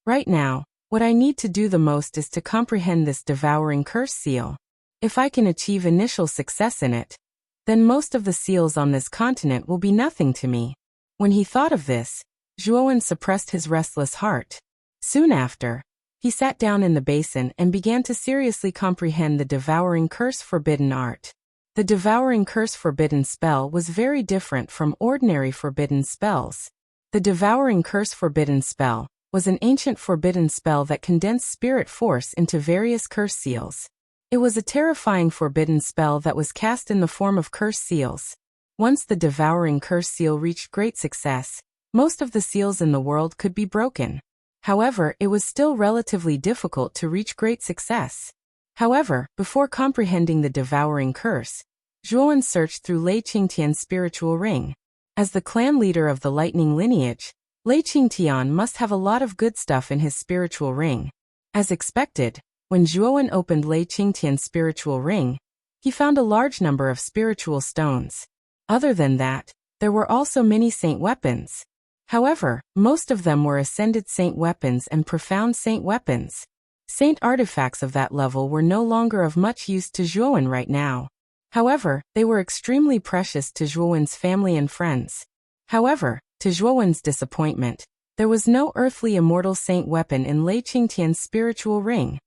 Right now, what I need to do the most is to comprehend this devouring curse seal. If I can achieve initial success in it, then most of the seals on this continent will be nothing to me. When he thought of this, Zhuowen suppressed his restless heart. Soon after, he sat down in the basin and began to seriously comprehend the devouring curse forbidden art. The devouring curse forbidden spell was very different from ordinary forbidden spells. The devouring curse forbidden spell was an ancient forbidden spell that condensed spirit force into various curse seals. It was a terrifying forbidden spell that was cast in the form of curse seals. Once the devouring curse seal reached great success, most of the seals in the world could be broken. However, it was still relatively difficult to reach great success. However, before comprehending the devouring curse, Zhuowen searched through Lei Qingtian's spiritual ring. As the clan leader of the lightning lineage, Lei Qingtian must have a lot of good stuff in his spiritual ring. As expected, when Zhuowen opened Lei Qingtian's spiritual ring, he found a large number of spiritual stones. Other than that, there were also many saint weapons. However, most of them were ascended saint weapons and profound saint weapons. Saint artifacts of that level were no longer of much use to Zhuowen right now. However, they were extremely precious to Zhuowen's family and friends. However, to Zhuowen's disappointment, there was no earthly immortal saint weapon in Lei Qingtian's spiritual ring.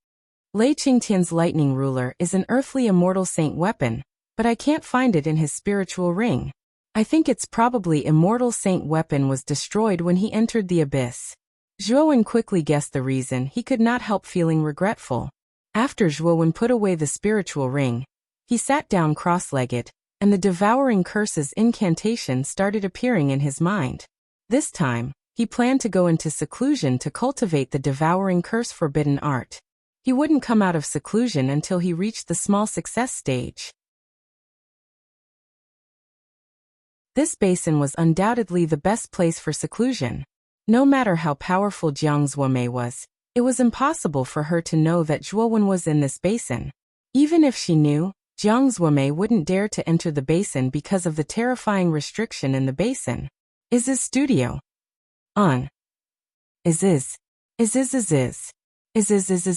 Lei Qingtian's lightning ruler is an earthly immortal saint weapon, but I can't find it in his spiritual ring. I think its probably immortal saint weapon was destroyed when he entered the abyss. Zhuowen quickly guessed the reason. He could not help feeling regretful. After Zhuowen put away the spiritual ring, he sat down cross-legged, and the devouring curse's incantation started appearing in his mind. This time, he planned to go into seclusion to cultivate the devouring curse forbidden art. He wouldn't come out of seclusion until he reached the small success stage. This basin was undoubtedly the best place for seclusion. No matter how powerful Jiang Zuomei was, it was impossible for her to know that Zhuowen was in this basin. Even if she knew, Jiang Zuomei wouldn't dare to enter the basin because of the terrifying restriction in the basin. Is his studio on? Is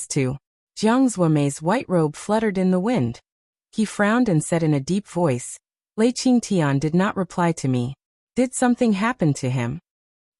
too. Jiang Zuomei's white robe fluttered in the wind. He frowned and said in a deep voice, Lei Qingtian did not reply to me. Did something happen to him?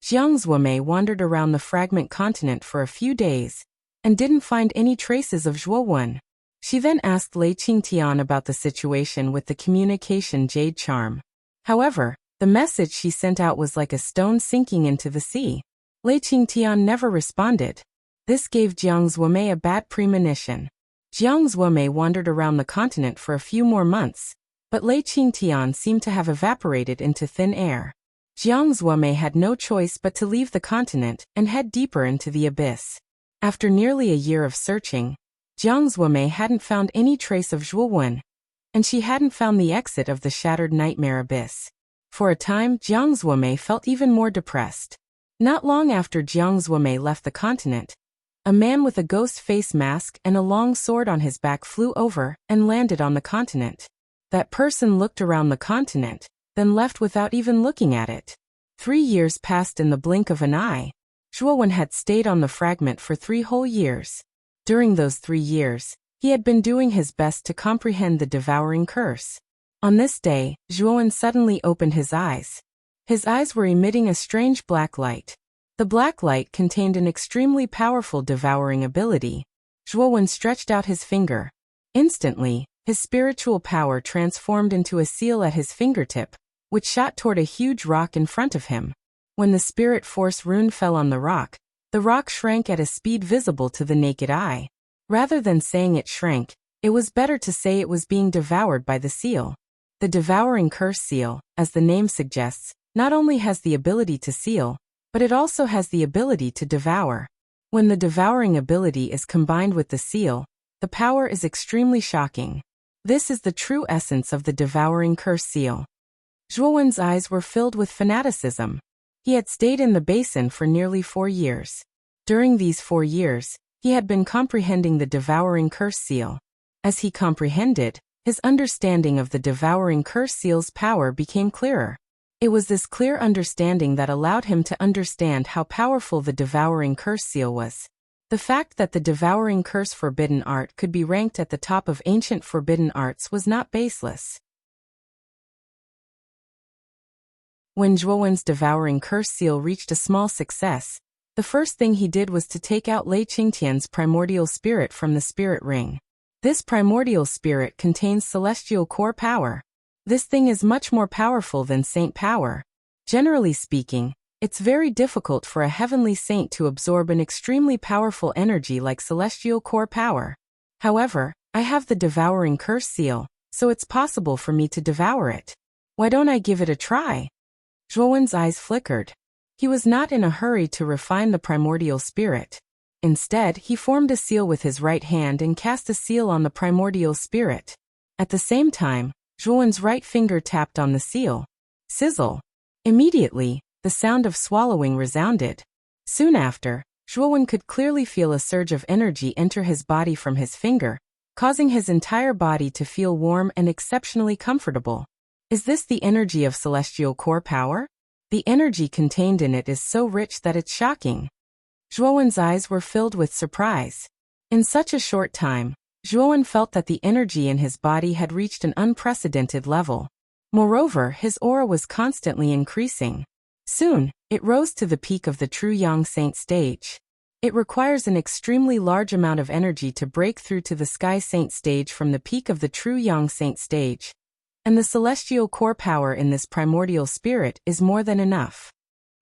Jiang Zuomei wandered around the fragment continent for a few days, and didn't find any traces of Zhuowen. She then asked Lei Qingtian about the situation with the communication jade charm. However, the message she sent out was like a stone sinking into the sea. Lei Qingtian never responded. This gave Jiang Zuomei a bad premonition. Jiang Zuomei wandered around the continent for a few more months, but Lei Qingtian seemed to have evaporated into thin air. Jiang Zuomei had no choice but to leave the continent and head deeper into the abyss. After nearly a year of searching, Jiang Zuomei hadn't found any trace of Zhuowen, and she hadn't found the exit of the shattered nightmare abyss. For a time, Jiang Zuomei felt even more depressed. Not long after Jiang Zuomei left the continent, a man with a ghost face mask and a long sword on his back flew over and landed on the continent. That person looked around the continent, then left without even looking at it. 3 years passed in the blink of an eye. Zhuowen had stayed on the fragment for 3 whole years. During those 3 years, he had been doing his best to comprehend the devouring curse. On this day, Zhuowen suddenly opened his eyes. His eyes were emitting a strange black light. The black light contained an extremely powerful devouring ability. Zhuowen stretched out his finger. Instantly, his spiritual power transformed into a seal at his fingertip, which shot toward a huge rock in front of him. When the spirit force rune fell on the rock shrank at a speed visible to the naked eye. Rather than saying it shrank, it was better to say it was being devoured by the seal. The devouring curse seal, as the name suggests, not only has the ability to seal, but it also has the ability to devour. When the devouring ability is combined with the seal, the power is extremely shocking. This is the true essence of the devouring curse seal. Zhuowen's eyes were filled with fanaticism. He had stayed in the basin for nearly 4 years. During these 4 years, he had been comprehending the devouring curse seal. As he comprehended, his understanding of the devouring curse seal's power became clearer. It was this clear understanding that allowed him to understand how powerful the devouring curse seal was. The fact that the devouring curse forbidden art could be ranked at the top of ancient forbidden arts was not baseless. When Zhuowen's devouring curse seal reached a small success, the first thing he did was to take out Lei Qingtian's primordial spirit from the spirit ring. This primordial spirit contains celestial core power. This thing is much more powerful than saint power. Generally speaking, it's very difficult for a heavenly saint to absorb an extremely powerful energy like celestial core power. However, I have the devouring curse seal, so it's possible for me to devour it. Why don't I give it a try? Zhuowen's eyes flickered. He was not in a hurry to refine the primordial spirit. Instead, he formed a seal with his right hand and cast a seal on the primordial spirit. At the same time, Zhuowen's right finger tapped on the seal. Sizzle. Immediately, the sound of swallowing resounded. Soon after, Zhuowen could clearly feel a surge of energy enter his body from his finger, causing his entire body to feel warm and exceptionally comfortable. Is this the energy of celestial core power? The energy contained in it is so rich that it's shocking. Zhuowen's eyes were filled with surprise. In such a short time, Zhuowen felt that the energy in his body had reached an unprecedented level. Moreover, his aura was constantly increasing. Soon, it rose to the peak of the true Yang Saint stage. It requires an extremely large amount of energy to break through to the Sky Saint stage from the peak of the true Yang Saint stage. And the celestial core power in this primordial spirit is more than enough.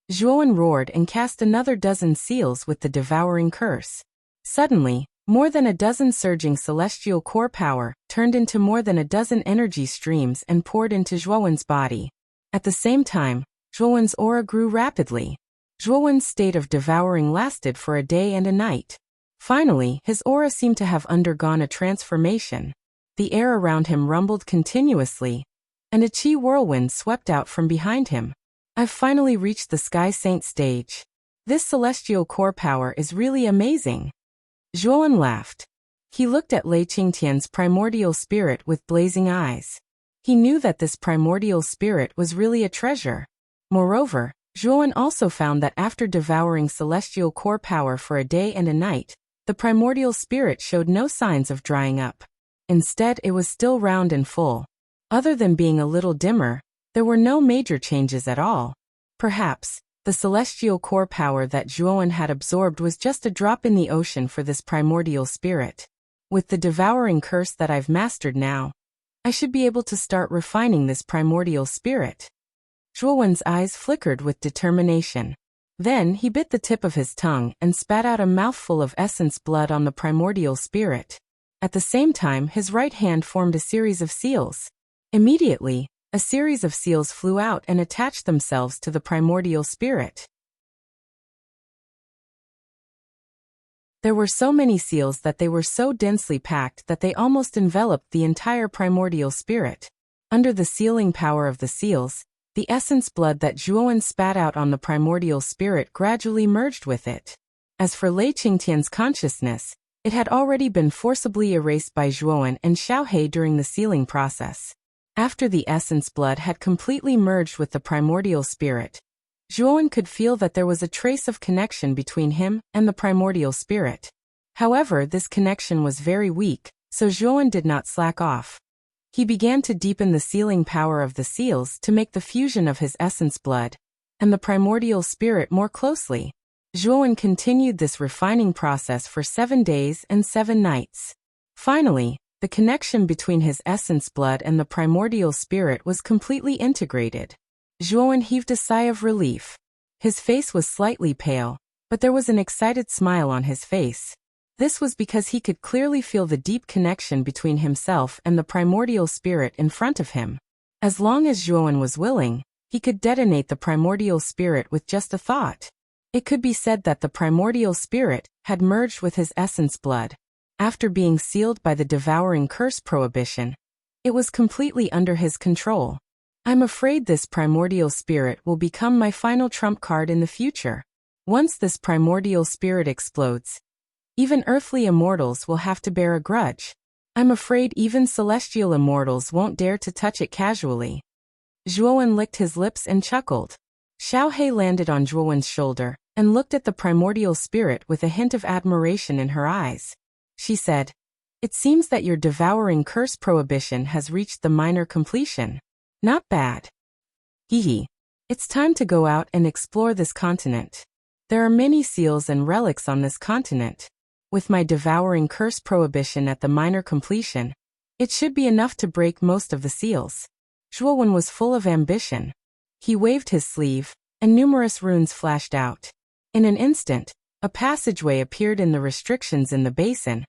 Zhuowen roared and cast another dozen seals with the devouring curse. Suddenly, more than a dozen surging celestial core power turned into more than a dozen energy streams and poured into Zhuowen's body. At the same time, Zhuowen's aura grew rapidly. Zhuowen's state of devouring lasted for a day and a night. Finally, his aura seemed to have undergone a transformation. The air around him rumbled continuously, and a chi whirlwind swept out from behind him. I've finally reached the Sky Saint stage. This celestial core power is really amazing. Zhuowen laughed. He looked at Lei Qingtian's primordial spirit with blazing eyes. He knew that this primordial spirit was really a treasure. Moreover, Zhuowen also found that after devouring celestial core power for a day and a night, the primordial spirit showed no signs of drying up. Instead, it was still round and full. Other than being a little dimmer, there were no major changes at all. Perhaps, the celestial core power that Zhuowen had absorbed was just a drop in the ocean for this primordial spirit. With the devouring curse that I've mastered now, I should be able to start refining this primordial spirit. Zhuowen's eyes flickered with determination. Then he bit the tip of his tongue and spat out a mouthful of essence blood on the primordial spirit. At the same time, his right hand formed a series of seals. Immediately, a series of seals flew out and attached themselves to the primordial spirit. There were so many seals that they were so densely packed that they almost enveloped the entire primordial spirit. Under the sealing power of the seals, the essence blood that Zhuowen spat out on the primordial spirit gradually merged with it. As for Lei Qingtian's consciousness, it had already been forcibly erased by Zhuowen and Xiaohe during the sealing process. After the essence blood had completely merged with the primordial spirit, Zhuowen could feel that there was a trace of connection between him and the primordial spirit. However, this connection was very weak, so Zhuowen did not slack off. He began to deepen the sealing power of the seals to make the fusion of his essence blood and the primordial spirit more closely. Zhuowen continued this refining process for 7 days and 7 nights. Finally, the connection between his essence blood and the primordial spirit was completely integrated. Zhuowen heaved a sigh of relief. His face was slightly pale, but there was an excited smile on his face. This was because he could clearly feel the deep connection between himself and the primordial spirit in front of him. As long as Zhuowen was willing, he could detonate the primordial spirit with just a thought. It could be said that the primordial spirit had merged with his essence blood. After being sealed by the devouring curse prohibition, it was completely under his control. I'm afraid this primordial spirit will become my final trump card in the future. Once this primordial spirit explodes, even earthly immortals will have to bear a grudge. I'm afraid even celestial immortals won't dare to touch it casually. Zhuowen licked his lips and chuckled. Xiaohe landed on Zhuowen's shoulder and looked at the primordial spirit with a hint of admiration in her eyes. She said, "It seems that your devouring curse prohibition has reached the minor completion. Not bad. Hehe. It's time to go out and explore this continent. There are many seals and relics on this continent. With my devouring curse prohibition at the minor completion, it should be enough to break most of the seals." Zhuowen was full of ambition. He waved his sleeve, and numerous runes flashed out. In an instant, a passageway appeared in the restrictions in the basin,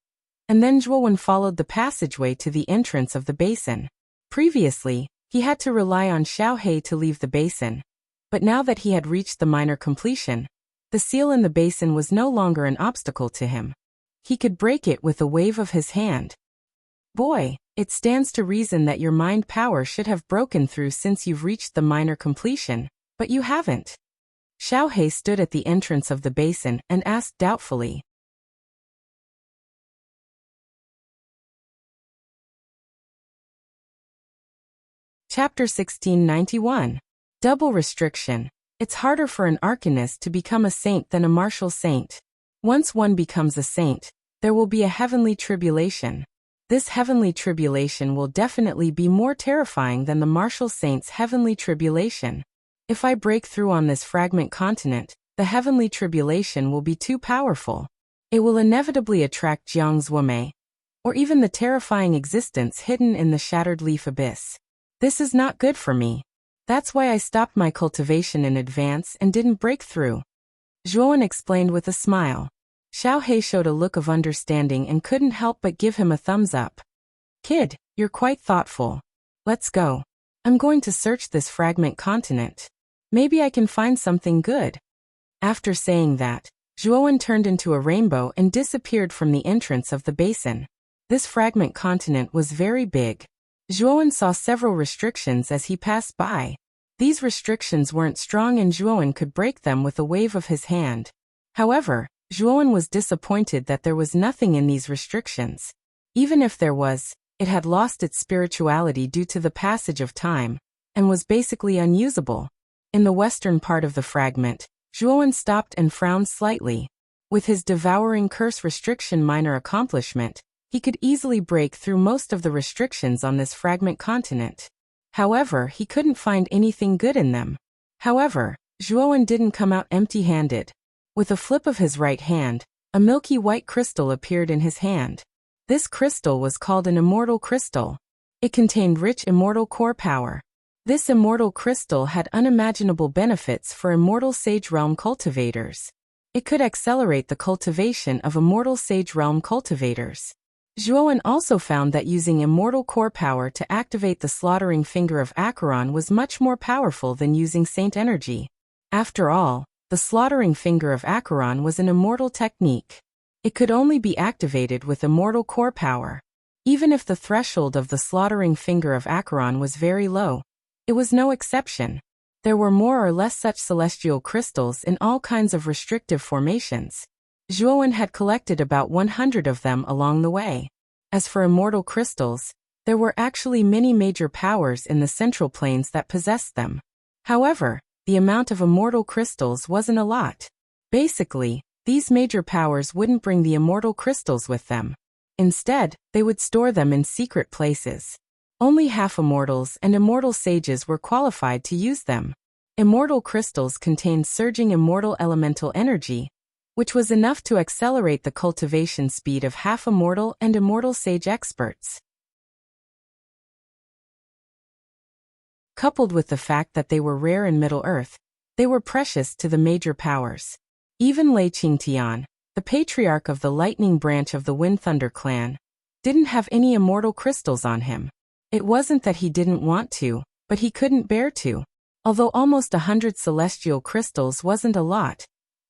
and then Zhuowen followed the passageway to the entrance of the basin. Previously, he had to rely on Xiaohe to leave the basin, but now that he had reached the minor completion, the seal in the basin was no longer an obstacle to him. He could break it with a wave of his hand. Boy, it stands to reason that your mind power should have broken through since you've reached the minor completion, but you haven't. Xiaohei stood at the entrance of the basin and asked doubtfully. Chapter 1691. Double Restriction. It's harder for an arcanist to become a saint than a martial saint. Once one becomes a saint, there will be a heavenly tribulation. This heavenly tribulation will definitely be more terrifying than the martial saint's heavenly tribulation. If I break through on this fragment continent, the heavenly tribulation will be too powerful. It will inevitably attract Jiang's Wumei, or even the terrifying existence hidden in the shattered leaf abyss. This is not good for me. That's why I stopped my cultivation in advance and didn't break through. Zhuowen explained with a smile. Xiaohei showed a look of understanding and couldn't help but give him a thumbs up. Kid, you're quite thoughtful. Let's go. I'm going to search this fragment continent. Maybe I can find something good. After saying that, Zhuowen turned into a rainbow and disappeared from the entrance of the basin. This fragment continent was very big. Zhuowen saw several restrictions as he passed by. These restrictions weren't strong and Zhuowen could break them with a wave of his hand. However, Zhuowen was disappointed that there was nothing in these restrictions. Even if there was, it had lost its spirituality due to the passage of time, and was basically unusable. In the western part of the fragment, Zhuowen stopped and frowned slightly. With his devouring curse restriction minor accomplishment, he could easily break through most of the restrictions on this fragment continent. However, he couldn't find anything good in them. However, Zhuowen didn't come out empty-handed. With a flip of his right hand, a milky white crystal appeared in his hand. This crystal was called an immortal crystal. It contained rich immortal core power. This immortal crystal had unimaginable benefits for immortal sage realm cultivators. It could accelerate the cultivation of immortal sage realm cultivators. Zhuowen also found that using immortal core power to activate the slaughtering finger of Acheron was much more powerful than using saint energy. After all, the slaughtering finger of Acheron was an immortal technique. It could only be activated with immortal core power. Even if the threshold of the slaughtering finger of Acheron was very low, it was no exception. There were more or less such celestial crystals in all kinds of restrictive formations. Zhuowen had collected about 100 of them along the way. As for immortal crystals, there were actually many major powers in the central planes that possessed them. However, the amount of immortal crystals wasn't a lot. Basically, these major powers wouldn't bring the immortal crystals with them. Instead, they would store them in secret places. Only half-immortals and immortal sages were qualified to use them. Immortal crystals contained surging immortal elemental energy, which was enough to accelerate the cultivation speed of half-immortal and immortal sage experts. Coupled with the fact that they were rare in Middle-earth, they were precious to the major powers. Even Lei Qingtian, the patriarch of the lightning branch of the Wind Thunder clan, didn't have any immortal crystals on him. It wasn't that he didn't want to, but he couldn't bear to. Although almost 100 celestial crystals wasn't a lot,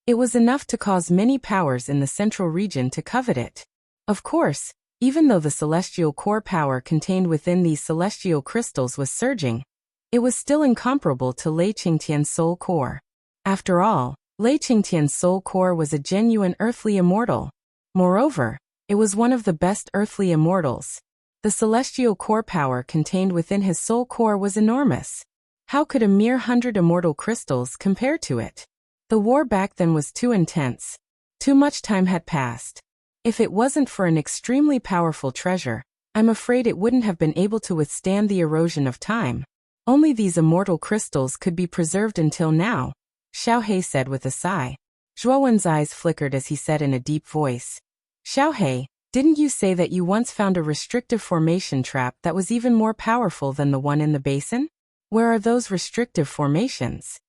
it was enough to cause many powers in the central region to covet it. Of course, even though the celestial core power contained within these celestial crystals was surging, it was still incomparable to Lei Qingtian's soul core. After all, Lei Qingtian's soul core was a genuine earthly immortal. Moreover, it was one of the best earthly immortals. The celestial core power contained within his soul core was enormous. How could a mere 100 immortal crystals compare to it? The war back then was too intense. Too much time had passed. If it wasn't for an extremely powerful treasure, I'm afraid it wouldn't have been able to withstand the erosion of time. Only these immortal crystals could be preserved until now, Xiaohei said with a sigh. Zhuowen's eyes flickered as he said in a deep voice. Xiaohei, didn't you say that you once found a restrictive formation trap that was even more powerful than the one in the basin? Where are those restrictive formations?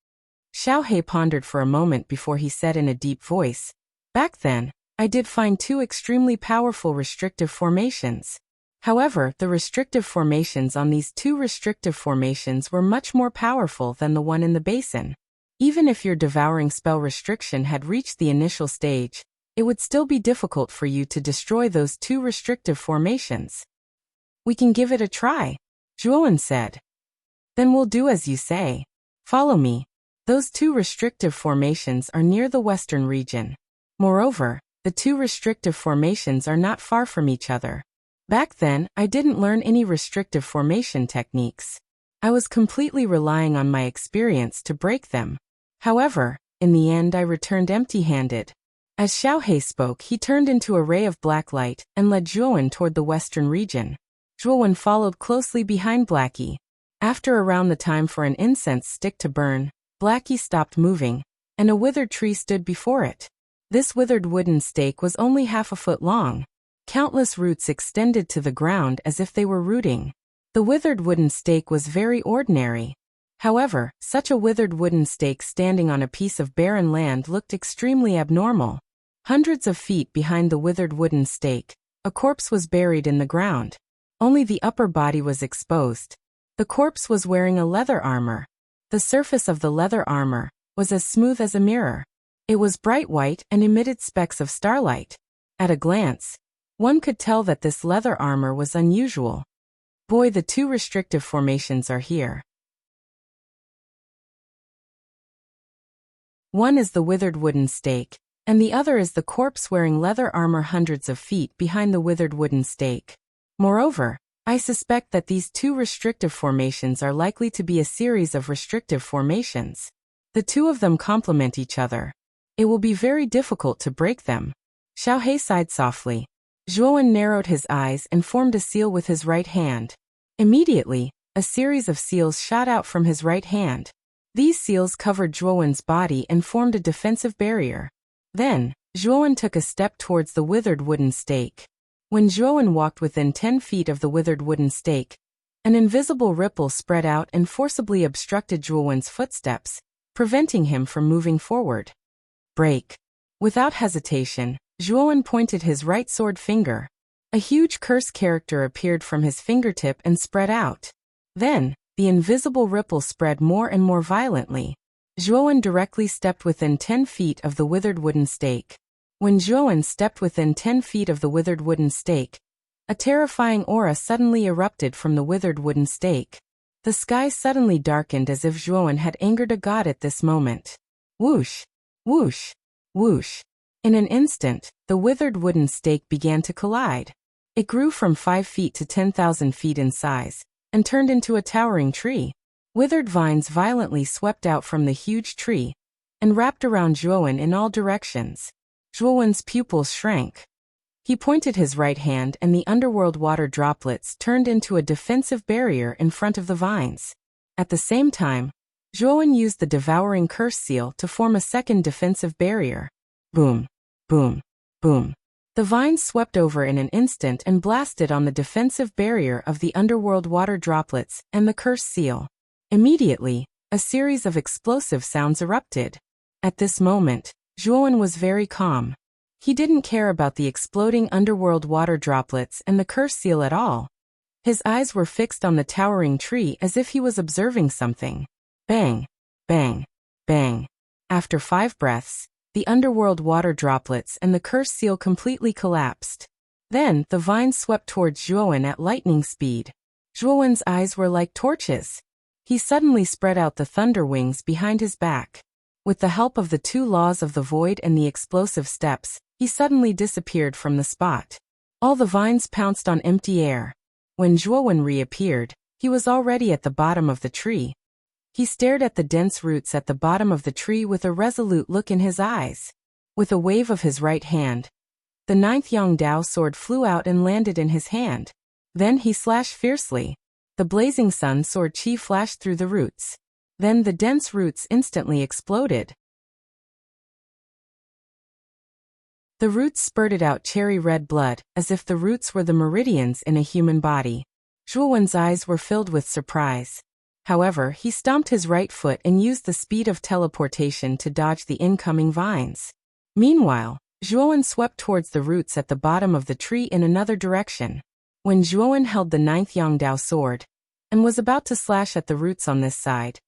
Xiaohei pondered for a moment before he said in a deep voice. Back then, I did find 2 extremely powerful restrictive formations. However, the restrictive formations on these 2 restrictive formations were much more powerful than the one in the basin. Even if your devouring spell restriction had reached the initial stage, it would still be difficult for you to destroy those 2 restrictive formations. We can give it a try, Zhuowen said. Then we'll do as you say. Follow me. Those two restrictive formations are near the western region. Moreover, the two restrictive formations are not far from each other. Back then, I didn't learn any restrictive formation techniques. I was completely relying on my experience to break them. However, in the end I returned empty-handed. As Xiaohe spoke, he turned into a ray of black light and led Zhuowen toward the western region. Zhuowen followed closely behind Blackie. After around the time for an incense stick to burn, Blackie stopped moving, and a withered tree stood before it. This withered wooden stake was only half a foot long. Countless roots extended to the ground as if they were rooting. The withered wooden stake was very ordinary. However, such a withered wooden stake standing on a piece of barren land looked extremely abnormal. Hundreds of feet behind the withered wooden stake, a corpse was buried in the ground. Only the upper body was exposed. The corpse was wearing a leather armor. The surface of the leather armor was as smooth as a mirror. It was bright white and emitted specks of starlight. At a glance, one could tell that this leather armor was unusual. Boy, the two restrictive formations are here. One is the withered wooden stake, and the other is the corpse wearing leather armor hundreds of feet behind the withered wooden stake. Moreover, I suspect that these two restrictive formations are likely to be a series of restrictive formations. The two of them complement each other. It will be very difficult to break them. Xiaohe sighed softly. Zhuowen narrowed his eyes and formed a seal with his right hand. Immediately, a series of seals shot out from his right hand. These seals covered Zhuowen's body and formed a defensive barrier. Then, Zhuowen took a step towards the withered wooden stake. When Zhuowen walked within 10 feet of the withered wooden stake, an invisible ripple spread out and forcibly obstructed Zhuowen's footsteps, preventing him from moving forward. Break. Without hesitation, Zhuowen pointed his right sword finger. A huge curse character appeared from his fingertip and spread out. Then, the invisible ripple spread more and more violently. Zhuowen directly stepped within 10 feet of the withered wooden stake. When Zhuowen stepped within 10 feet of the withered wooden stake, a terrifying aura suddenly erupted from the withered wooden stake. The sky suddenly darkened as if Zhuowen had angered a god at this moment. Whoosh! Whoosh! Whoosh! In an instant, the withered wooden stake began to collide. It grew from 5 feet to 10,000 feet in size, and turned into a towering tree. Withered vines violently swept out from the huge tree, and wrapped around Zhuowen in all directions. Zhuowen's pupils shrank. He pointed his right hand and the underworld water droplets turned into a defensive barrier in front of the vines. At the same time, Zhuowen used the devouring curse seal to form a second defensive barrier. Boom, boom, boom. The vines swept over in an instant and blasted on the defensive barrier of the underworld water droplets and the curse seal. Immediately, a series of explosive sounds erupted. At this moment, Zhuowen was very calm. He didn't care about the exploding underworld water droplets and the curse seal at all. His eyes were fixed on the towering tree as if he was observing something. Bang, bang, bang. After 5 breaths, the underworld water droplets and the curse seal completely collapsed. Then, the vines swept towards Zhuowen at lightning speed. Zhuowen's eyes were like torches. He suddenly spread out the thunder wings behind his back. With the help of the 2 laws of the void and the explosive steps, he suddenly disappeared from the spot. All the vines pounced on empty air. When Zhuowen reappeared, he was already at the bottom of the tree. He stared at the dense roots at the bottom of the tree with a resolute look in his eyes. With a wave of his right hand, the 9th Yongdao sword flew out and landed in his hand. Then he slashed fiercely. The blazing sun sword chi flashed through the roots. Then the dense roots instantly exploded. The roots spurted out cherry red blood, as if the roots were the meridians in a human body. Zhuowen's eyes were filled with surprise. However, he stomped his right foot and used the speed of teleportation to dodge the incoming vines. Meanwhile, Zhuowen swept towards the roots at the bottom of the tree in another direction. When Zhuowen held the 9th Yongdao sword, and was about to slash at the roots on this side,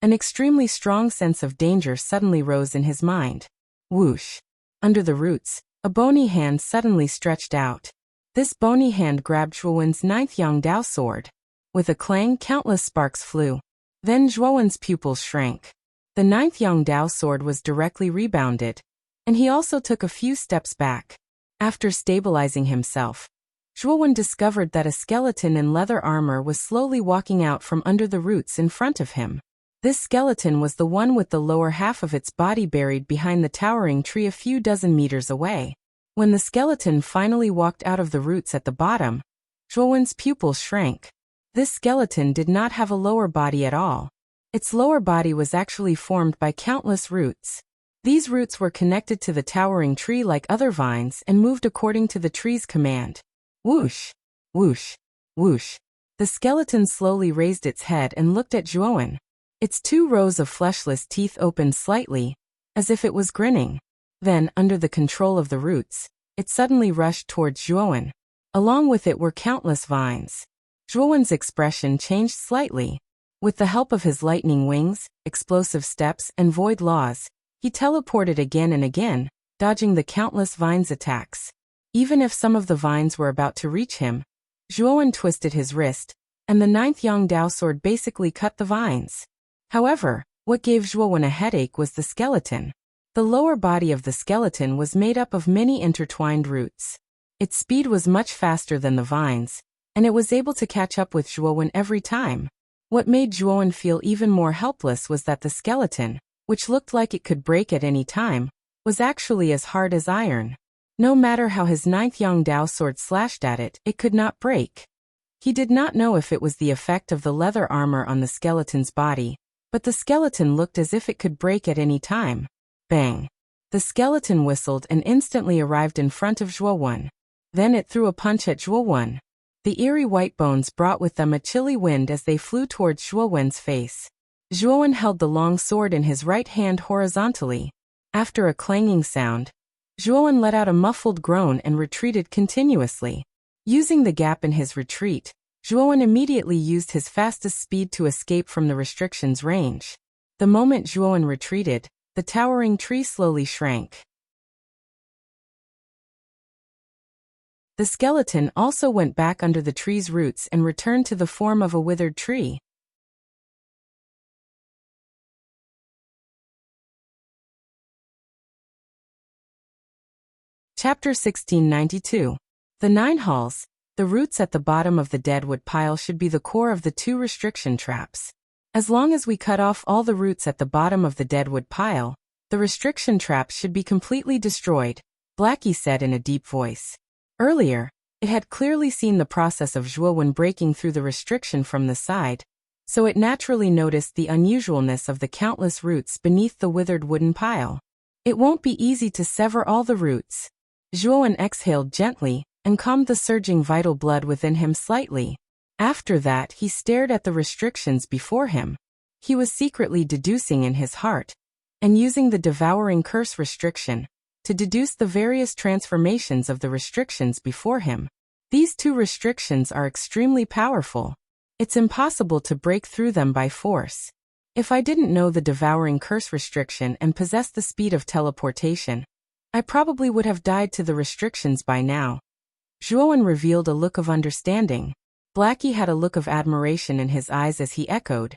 an extremely strong sense of danger suddenly rose in his mind. Whoosh! Under the roots, a bony hand suddenly stretched out. This bony hand grabbed Zhuowen's ninth Yangdao sword. With a clang, countless sparks flew. Then Zhuowen's pupils shrank. The ninth Yangdao sword was directly rebounded, and he also took a few steps back. After stabilizing himself, Zhuowen discovered that a skeleton in leather armor was slowly walking out from under the roots in front of him. This skeleton was the one with the lower half of its body buried behind the towering tree a few dozen meters away. When the skeleton finally walked out of the roots at the bottom, Zhuowen's pupils shrank. This skeleton did not have a lower body at all. Its lower body was actually formed by countless roots. These roots were connected to the towering tree like other vines and moved according to the tree's command. Whoosh! Whoosh! Whoosh! The skeleton slowly raised its head and looked at Zhuowen. Its 2 rows of fleshless teeth opened slightly, as if it was grinning. Then, under the control of the roots, it suddenly rushed towards Zhuowen. Along with it were countless vines. Zhuowen's expression changed slightly. With the help of his lightning wings, explosive steps, and void laws, he teleported again and again, dodging the countless vines' attacks. Even if some of the vines were about to reach him, Zhuowen twisted his wrist, and the ninth Yangdao sword basically cut the vines. However, what gave Zhuowen a headache was the skeleton. The lower body of the skeleton was made up of many intertwined roots. Its speed was much faster than the vines, and it was able to catch up with Zhuowen every time. What made Zhuowen feel even more helpless was that the skeleton, which looked like it could break at any time, was actually as hard as iron. No matter how his ninth Yangdao sword slashed at it, it could not break. He did not know if it was the effect of the leather armor on the skeleton's body, but the skeleton looked as if it could break at any time. Bang! The skeleton whistled and instantly arrived in front of Zhuowen. Then it threw a punch at Zhuowen. The eerie white bones brought with them a chilly wind as they flew towards Zhuowen's face. Zhuowen held the long sword in his right hand horizontally. After a clanging sound, Zhuowen let out a muffled groan and retreated continuously. Using the gap in his retreat, Zhuowen immediately used his fastest speed to escape from the restrictions range. The moment Zhuowen retreated, the towering tree slowly shrank. The skeleton also went back under the tree's roots and returned to the form of a withered tree. Chapter 1692. The 9 halls. The roots at the bottom of the deadwood pile should be the core of the 2 restriction traps. As long as we cut off all the roots at the bottom of the deadwood pile, the restriction traps should be completely destroyed, Blackie said in a deep voice. Earlier, it had clearly seen the process of Zhuowen breaking through the restriction from the side, so it naturally noticed the unusualness of the countless roots beneath the withered wooden pile. It won't be easy to sever all the roots. Zhuowen exhaled gently and calmed the surging vital blood within him slightly. After that, he stared at the restrictions before him. He was secretly deducing in his heart, and using the devouring curse restriction, to deduce the various transformations of the restrictions before him. These 2 restrictions are extremely powerful. It's impossible to break through them by force. If I didn't know the devouring curse restriction and possessed the speed of teleportation, I probably would have died to the restrictions by now. Zhuowen revealed a look of understanding. Blackie had a look of admiration in his eyes as he echoed.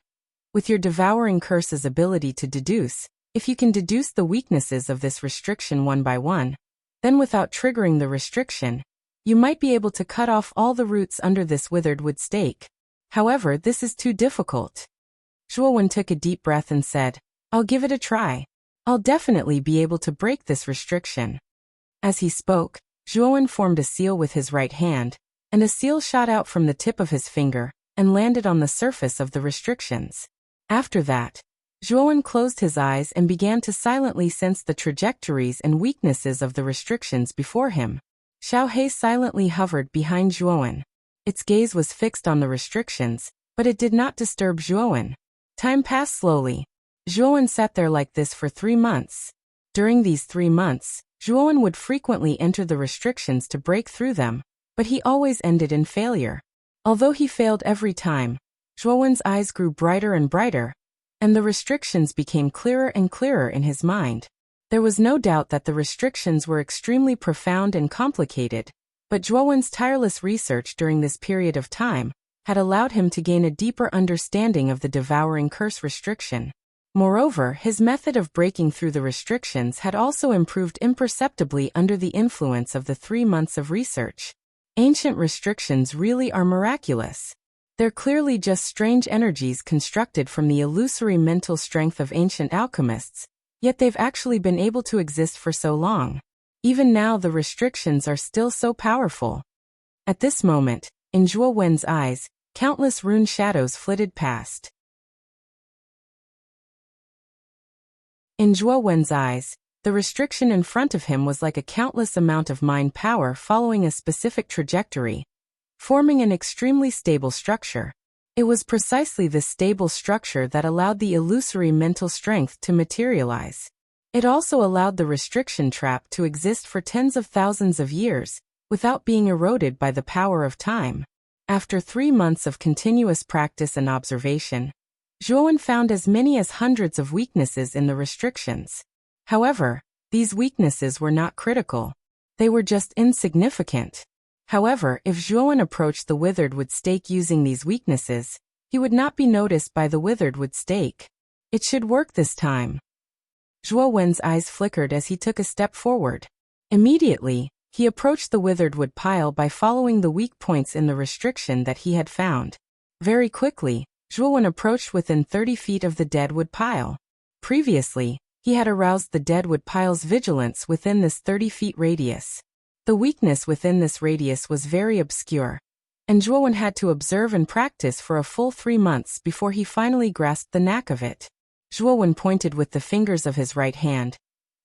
With your devouring curse's ability to deduce, if you can deduce the weaknesses of this restriction one by one, then without triggering the restriction, you might be able to cut off all the roots under this withered wood stake. However, this is too difficult. Zhuowen took a deep breath and said, I'll give it a try. I'll definitely be able to break this restriction. As he spoke, Zhuowen formed a seal with his right hand, and a seal shot out from the tip of his finger and landed on the surface of the restrictions. After that, Zhuowen closed his eyes and began to silently sense the trajectories and weaknesses of the restrictions before him. Xiao He silently hovered behind Zhuowen. Its gaze was fixed on the restrictions, but it did not disturb Zhuowen. Time passed slowly. Zhuowen sat there like this for 3 months. During these 3 months, Zhuowen would frequently enter the restrictions to break through them, but he always ended in failure. Although he failed every time, Zhuowen's eyes grew brighter and brighter, and the restrictions became clearer and clearer in his mind. There was no doubt that the restrictions were extremely profound and complicated. But Zhuowen's tireless research during this period of time had allowed him to gain a deeper understanding of the devouring curse restriction. Moreover, his method of breaking through the restrictions had also improved imperceptibly under the influence of the 3 months of research. Ancient restrictions really are miraculous. They're clearly just strange energies constructed from the illusory mental strength of ancient alchemists, yet they've actually been able to exist for so long. Even now the restrictions are still so powerful. At this moment, in Zhuo Wen's eyes, countless rune shadows flitted past. In Zhuo Wen's eyes, the restriction in front of him was like a countless amount of mind power following a specific trajectory, forming an extremely stable structure. It was precisely this stable structure that allowed the illusory mental strength to materialize. It also allowed the restriction trap to exist for tens of thousands of years, without being eroded by the power of time. After 3 months of continuous practice and observation, Zhuowen found as many as hundreds of weaknesses in the restrictions. However, these weaknesses were not critical. They were just insignificant. However, if Zhuowen approached the withered wood stake using these weaknesses, he would not be noticed by the withered wood stake. It should work this time. Zhuo Wen's eyes flickered as he took a step forward. Immediately, he approached the withered wood pile by following the weak points in the restriction that he had found. Very quickly, Zhuo Wen approached within 30 feet of the dead wood pile. Previously, he had aroused the dead wood pile's vigilance within this 30 feet radius. The weakness within this radius was very obscure, and Zhuo Wen had to observe and practice for a full 3 months before he finally grasped the knack of it. Zhuo Wen pointed with the fingers of his right hand,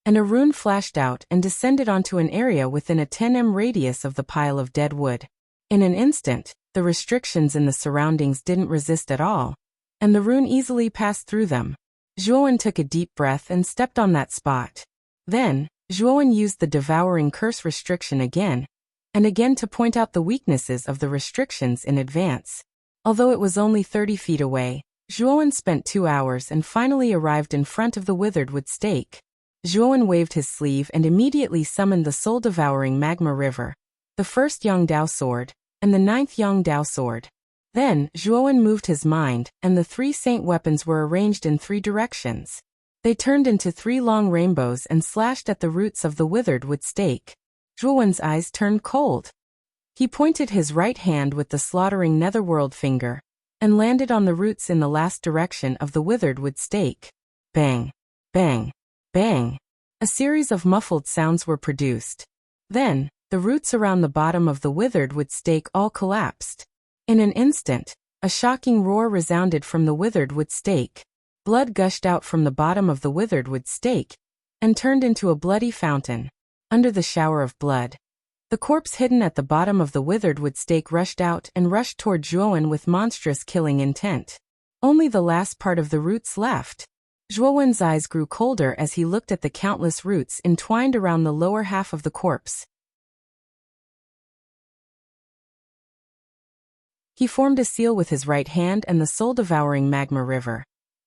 and a rune flashed out and descended onto an area within a 10 radius of the pile of dead wood. In an instant, the restrictions in the surroundings didn't resist at all, and the rune easily passed through them. Zhuo Wen took a deep breath and stepped on that spot. Then, Zhuo Wen used the devouring curse restriction again, and again to point out the weaknesses of the restrictions in advance. Although it was only 30 feet away, Zhuo Wen spent 2 hours and finally arrived in front of the withered wood stake. Zhuo Wen waved his sleeve and immediately summoned the soul-devouring magma river, the first Yangdao sword, and the 9th Yangdao sword. Then, Zhuo Wen moved his mind, and the 3 saint weapons were arranged in 3 directions. They turned into 3 long rainbows and slashed at the roots of the withered wood stake. Zhuo Wen's eyes turned cold. He pointed his right hand with the slaughtering netherworld finger, and landed on the roots in the last direction of the withered wood stake. Bang! Bang! Bang! A series of muffled sounds were produced. Then, the roots around the bottom of the withered wood stake all collapsed. In an instant, a shocking roar resounded from the withered wood stake. Blood gushed out from the bottom of the withered wood stake, and turned into a bloody fountain. Under the shower of blood, the corpse hidden at the bottom of the withered wood stake rushed out and rushed toward Zhuo Wen with monstrous killing intent. Only the last part of the roots left. Zhuo Wen's eyes grew colder as he looked at the countless roots entwined around the lower half of the corpse. He formed a seal with his right hand and the soul-devouring magma river.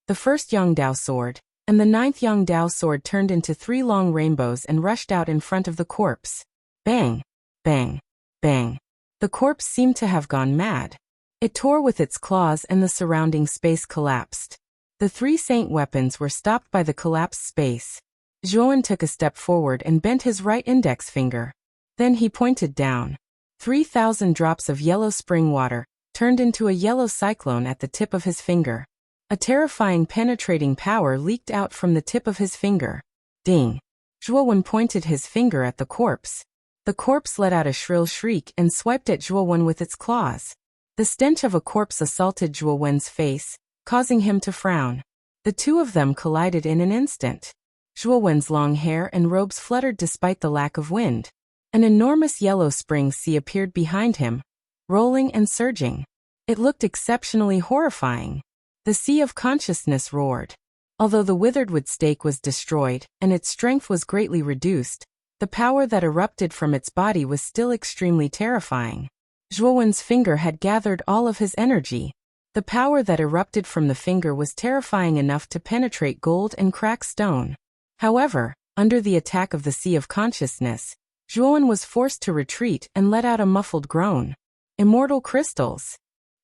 The first Yangdao sword, and the 9th Yangdao sword turned into 3 long rainbows and rushed out in front of the corpse. Bang! Bang! Bang! The corpse seemed to have gone mad. It tore with its claws and the surrounding space collapsed. The 3 saint weapons were stopped by the collapsed space. Zhuo Wen took a step forward and bent his right index finger. Then he pointed down. 3,000 drops of yellow spring water turned into a yellow cyclone at the tip of his finger. A terrifying penetrating power leaked out from the tip of his finger. Ding! Zhuo Wen pointed his finger at the corpse. The corpse let out a shrill shriek and swiped at Zhuo Wen with its claws. The stench of a corpse assaulted Zhuo Wen's face, causing him to frown. The 2 of them collided in an instant. Zhuo Wen's long hair and robes fluttered despite the lack of wind. An enormous yellow spring sea appeared behind him, rolling and surging. It looked exceptionally horrifying. The sea of consciousness roared. Although the withered wood stake was destroyed and its strength was greatly reduced, the power that erupted from its body was still extremely terrifying. Zhuo Wen's finger had gathered all of his energy. The power that erupted from the finger was terrifying enough to penetrate gold and crack stone. However, under the attack of the sea of consciousness, Zhuowen was forced to retreat and let out a muffled groan. Immortal crystals!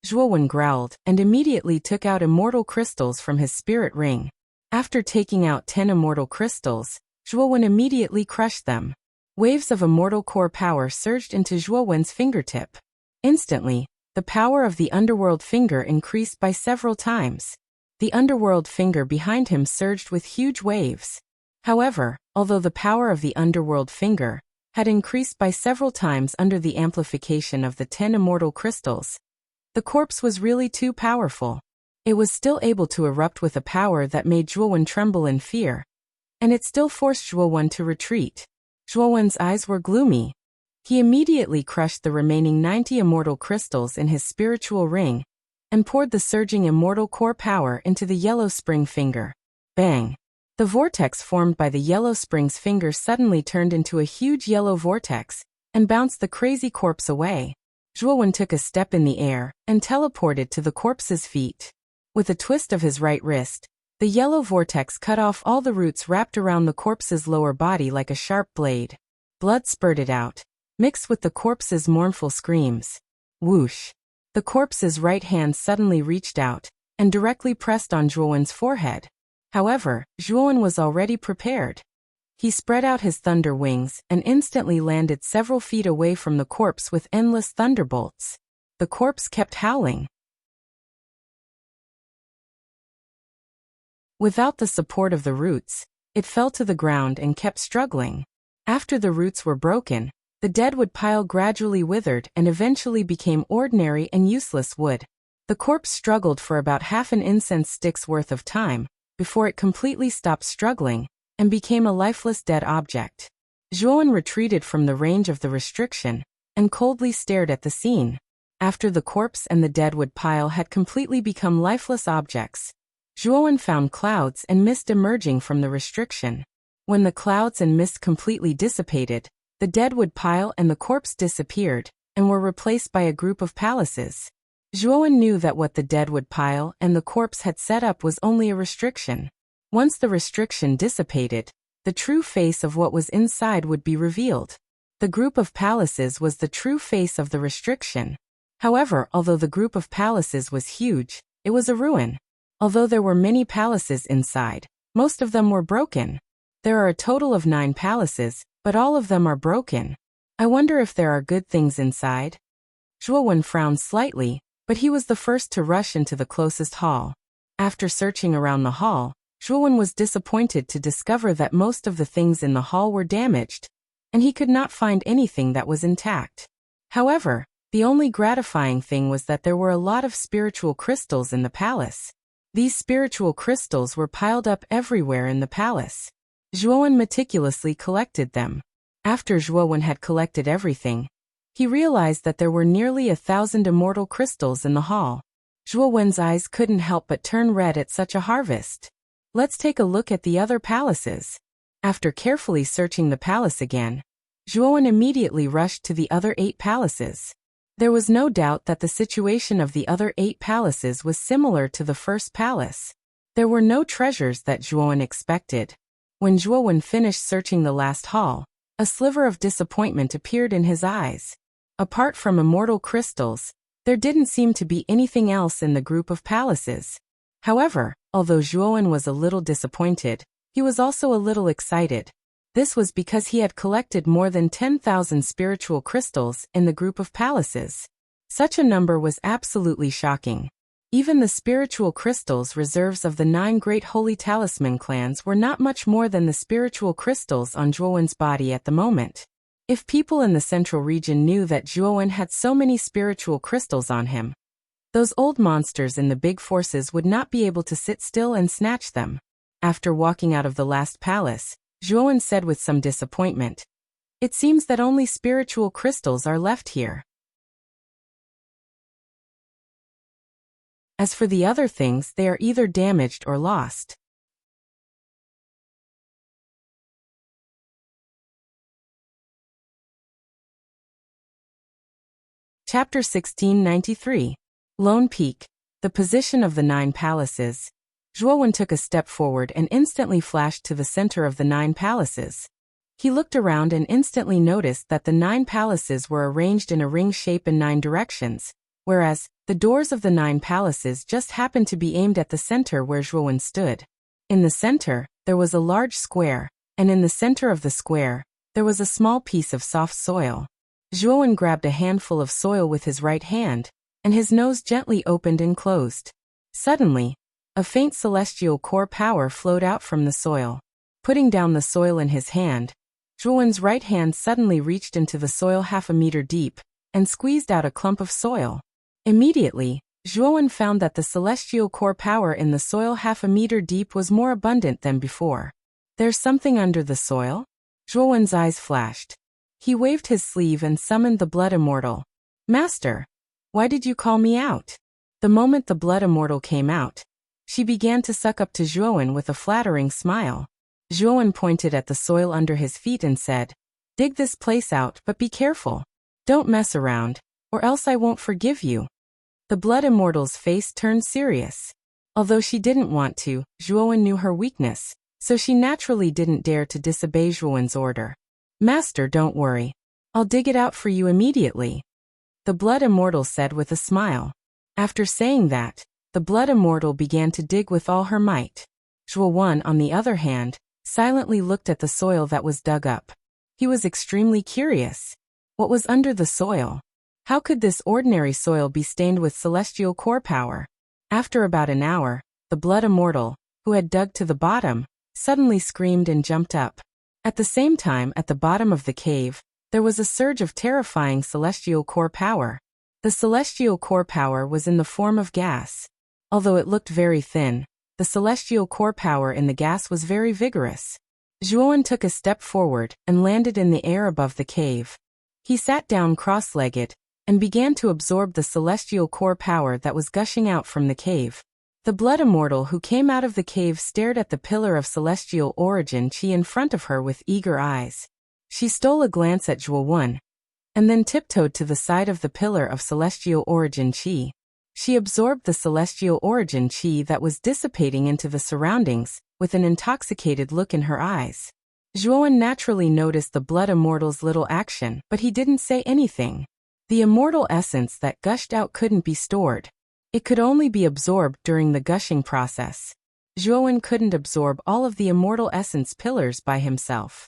Zhuowen growled and immediately took out immortal crystals from his spirit ring. After taking out 10 immortal crystals, Zhuowen immediately crushed them. Waves of immortal core power surged into Zhuowen's fingertip. Instantly, the power of the underworld finger increased by several times. The underworld finger behind him surged with huge waves. However, although the power of the underworld finger had increased by several times under the amplification of the 10 immortal crystals, the corpse was really too powerful. It was still able to erupt with a power that made Zhuowen tremble in fear, and it still forced Zhuowen to retreat. Zhuowen's eyes were gloomy. He immediately crushed the remaining 90 immortal crystals in his spiritual ring and poured the surging immortal core power into the yellow spring finger. Bang! The vortex formed by the yellow spring's finger suddenly turned into a huge yellow vortex and bounced the crazy corpse away. Zhuowen took a step in the air and teleported to the corpse's feet. With a twist of his right wrist, the yellow vortex cut off all the roots wrapped around the corpse's lower body like a sharp blade. Blood spurted out, mixed with the corpse's mournful screams. Whoosh! The corpse's right hand suddenly reached out and directly pressed on Zhuowen's forehead. However, Zhuowen was already prepared. He spread out his thunder wings and instantly landed several feet away from the corpse with endless thunderbolts. The corpse kept howling. Without the support of the roots, it fell to the ground and kept struggling. After the roots were broken, the deadwood pile gradually withered and eventually became ordinary and useless wood. The corpse struggled for about half an incense stick's worth of time before it completely stopped struggling and became a lifeless dead object. Zhuowen retreated from the range of the restriction and coldly stared at the scene. After the corpse and the deadwood pile had completely become lifeless objects, Zhuowen found clouds and mist emerging from the restriction. When the clouds and mist completely dissipated, the deadwood pile and the corpse disappeared and were replaced by a group of palaces. Zhuowen knew that what the deadwood pile and the corpse had set up was only a restriction. Once the restriction dissipated, the true face of what was inside would be revealed. The group of palaces was the true face of the restriction. However, although the group of palaces was huge, it was a ruin. Although there were many palaces inside, most of them were broken. There are a total of 9 palaces, but all of them are broken. I wonder if there are good things inside. Zhuowen frowned slightly, but he was the first to rush into the closest hall. After searching around the hall, Zhuowen was disappointed to discover that most of the things in the hall were damaged, and he could not find anything that was intact. However, the only gratifying thing was that there were a lot of spiritual crystals in the palace. These spiritual crystals were piled up everywhere in the palace. Zhuowen meticulously collected them. After Zhuowen had collected everything, he realized that there were nearly 1,000 immortal crystals in the hall. Zhuowen's eyes couldn't help but turn red at such a harvest. Let's take a look at the other palaces. After carefully searching the palace again, Zhuowen immediately rushed to the other 8 palaces. There was no doubt that the situation of the other 8 palaces was similar to the first palace. There were no treasures that Zhuowen expected. When Zhuowen finished searching the last hall, a sliver of disappointment appeared in his eyes. Apart from immortal crystals, there didn't seem to be anything else in the group of palaces. However, although Zhuowen was a little disappointed, he was also a little excited. This was because he had collected more than 10,000 spiritual crystals in the group of palaces. Such a number was absolutely shocking. Even the spiritual crystals reserves of the 9 great holy talisman clans were not much more than the spiritual crystals on Zhuowen's body at the moment. If people in the central region knew that Zhuowen had so many spiritual crystals on him, those old monsters in the big forces would not be able to sit still and snatch them. After walking out of the last palace, Zhuowen said with some disappointment, "It seems that only spiritual crystals are left here. As for the other things, they are either damaged or lost." Chapter 1693. Lone Peak. The position of the 9 palaces. Zhuowen took a step forward and instantly flashed to the center of the 9 palaces. He looked around and instantly noticed that the 9 palaces were arranged in a ring shape in 9 directions, whereas the doors of the 9 palaces just happened to be aimed at the center where Zhuowen stood. In the center, there was a large square, and in the center of the square, there was a small piece of soft soil. Zhuowen grabbed a handful of soil with his right hand, and his nose gently opened and closed. Suddenly, a faint celestial core power flowed out from the soil. Putting down the soil in his hand, Zhuowen's right hand suddenly reached into the soil half a meter deep and squeezed out a clump of soil. Immediately, Zhuowen found that the celestial core power in the soil half a meter deep was more abundant than before. There's something under the soil? Zhuowen's eyes flashed. He waved his sleeve and summoned the Blood Immortal. Master, why did you call me out? The moment the Blood Immortal came out, she began to suck up to Zhuowen with a flattering smile. Zhuowen pointed at the soil under his feet and said, "Dig this place out, but be careful. Don't mess around, or else I won't forgive you." The Blood Immortal's face turned serious. Although she didn't want to, Zhuowen knew her weakness, so she naturally didn't dare to disobey Zhuowen's order. "Master, don't worry. I'll dig it out for you immediately," the Blood Immortal said with a smile. After saying that, the Blood Immortal began to dig with all her might. Zhuowen, on the other hand, silently looked at the soil that was dug up. He was extremely curious. What was under the soil? How could this ordinary soil be stained with celestial core power? After about an hour, the Blood Immortal, who had dug to the bottom, suddenly screamed and jumped up. At the same time, at the bottom of the cave, there was a surge of terrifying celestial core power. The celestial core power was in the form of gas. Although it looked very thin, the celestial core power in the gas was very vigorous. Zhuowen took a step forward and landed in the air above the cave. He sat down cross-legged and began to absorb the celestial core power that was gushing out from the cave. The Blood Immortal who came out of the cave stared at the pillar of celestial origin Qi in front of her with eager eyes. She stole a glance at Zhuowen, and then tiptoed to the side of the pillar of celestial origin Qi. She absorbed the celestial origin Qi that was dissipating into the surroundings, with an intoxicated look in her eyes. Zhuowen naturally noticed the Blood Immortal's little action, but he didn't say anything. The immortal essence that gushed out couldn't be stored. It could only be absorbed during the gushing process. Zhuowen couldn't absorb all of the immortal essence pillars by himself.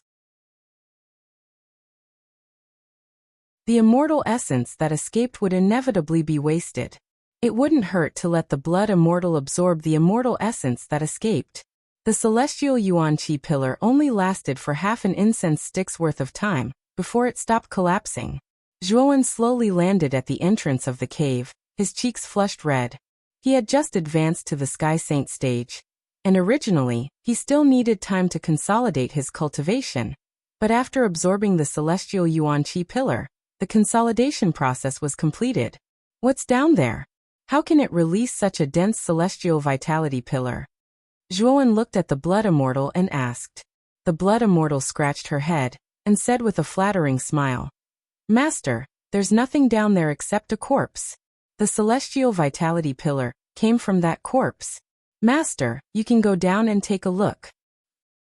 The immortal essence that escaped would inevitably be wasted. It wouldn't hurt to let the Blood Immortal absorb the immortal essence that escaped. The celestial Yuan Qi pillar only lasted for half an incense stick's worth of time, before it stopped collapsing. Zhuowen slowly landed at the entrance of the cave, his cheeks flushed red. He had just advanced to the Sky Saint stage, and originally, he still needed time to consolidate his cultivation. But after absorbing the celestial Yuan Qi pillar, the consolidation process was completed. What's down there? How can it release such a dense celestial vitality pillar? Zhuowen looked at the Blood Immortal and asked. The Blood Immortal scratched her head and said with a flattering smile, "Master, there's nothing down there except a corpse. The celestial vitality pillar came from that corpse. Master, you can go down and take a look."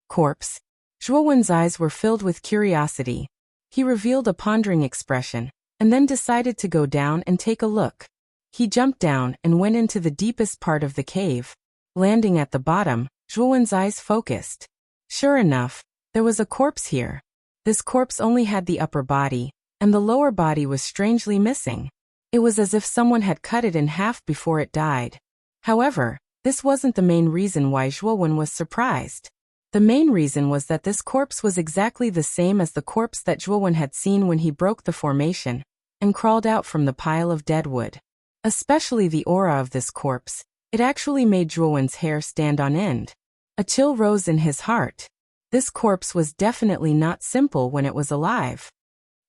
Corpse? Zhuowen's eyes were filled with curiosity. He revealed a pondering expression, and then decided to go down and take a look. He jumped down and went into the deepest part of the cave. Landing at the bottom, Zhuowen's eyes focused. Sure enough, there was a corpse here. This corpse only had the upper body, and the lower body was strangely missing. It was as if someone had cut it in half before it died. However, this wasn't the main reason why Zhuowen was surprised. The main reason was that this corpse was exactly the same as the corpse that Zhuowen had seen when he broke the formation and crawled out from the pile of dead wood. Especially the aura of this corpse, it actually made Zhuowen's hair stand on end. A chill rose in his heart. This corpse was definitely not simple when it was alive.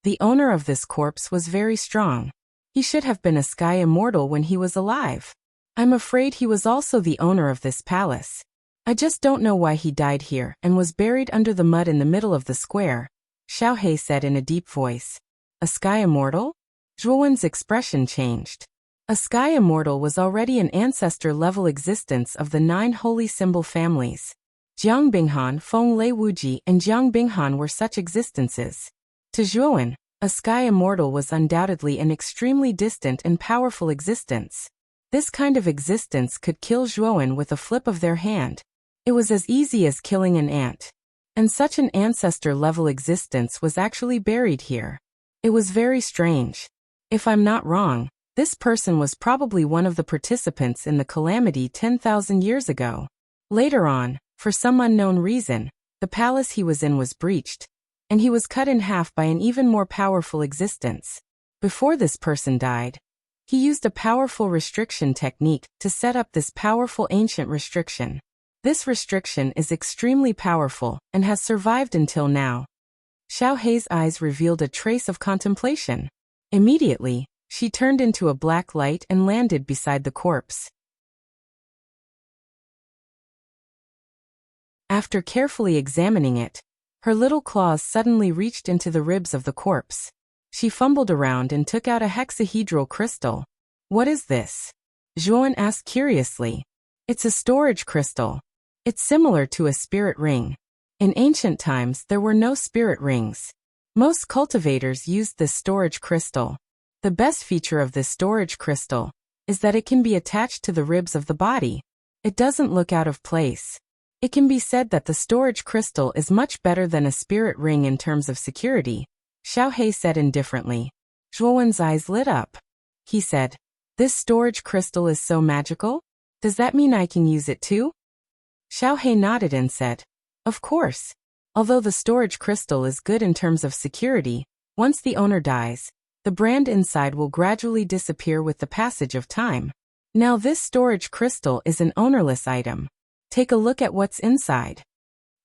The owner of this corpse was very strong. He should have been a sky immortal when he was alive. I'm afraid he was also the owner of this palace. I just don't know why he died here and was buried under the mud in the middle of the square, Xiaohei said in a deep voice. A sky immortal? Zhuowen's expression changed. A sky immortal was already an ancestor-level existence of the 9 holy symbol families. Jiang Binghan, Feng Lei Wuji, and Jiang Binghan were such existences. To Zhuowen, a sky immortal was undoubtedly an extremely distant and powerful existence. This kind of existence could kill Zhuowen with a flip of their hand. It was as easy as killing an ant. And such an ancestor-level existence was actually buried here. It was very strange. If I'm not wrong, this person was probably one of the participants in the calamity 10,000 years ago. Later on, for some unknown reason, the palace he was in was breached, and he was cut in half by an even more powerful existence. Before this person died, he used a powerful restriction technique to set up this powerful ancient restriction. This restriction is extremely powerful and has survived until now. Xiao Hei's eyes revealed a trace of contemplation. Immediately, she turned into a black light and landed beside the corpse. After carefully examining it, her little claws suddenly reached into the ribs of the corpse. She fumbled around and took out a hexahedral crystal. What is this? Zhuowen asked curiously. It's a storage crystal. It's similar to a spirit ring. In ancient times there were no spirit rings. Most cultivators used this storage crystal. The best feature of this storage crystal is that it can be attached to the ribs of the body. It doesn't look out of place. It can be said that the storage crystal is much better than a spirit ring in terms of security, Xiao Hei said indifferently. Zhuowen's eyes lit up. He said, "This storage crystal is so magical? Does that mean I can use it too?" Xiao Hei nodded and said, "Of course. Although the storage crystal is good in terms of security, once the owner dies, the brand inside will gradually disappear with the passage of time. Now this storage crystal is an ownerless item. Take a look at what's inside."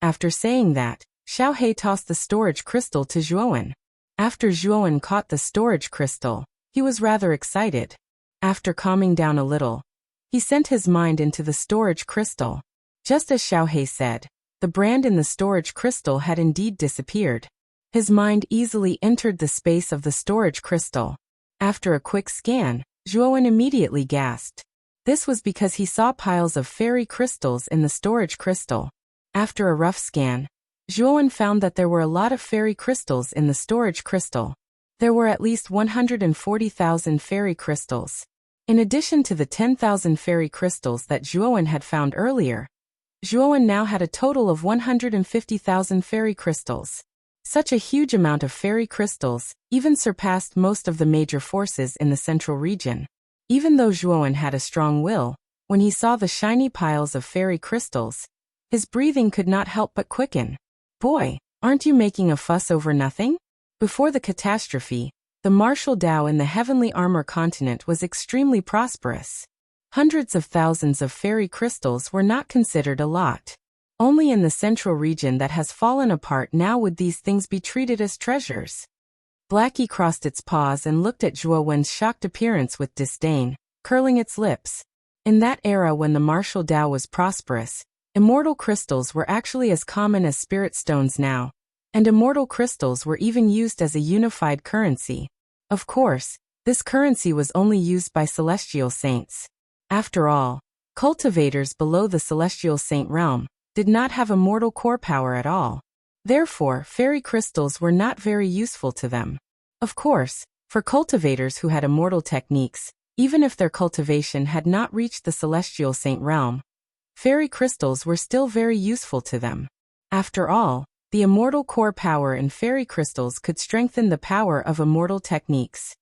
After saying that, Xiao Hei tossed the storage crystal to Zhuowen. After Zhuowen caught the storage crystal, he was rather excited. After calming down a little, he sent his mind into the storage crystal. Just as Xiao Hei said, the brand in the storage crystal had indeed disappeared. His mind easily entered the space of the storage crystal. After a quick scan, Zhuowen immediately gasped. This was because he saw piles of fairy crystals in the storage crystal. After a rough scan, Zhuowen found that there were a lot of fairy crystals in the storage crystal. There were at least 140,000 fairy crystals. In addition to the 10,000 fairy crystals that Zhuowen had found earlier, Zhuowen now had a total of 150,000 fairy crystals. Such a huge amount of fairy crystals even surpassed most of the major forces in the central region. Even though Zhuowen had a strong will, when he saw the shiny piles of fairy crystals, his breathing could not help but quicken. "Boy, aren't you making a fuss over nothing?" Before the catastrophe, the martial Dao in the heavenly armor continent was extremely prosperous. Hundreds of thousands of fairy crystals were not considered a lot. Only in the central region that has fallen apart now would these things be treated as treasures. Blackie crossed its paws and looked at Zhuowen's shocked appearance with disdain, curling its lips. In that era when the martial Dao was prosperous, immortal crystals were actually as common as spirit stones now, and immortal crystals were even used as a unified currency. Of course, this currency was only used by celestial saints. After all, cultivators below the celestial saint realm did not have immortal core power at all. Therefore, fairy crystals were not very useful to them. Of course, for cultivators who had immortal techniques, even if their cultivation had not reached the celestial saint realm, fairy crystals were still very useful to them. After all, the immortal core power in fairy crystals could strengthen the power of immortal techniques.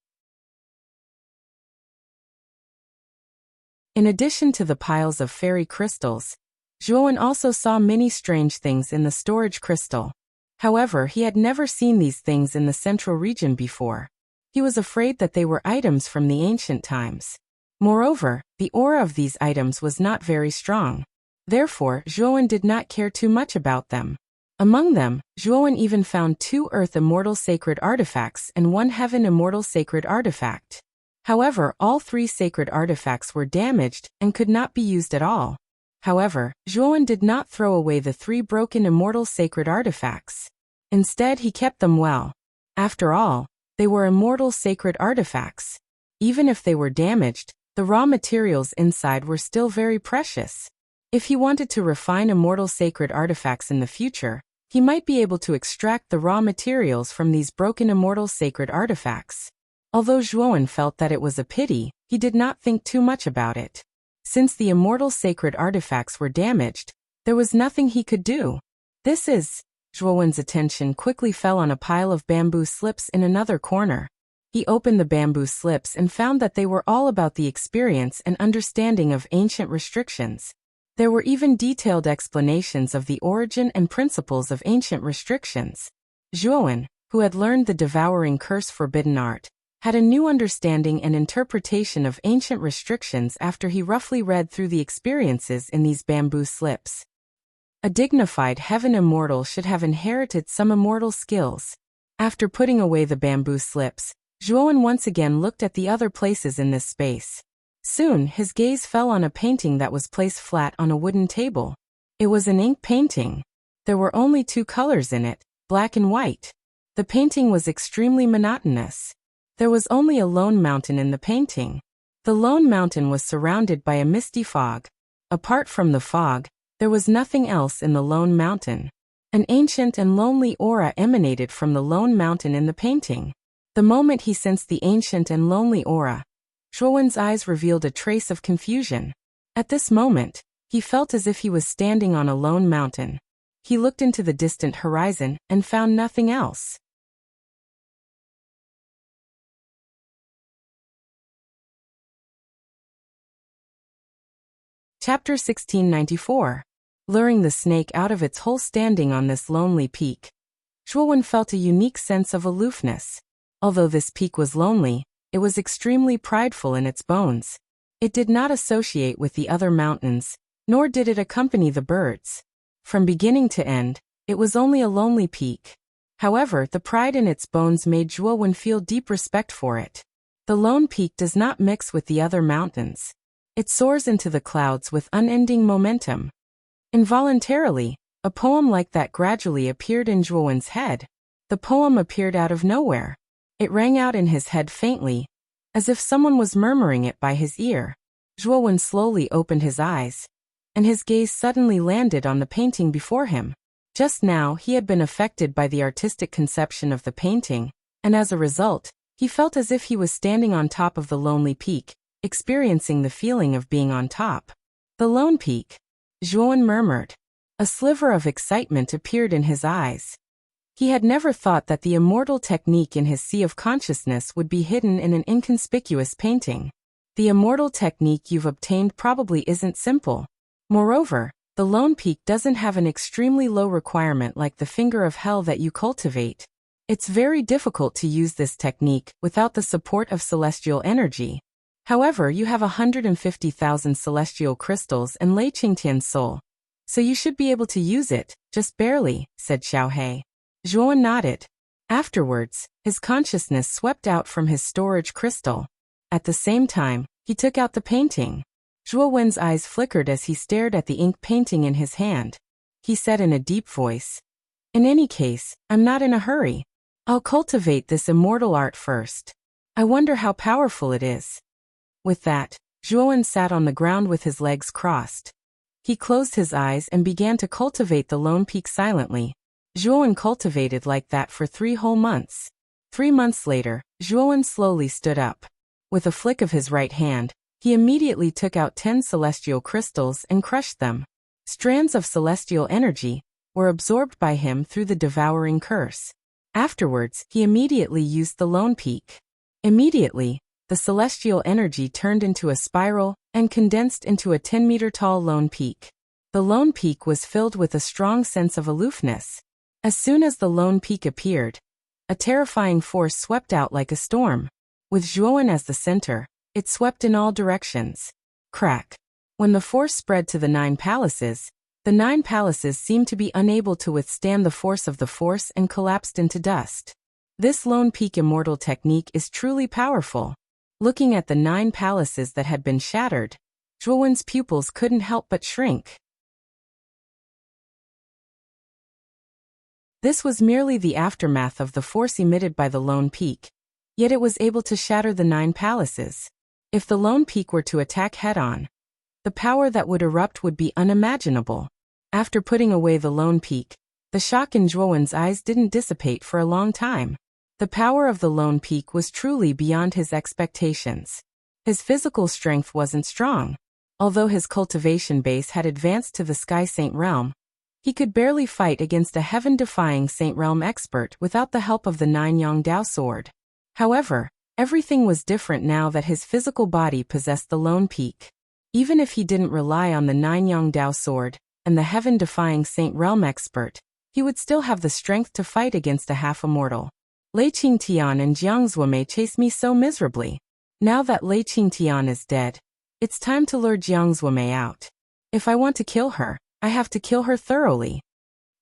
In addition to the piles of fairy crystals, Zhuowen also saw many strange things in the storage crystal. However, he had never seen these things in the central region before. He was afraid that they were items from the ancient times. Moreover, the aura of these items was not very strong. Therefore, Zhuowen did not care too much about them. Among them, Zhuowen even found 2 Earth Immortal Sacred Artifacts and 1 Heaven Immortal Sacred Artifact. However, all 3 sacred artifacts were damaged and could not be used at all. However, Zhuowen did not throw away the 3 broken immortal sacred artifacts. Instead, he kept them well. After all, they were immortal sacred artifacts. Even if they were damaged, the raw materials inside were still very precious. If he wanted to refine immortal sacred artifacts in the future, he might be able to extract the raw materials from these broken immortal sacred artifacts. Although Zhuowen felt that it was a pity, he did not think too much about it. Since the immortal sacred artifacts were damaged, there was nothing he could do. Zhuowen's attention quickly fell on a pile of bamboo slips in another corner. He opened the bamboo slips and found that they were all about the experience and understanding of ancient restrictions. There were even detailed explanations of the origin and principles of ancient restrictions. Zhuowen, who had learned the devouring curse forbidden art, had a new understanding and interpretation of ancient restrictions after he roughly read through the experiences in these bamboo slips. A dignified heaven immortal should have inherited some immortal skills. After putting away the bamboo slips, Zhuowen once again looked at the other places in this space. Soon, his gaze fell on a painting that was placed flat on a wooden table. It was an ink painting. There were only 2 colors in it, black and white. The painting was extremely monotonous. There was only a lone mountain in the painting. The lone mountain was surrounded by a misty fog. Apart from the fog, there was nothing else in the lone mountain. An ancient and lonely aura emanated from the lone mountain in the painting. The moment he sensed the ancient and lonely aura, Zhuowen's eyes revealed a trace of confusion. At this moment, he felt as if he was standing on a lone mountain. He looked into the distant horizon and found nothing else. Chapter 1694. Luring the snake out of its hole. Standing on this lonely peak, Zhuowen felt a unique sense of aloofness. Although this peak was lonely, it was extremely prideful in its bones. It did not associate with the other mountains, nor did it accompany the birds. From beginning to end, it was only a lonely peak. However, the pride in its bones made Zhuowen feel deep respect for it. The lone peak does not mix with the other mountains. It soars into the clouds with unending momentum. Involuntarily, a poem like that gradually appeared in Zhuowen's head. The poem appeared out of nowhere. It rang out in his head faintly, as if someone was murmuring it by his ear. Zhuowen slowly opened his eyes, and his gaze suddenly landed on the painting before him. Just now he had been affected by the artistic conception of the painting, and as a result, he felt as if he was standing on top of the lonely peak, experiencing the feeling of being on top. The lone peak, Zhuowen murmured. A sliver of excitement appeared in his eyes. He had never thought that the immortal technique in his sea of consciousness would be hidden in an inconspicuous painting. The immortal technique you've obtained probably isn't simple. Moreover, the lone peak doesn't have an extremely low requirement like the finger of hell that you cultivate. It's very difficult to use this technique without the support of celestial energy. However, you have 150,000 celestial crystals and Lei Qingtian's soul, so you should be able to use it, just barely, said Xiaohe. Zhuowen nodded. Afterwards, his consciousness swept out from his storage crystal. At the same time, he took out the painting. Zhuowen's eyes flickered as he stared at the ink painting in his hand. He said in a deep voice, "In any case, I'm not in a hurry. I'll cultivate this immortal art first. I wonder how powerful it is." With that, Zhuowen sat on the ground with his legs crossed. He closed his eyes and began to cultivate the lone peak silently. Zhuowen cultivated like that for 3 whole months. 3 months later, Zhuowen slowly stood up. With a flick of his right hand, he immediately took out 10 celestial crystals and crushed them. Strands of celestial energy were absorbed by him through the devouring curse. Afterwards, he immediately used the lone peak. Immediately, the celestial energy turned into a spiral and condensed into a 10-meter-tall lone peak. The lone peak was filled with a strong sense of aloofness. As soon as the lone peak appeared, a terrifying force swept out like a storm. With Zhuowen as the center, it swept in all directions. Crack. When the force spread to the 9 palaces, the 9 palaces seemed to be unable to withstand the force of the force and collapsed into dust. This lone peak immortal technique is truly powerful. Looking at the 9 palaces that had been shattered, Zhuowen's pupils couldn't help but shrink. This was merely the aftermath of the force emitted by the lone peak, yet it was able to shatter the 9 palaces. If the lone peak were to attack head-on, The power that would erupt would be unimaginable. After putting away the lone peak, the shock in Zhuowen's eyes didn't dissipate for a long time. The power of the lone peak was truly beyond his expectations. His physical strength wasn't strong. Although his cultivation base had advanced to the Sky Saint Realm, he could barely fight against a heaven-defying Saint Realm expert without the help of the Nine Yang Dao sword. However, everything was different now that his physical body possessed the lone peak. Even if he didn't rely on the Nine Yang Dao sword and the heaven-defying Saint Realm expert, he would still have the strength to fight against a half-immortal. Lei Qingtian and Jiang Zuomei chased me so miserably. Now that Lei Qingtian is dead, it's time to lure Jiang Zuomei out. If I want to kill her, I have to kill her thoroughly.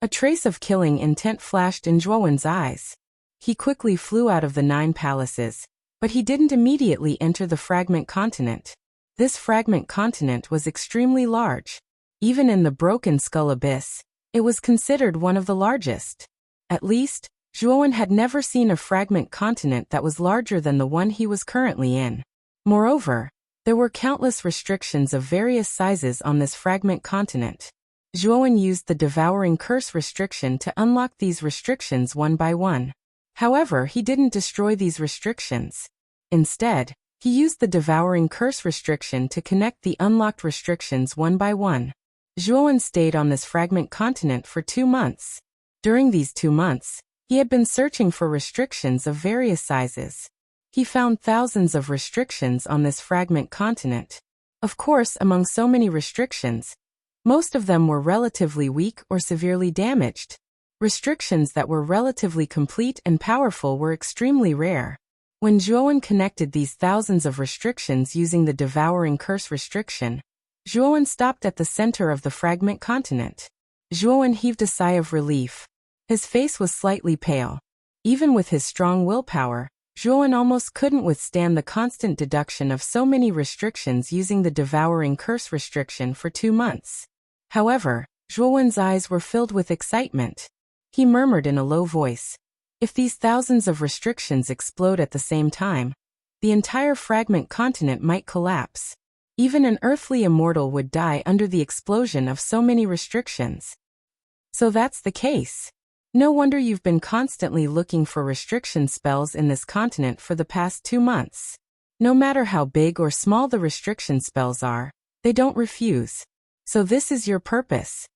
A trace of killing intent flashed in Zhuowen's eyes. He quickly flew out of the 9 palaces, but he didn't immediately enter the fragment continent. This fragment continent was extremely large. Even in the Broken Skull Abyss, it was considered one of the largest. At least, Zhuowen had never seen a fragment continent that was larger than the one he was currently in. Moreover, there were countless restrictions of various sizes on this fragment continent. Zhuowen used the Devouring Curse restriction to unlock these restrictions one by one. However, he didn't destroy these restrictions. Instead, he used the Devouring Curse restriction to connect the unlocked restrictions one by one. Zhuowen stayed on this fragment continent for 2 months. During these 2 months, he had been searching for restrictions of various sizes. He found thousands of restrictions on this fragment continent. Of course, among so many restrictions, most of them were relatively weak or severely damaged. Restrictions that were relatively complete and powerful were extremely rare. When Zhuowen connected these thousands of restrictions using the Devouring Curse restriction, Zhuowen stopped at the center of the fragment continent. Zhuowen heaved a sigh of relief. His face was slightly pale. Even with his strong willpower, Zhuowen almost couldn't withstand the constant deduction of so many restrictions using the Devouring Curse restriction for 2 months. However, Zhuowen's eyes were filled with excitement. He murmured in a low voice, "If these thousands of restrictions explode at the same time, the entire fragment continent might collapse. Even an earthly immortal would die under the explosion of so many restrictions." So that's the case. No wonder you've been constantly looking for restriction spells in this continent for the past 2 months. No matter how big or small the restriction spells are, they don't refuse. So this is your purpose.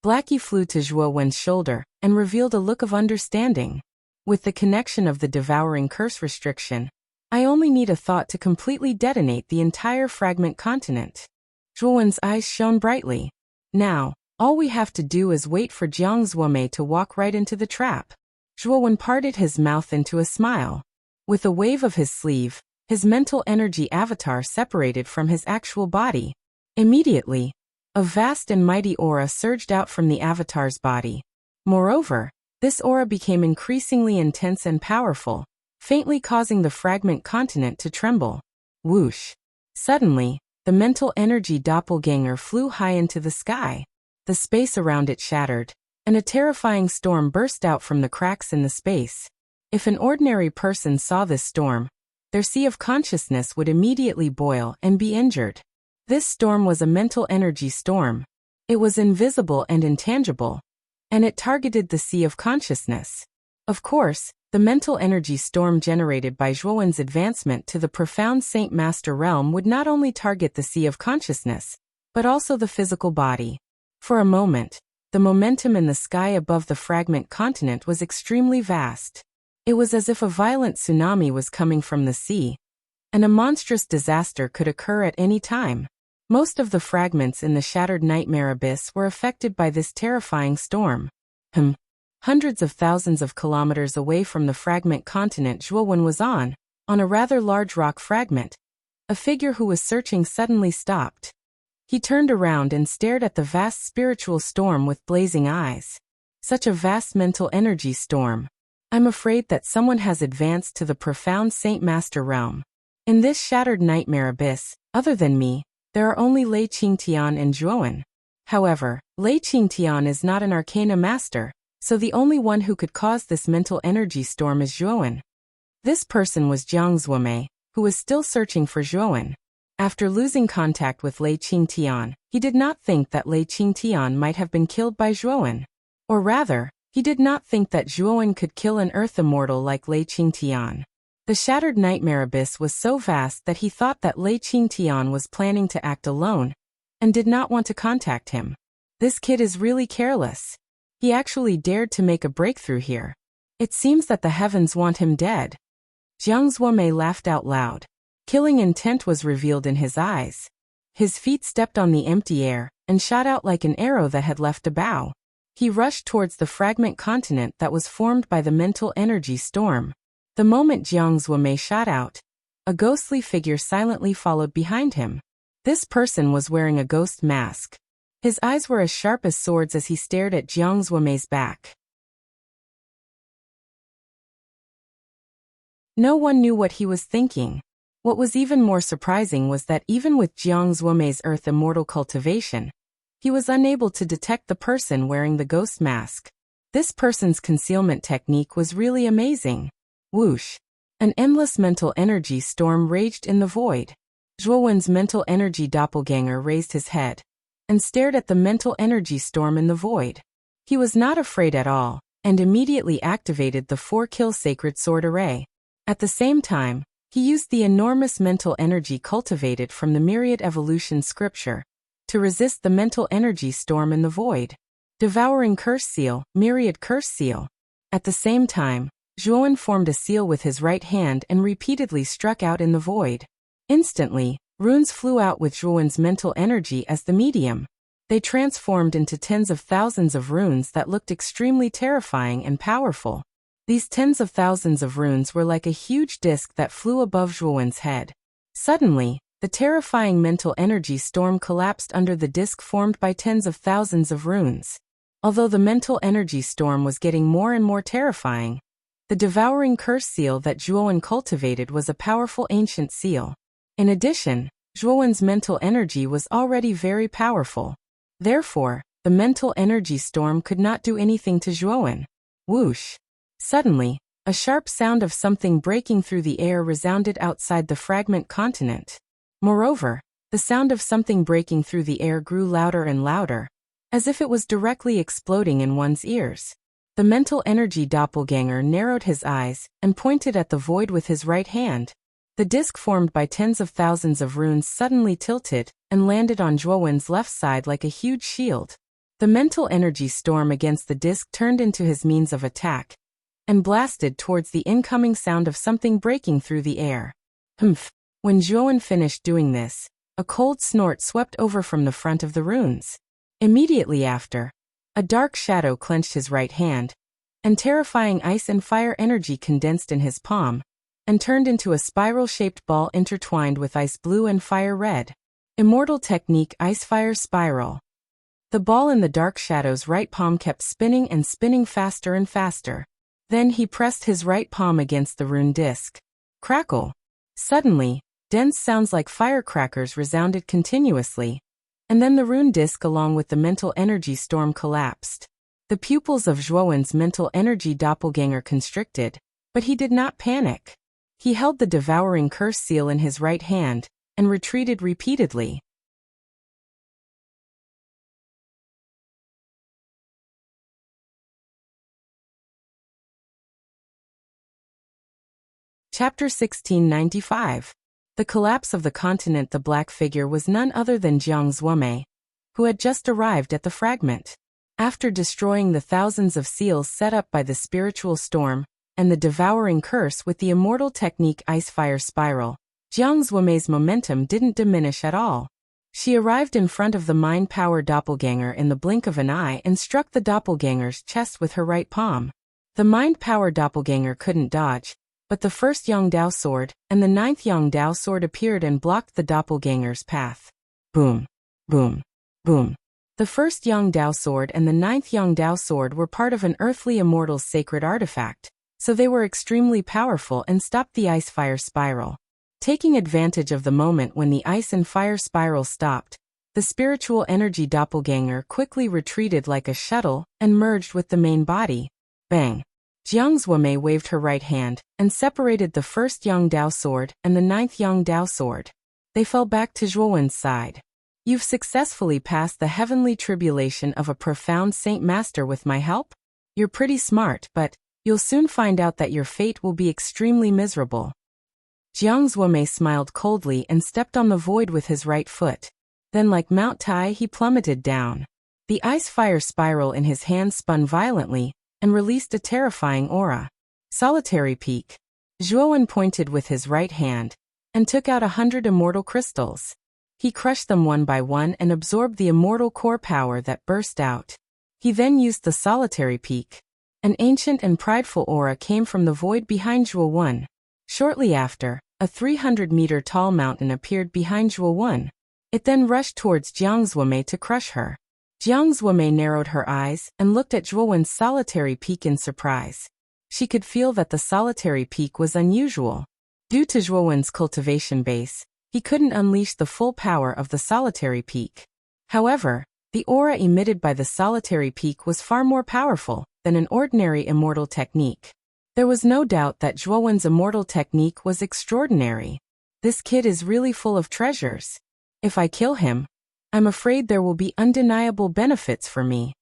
Blackie flew to Zhuowen's shoulder and revealed a look of understanding. With the connection of the Devouring Curse restriction, I only need a thought to completely detonate the entire fragment continent. Zhuowen's eyes shone brightly. Now, all we have to do is wait for Jiang Zuomei to walk right into the trap. Zhuowen parted his mouth into a smile. With a wave of his sleeve, his mental energy avatar separated from his actual body. Immediately, a vast and mighty aura surged out from the avatar's body. Moreover, this aura became increasingly intense and powerful, faintly causing the fragment continent to tremble. Whoosh! Suddenly, the mental energy doppelganger flew high into the sky. The space around it shattered, and a terrifying storm burst out from the cracks in the space. If an ordinary person saw this storm, their sea of consciousness would immediately boil and be injured. This storm was a mental energy storm. It was invisible and intangible, and it targeted the sea of consciousness. Of course, the mental energy storm generated by Zhuowen's advancement to the profound Saint Master realm would not only target the sea of consciousness, but also the physical body. For a moment, the momentum in the sky above the fragment continent was extremely vast. It was as if a violent tsunami was coming from the sea, and a monstrous disaster could occur at any time. Most of the fragments in the shattered nightmare abyss were affected by this terrifying storm. Hundreds of thousands of kilometers away from the fragment continent Zhuowen was on a rather large rock fragment, a figure who was searching suddenly stopped. He turned around and stared at the vast spiritual storm with blazing eyes. Such a vast mental energy storm. I'm afraid that someone has advanced to the profound Saint Master realm. In this shattered nightmare abyss, other than me, there are only Lei Qingtian and Zhuowen. However, Lei Qingtian is not an arcana master, so the only one who could cause this mental energy storm is Zhuowen. This person was Jiang Zuomei, who was still searching for Zhuowen. After losing contact with Lei Qingtian, he did not think that Lei Qingtian might have been killed by Zhuowen. Or rather, he did not think that Zhuowen could kill an earth immortal like Lei Qingtian. The shattered nightmare abyss was so vast that he thought that Lei Qingtian was planning to act alone, and did not want to contact him. This kid is really careless. He actually dared to make a breakthrough here. It seems that the heavens want him dead. Jiang Zuomei laughed out loud. Killing intent was revealed in his eyes. His feet stepped on the empty air, and shot out like an arrow that had left a bow. He rushed towards the fragment continent that was formed by the mental energy storm. The moment Jiang Zuomei shot out, a ghostly figure silently followed behind him. This person was wearing a ghost mask. His eyes were as sharp as swords as he stared at Jiang Zuomei's back. No one knew what he was thinking. What was even more surprising was that even with Jiang Zuomei's earth immortal cultivation, he was unable to detect the person wearing the ghost mask. This person's concealment technique was really amazing. Whoosh! An endless mental energy storm raged in the void. Zhuowen's mental energy doppelganger raised his head and stared at the mental energy storm in the void. He was not afraid at all, and immediately activated the 4-kill sacred sword array. At the same time, he used the enormous mental energy cultivated from the myriad evolution scripture to resist the mental energy storm in the void. Devouring curse seal, myriad curse seal. At the same time, Zhuowen formed a seal with his right hand and repeatedly struck out in the void. Instantly, runes flew out with Zhuowen's mental energy as the medium. They transformed into tens of thousands of runes that looked extremely terrifying and powerful. These tens of thousands of runes were like a huge disk that flew above Zhuowen's head. Suddenly, the terrifying mental energy storm collapsed under the disk formed by tens of thousands of runes. Although the mental energy storm was getting more and more terrifying, the devouring curse seal that Zhuowen cultivated was a powerful ancient seal. In addition, Zhuowen's mental energy was already very powerful. Therefore, the mental energy storm could not do anything to Zhuowen. Whoosh! Suddenly, a sharp sound of something breaking through the air resounded outside the fragment continent. Moreover, the sound of something breaking through the air grew louder and louder, as if it was directly exploding in one's ears. The mental energy doppelganger narrowed his eyes and pointed at the void with his right hand. The disk formed by tens of thousands of runes suddenly tilted and landed on Zhuowen's left side like a huge shield. The mental energy storm against the disk turned into his means of attack and blasted towards the incoming sound of something breaking through the air. Humph! When Zhuowen finished doing this, a cold snort swept over from the front of the runes. Immediately after, a dark shadow clenched his right hand, and terrifying ice and fire energy condensed in his palm, and turned into a spiral-shaped ball intertwined with ice blue and fire red. Immortal technique Ice-Fire Spiral. The ball in the dark shadow's right palm kept spinning and spinning faster and faster. Then he pressed his right palm against the rune disc. Crackle! Suddenly, dense sounds like firecrackers resounded continuously, and then the rune disc along with the mental energy storm collapsed. The pupils of Zhuowen's mental energy doppelganger constricted, but he did not panic. He held the devouring curse seal in his right hand, and retreated repeatedly. Chapter 1695. The collapse of the continent. The black figure was none other than Jiang Zuomei, who had just arrived at the fragment. After destroying the thousands of seals set up by the spiritual storm, and the devouring curse with the immortal technique Ice-Fire Spiral, Jiang Zuomei's momentum didn't diminish at all. She arrived in front of the mind power doppelganger in the blink of an eye and struck the doppelganger's chest with her right palm. The mind power doppelganger couldn't dodge, but the first Yongdao sword and the ninth Yongdao sword appeared and blocked the doppelganger's path. Boom! Boom! Boom! The first Yongdao sword and the ninth Yongdao sword were part of an earthly immortal's sacred artifact, so they were extremely powerful and stopped the ice-fire spiral. Taking advantage of the moment when the ice and fire spiral stopped, the spiritual energy doppelganger quickly retreated like a shuttle and merged with the main body. Bang! Jiang Zuomei waved her right hand and separated the first Yangdao sword and the ninth Yangdao sword. They fell back to Zhuowen's side. You've successfully passed the heavenly tribulation of a profound saint master with my help? You're pretty smart, but you'll soon find out that your fate will be extremely miserable. Jiang Zuomei smiled coldly and stepped on the void with his right foot. Then like Mount Tai he plummeted down. The ice-fire spiral in his hand spun violently and released a terrifying aura. Solitary Peak. Zhuowen pointed with his right hand and took out 100 immortal crystals. He crushed them one by one and absorbed the immortal core power that burst out. He then used the Solitary Peak. An ancient and prideful aura came from the void behind Zhuowen. Shortly after, a 300-meter-tall mountain appeared behind Zhuowen. It then rushed towards Jiang Zuomei to crush her. Jiang Zuomei narrowed her eyes and looked at Zhuowen's Solitary Peak in surprise. She could feel that the Solitary Peak was unusual. Due to Zhuowen's cultivation base, he couldn't unleash the full power of the Solitary Peak. However, the aura emitted by the Solitary Peak was far more powerful than an ordinary immortal technique. There was no doubt that Zhuowen's immortal technique was extraordinary. This kid is really full of treasures. If I kill him, I'm afraid there will be undeniable benefits for me.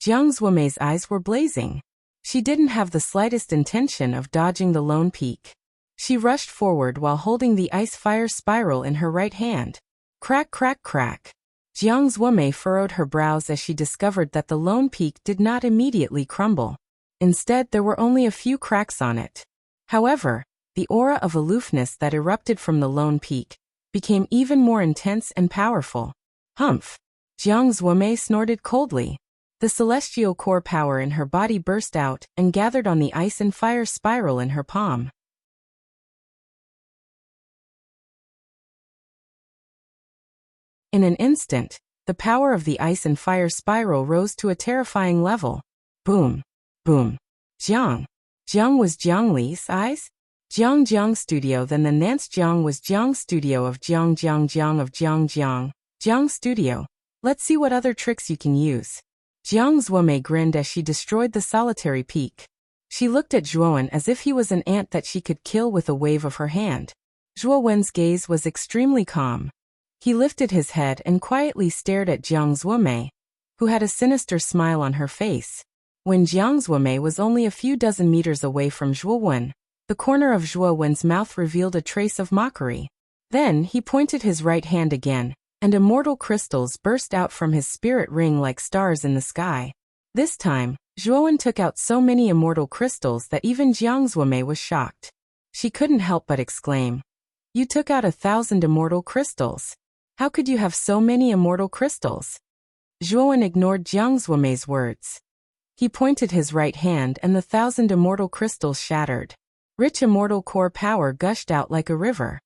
Jiang Zuomei's eyes were blazing. She didn't have the slightest intention of dodging the lone peak. She rushed forward while holding the ice-fire spiral in her right hand. Crack, crack, crack. Jiang Zuomei furrowed her brows as she discovered that the lone peak did not immediately crumble. Instead, there were only a few cracks on it. However, the aura of aloofness that erupted from the lone peak became even more intense and powerful. Humph! Jiang Zuomei snorted coldly. The celestial core power in her body burst out and gathered on the ice and fire spiral in her palm. In an instant, the power of the ice and fire spiral rose to a terrifying level. Boom! Boom! Jiang! Jiang was Jiang Li's eyes? Jiang Studio. Then the Nance Jiang was Jiang Studio of Jiang of Jiang Studio. Let's see what other tricks you can use. Jiang Zuomei grinned as she destroyed the Solitary Peak. She looked at Zhuowen as if he was an ant that she could kill with a wave of her hand. Zhuowen's gaze was extremely calm. He lifted his head and quietly stared at Jiang Zuomei, who had a sinister smile on her face. When Jiang Zuomei was only a few dozen meters away from Zhuowen, the corner of Zhuowen's mouth revealed a trace of mockery. Then he pointed his right hand again, and immortal crystals burst out from his spirit ring like stars in the sky. This time, Zhuowen took out so many immortal crystals that even Jiang Zuomei was shocked. She couldn't help but exclaim, "You took out 1,000 immortal crystals. How could you have so many immortal crystals?" Zhuowen ignored Jiang Zuomei's words. He pointed his right hand and the 1,000 immortal crystals shattered. Rich immortal core power gushed out like a river.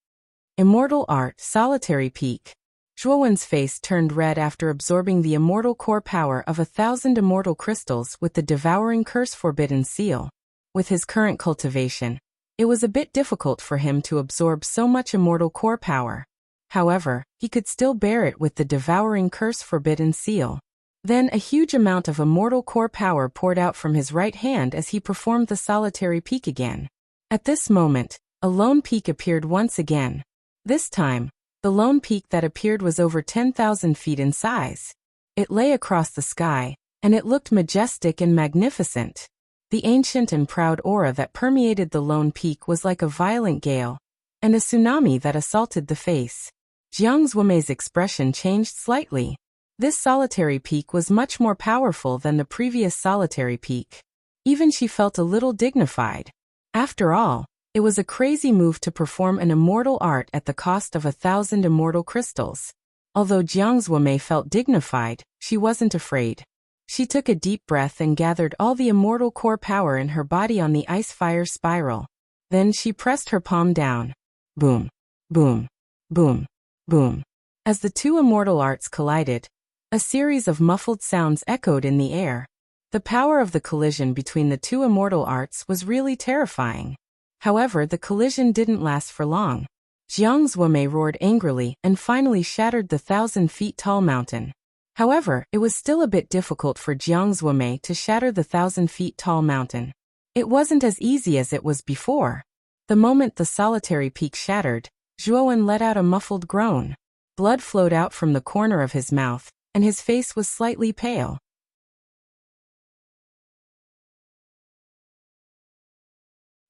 Immortal art, Solitary Peak. Zhuowen's face turned red after absorbing the immortal core power of 1,000 immortal crystals with the devouring curse forbidden seal. With his current cultivation, it was a bit difficult for him to absorb so much immortal core power. However, he could still bear it with the devouring curse forbidden seal. Then a huge amount of immortal core power poured out from his right hand as he performed the Solitary Peak again. At this moment, a lone peak appeared once again. This time, the lone peak that appeared was over 10,000 feet in size. It lay across the sky, and it looked majestic and magnificent. The ancient and proud aura that permeated the lone peak was like a violent gale, and a tsunami that assaulted the face. Jiang Zuomei's expression changed slightly. This Solitary Peak was much more powerful than the previous Solitary Peak. Even she felt a little dignified. After all, it was a crazy move to perform an immortal art at the cost of 1,000 immortal crystals. Although Jiang Zuomei felt dignified, she wasn't afraid. She took a deep breath and gathered all the immortal core power in her body on the ice-fire spiral. Then she pressed her palm down. Boom, boom, boom, boom. As the two immortal arts collided, a series of muffled sounds echoed in the air. The power of the collision between the two immortal arts was really terrifying. However, the collision didn't last for long. Jiang Zuomei roared angrily and finally shattered the 1,000-feet-tall mountain. However, it was still a bit difficult for Jiang Zuomei to shatter the 1,000-feet-tall mountain. It wasn't as easy as it was before. The moment the solitary peak shattered, Zhuowen let out a muffled groan. Blood flowed out from the corner of his mouth, and his face was slightly pale.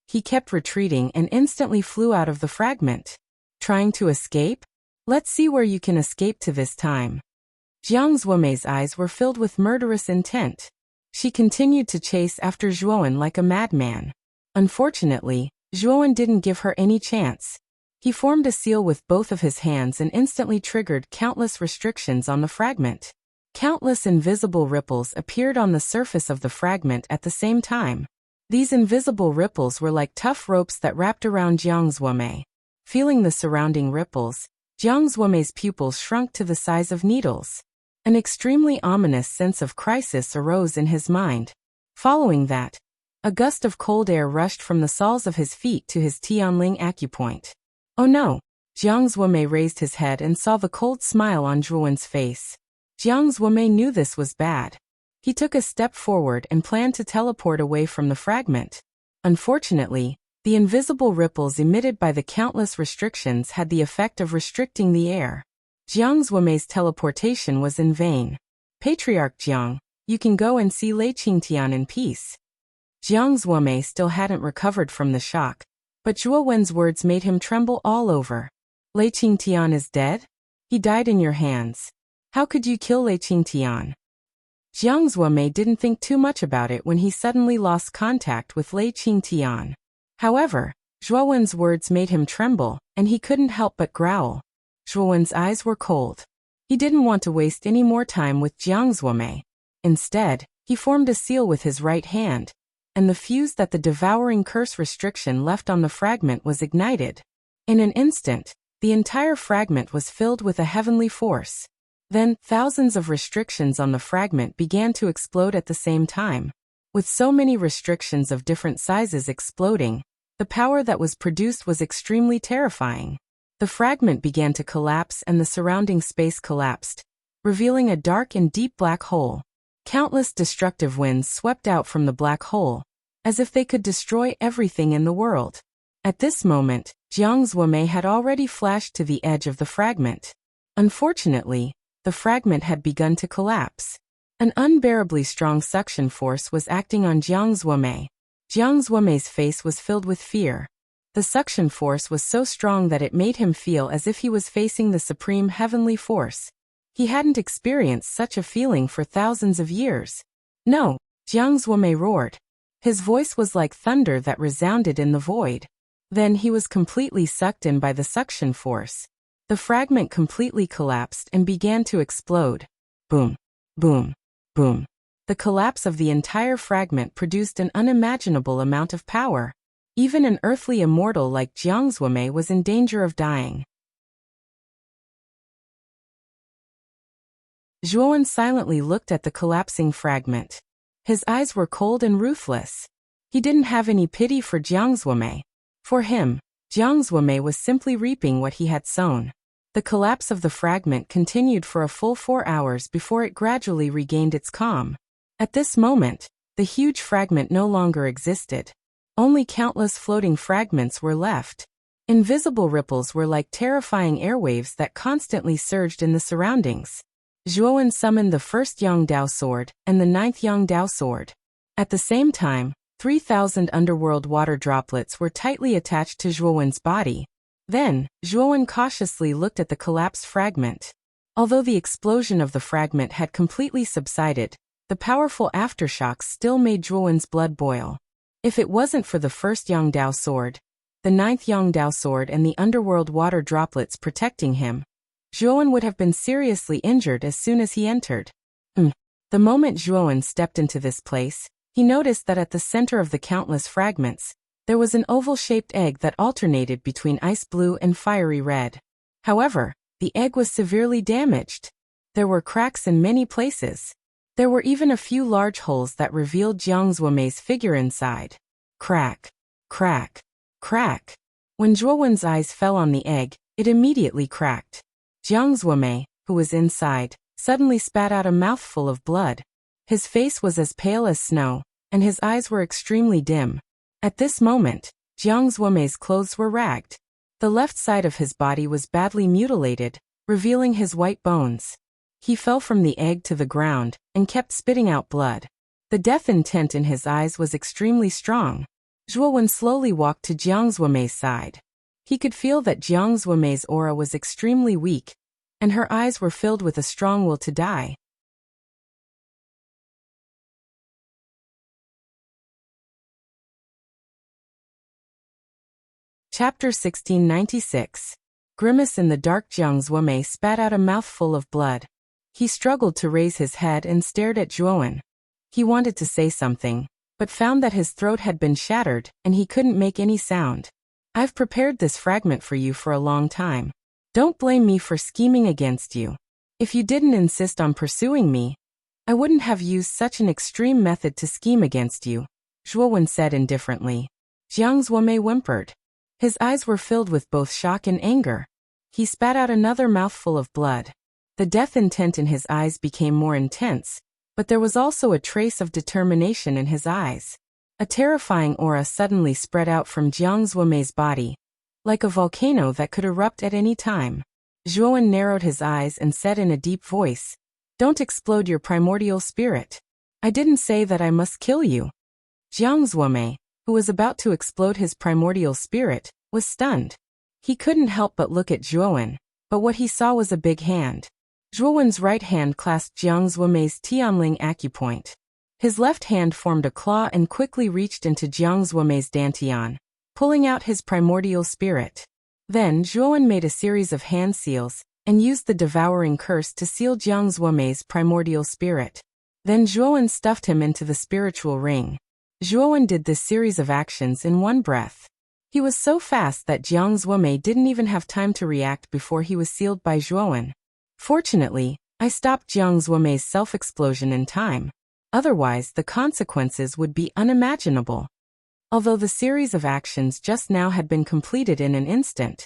He kept retreating and instantly flew out of the fragment. Trying to escape? Let's see where you can escape to this time. Jiang Zuomei's eyes were filled with murderous intent. She continued to chase after Zhuowen like a madman. Unfortunately, Zhuowen didn't give her any chance. He formed a seal with both of his hands and instantly triggered countless restrictions on the fragment. Countless invisible ripples appeared on the surface of the fragment at the same time. These invisible ripples were like tough ropes that wrapped around Jiang Zuomei. Feeling the surrounding ripples, Jiang Zuomei's pupils shrunk to the size of needles. An extremely ominous sense of crisis arose in his mind. Following that, a gust of cold air rushed from the soles of his feet to his Tianling acupoint. Oh no! Jiang Zuomei raised his head and saw the cold smile on Zhuowen's face. Jiang Zuomei knew this was bad. He took a step forward and planned to teleport away from the fragment. Unfortunately, the invisible ripples emitted by the countless restrictions had the effect of restricting the air. Jiang Zuomei's teleportation was in vain. Patriarch Jiang, you can go and see Lei Qingtian in peace. Jiang Zuomei still hadn't recovered from the shock, but Zhuowen's words made him tremble all over. Lei Qingtian is dead? He died in your hands. How could you kill Lei Qingtian? Jiang Zuomei didn't think too much about it when he suddenly lost contact with Lei Qingtian. However, Zhuowen's words made him tremble, and he couldn't help but growl. Zhuowen's eyes were cold. He didn't want to waste any more time with Jiang Zuomei. Instead, he formed a seal with his right hand, and the fuse that the devouring curse restriction left on the fragment was ignited. In an instant, the entire fragment was filled with a heavenly force. Then, thousands of restrictions on the fragment began to explode at the same time. With so many restrictions of different sizes exploding, the power that was produced was extremely terrifying. The fragment began to collapse and the surrounding space collapsed, revealing a dark and deep black hole. Countless destructive winds swept out from the black hole, as if they could destroy everything in the world. At this moment, Jiang Zuomei had already flashed to the edge of the fragment. Unfortunately, the fragment had begun to collapse. An unbearably strong suction force was acting on Jiang Zuomei. Jiang Zuomei's face was filled with fear. The suction force was so strong that it made him feel as if he was facing the supreme heavenly force. He hadn't experienced such a feeling for thousands of years. No! Jiang Zuomei roared. His voice was like thunder that resounded in the void. Then he was completely sucked in by the suction force. The fragment completely collapsed and began to explode. Boom, boom, boom. The collapse of the entire fragment produced an unimaginable amount of power. Even an earthly immortal like Jiang Zuomei was in danger of dying. Zhuowen silently looked at the collapsing fragment. His eyes were cold and ruthless. He didn't have any pity for Jiang Zuomei. For him, Jiang Zuomei was simply reaping what he had sown. The collapse of the fragment continued for a full 4 hours before it gradually regained its calm. At this moment, the huge fragment no longer existed. Only countless floating fragments were left. Invisible ripples were like terrifying airwaves that constantly surged in the surroundings. Zhuowen summoned the first Yangdao sword and the 9th Yangdao sword. At the same time, 3,000 underworld water droplets were tightly attached to Zhuowen's body. Then, Zhuowen cautiously looked at the collapsed fragment. Although the explosion of the fragment had completely subsided, the powerful aftershocks still made Zhuowen's blood boil. If it wasn't for the first Yangdao sword, the 9th Yangdao sword and the underworld water droplets protecting him, Zhuowen would have been seriously injured as soon as he entered. The moment Zhuowen stepped into this place, he noticed that at the center of the countless fragments, there was an oval-shaped egg that alternated between ice blue and fiery red. However, the egg was severely damaged. There were cracks in many places. There were even a few large holes that revealed Jiang Zuomei's figure inside. Crack, crack, crack. When Zhuowen's eyes fell on the egg, it immediately cracked. Jiang Zuomei, who was inside, suddenly spat out a mouthful of blood. His face was as pale as snow, and his eyes were extremely dim. At this moment, Jiang Zuomei's clothes were ragged. The left side of his body was badly mutilated, revealing his white bones. He fell from the egg to the ground and kept spitting out blood. The death intent in his eyes was extremely strong. Zhuo Wen slowly walked to Jiang Zuomei's side. He could feel that Jiang Zuomei's aura was extremely weak, and her eyes were filled with a strong will to die. Chapter 1696. Grimace in the dark. Jiang Zuomei spat out a mouthful of blood. He struggled to raise his head and stared at Zhuo Wen. He wanted to say something, but found that his throat had been shattered and he couldn't make any sound. I've prepared this fragment for you for a long time. Don't blame me for scheming against you. If you didn't insist on pursuing me, I wouldn't have used such an extreme method to scheme against you, Zhuo Wen said indifferently. Jiang Zuomei whimpered. His eyes were filled with both shock and anger. He spat out another mouthful of blood. The death intent in his eyes became more intense, but there was also a trace of determination in his eyes. A terrifying aura suddenly spread out from Jiang Zuomei's body, like a volcano that could erupt at any time. Zhuo Wen narrowed his eyes and said in a deep voice, "Don't explode your primordial spirit. I didn't say that I must kill you." Jiang Zuomei, who was about to explode his primordial spirit, was stunned. He couldn't help but look at Zhuo Wen, but what he saw was a big hand. Zhuo Wen's right hand clasped Jiang Zuomei's Tianling acupoint. His left hand formed a claw and quickly reached into Jiang Zuomei's dantian, pulling out his primordial spirit. Then Zhuo Wen made a series of hand seals and used the devouring curse to seal Jiang Zuomei's primordial spirit. Then Zhuo Wen stuffed him into the spiritual ring. Zhuo Wen did this series of actions in one breath. He was so fast that Jiang Zuomei didn't even have time to react before he was sealed by Zhuo Wen. Fortunately, I stopped Jiang Zuomei's self-explosion in time. Otherwise, the consequences would be unimaginable. Although the series of actions just now had been completed in an instant,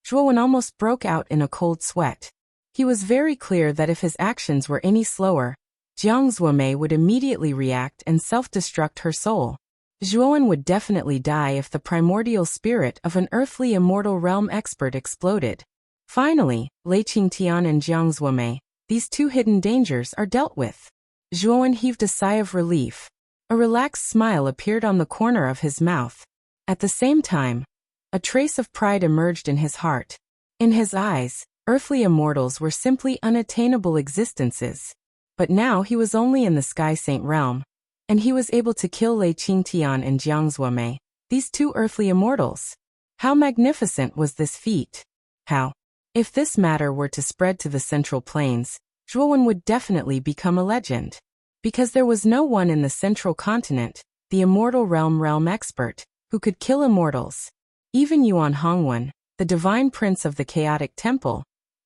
Zhuo Wen almost broke out in a cold sweat. He was very clear that if his actions were any slower, Jiang Zuomei would immediately react and self-destruct her soul. Zhuo Wen would definitely die if the primordial spirit of an earthly immortal realm expert exploded. Finally, Lei Qingtian and Jiang Zuomei, these two hidden dangers are dealt with. Zhuo Wen heaved a sigh of relief. A relaxed smile appeared on the corner of his mouth. At the same time, a trace of pride emerged in his heart. In his eyes, earthly immortals were simply unattainable existences. But now he was only in the Sky Saint realm, and he was able to kill Lei Qingtian and Jiang Zuomei, these two earthly immortals. How magnificent was this feat? How? If this matter were to spread to the Central Plains, Zhuo Wen would definitely become a legend. Because there was no one in the Central Continent, the immortal realm expert, who could kill immortals. Even Yuan Hongwen, the divine prince of the chaotic temple,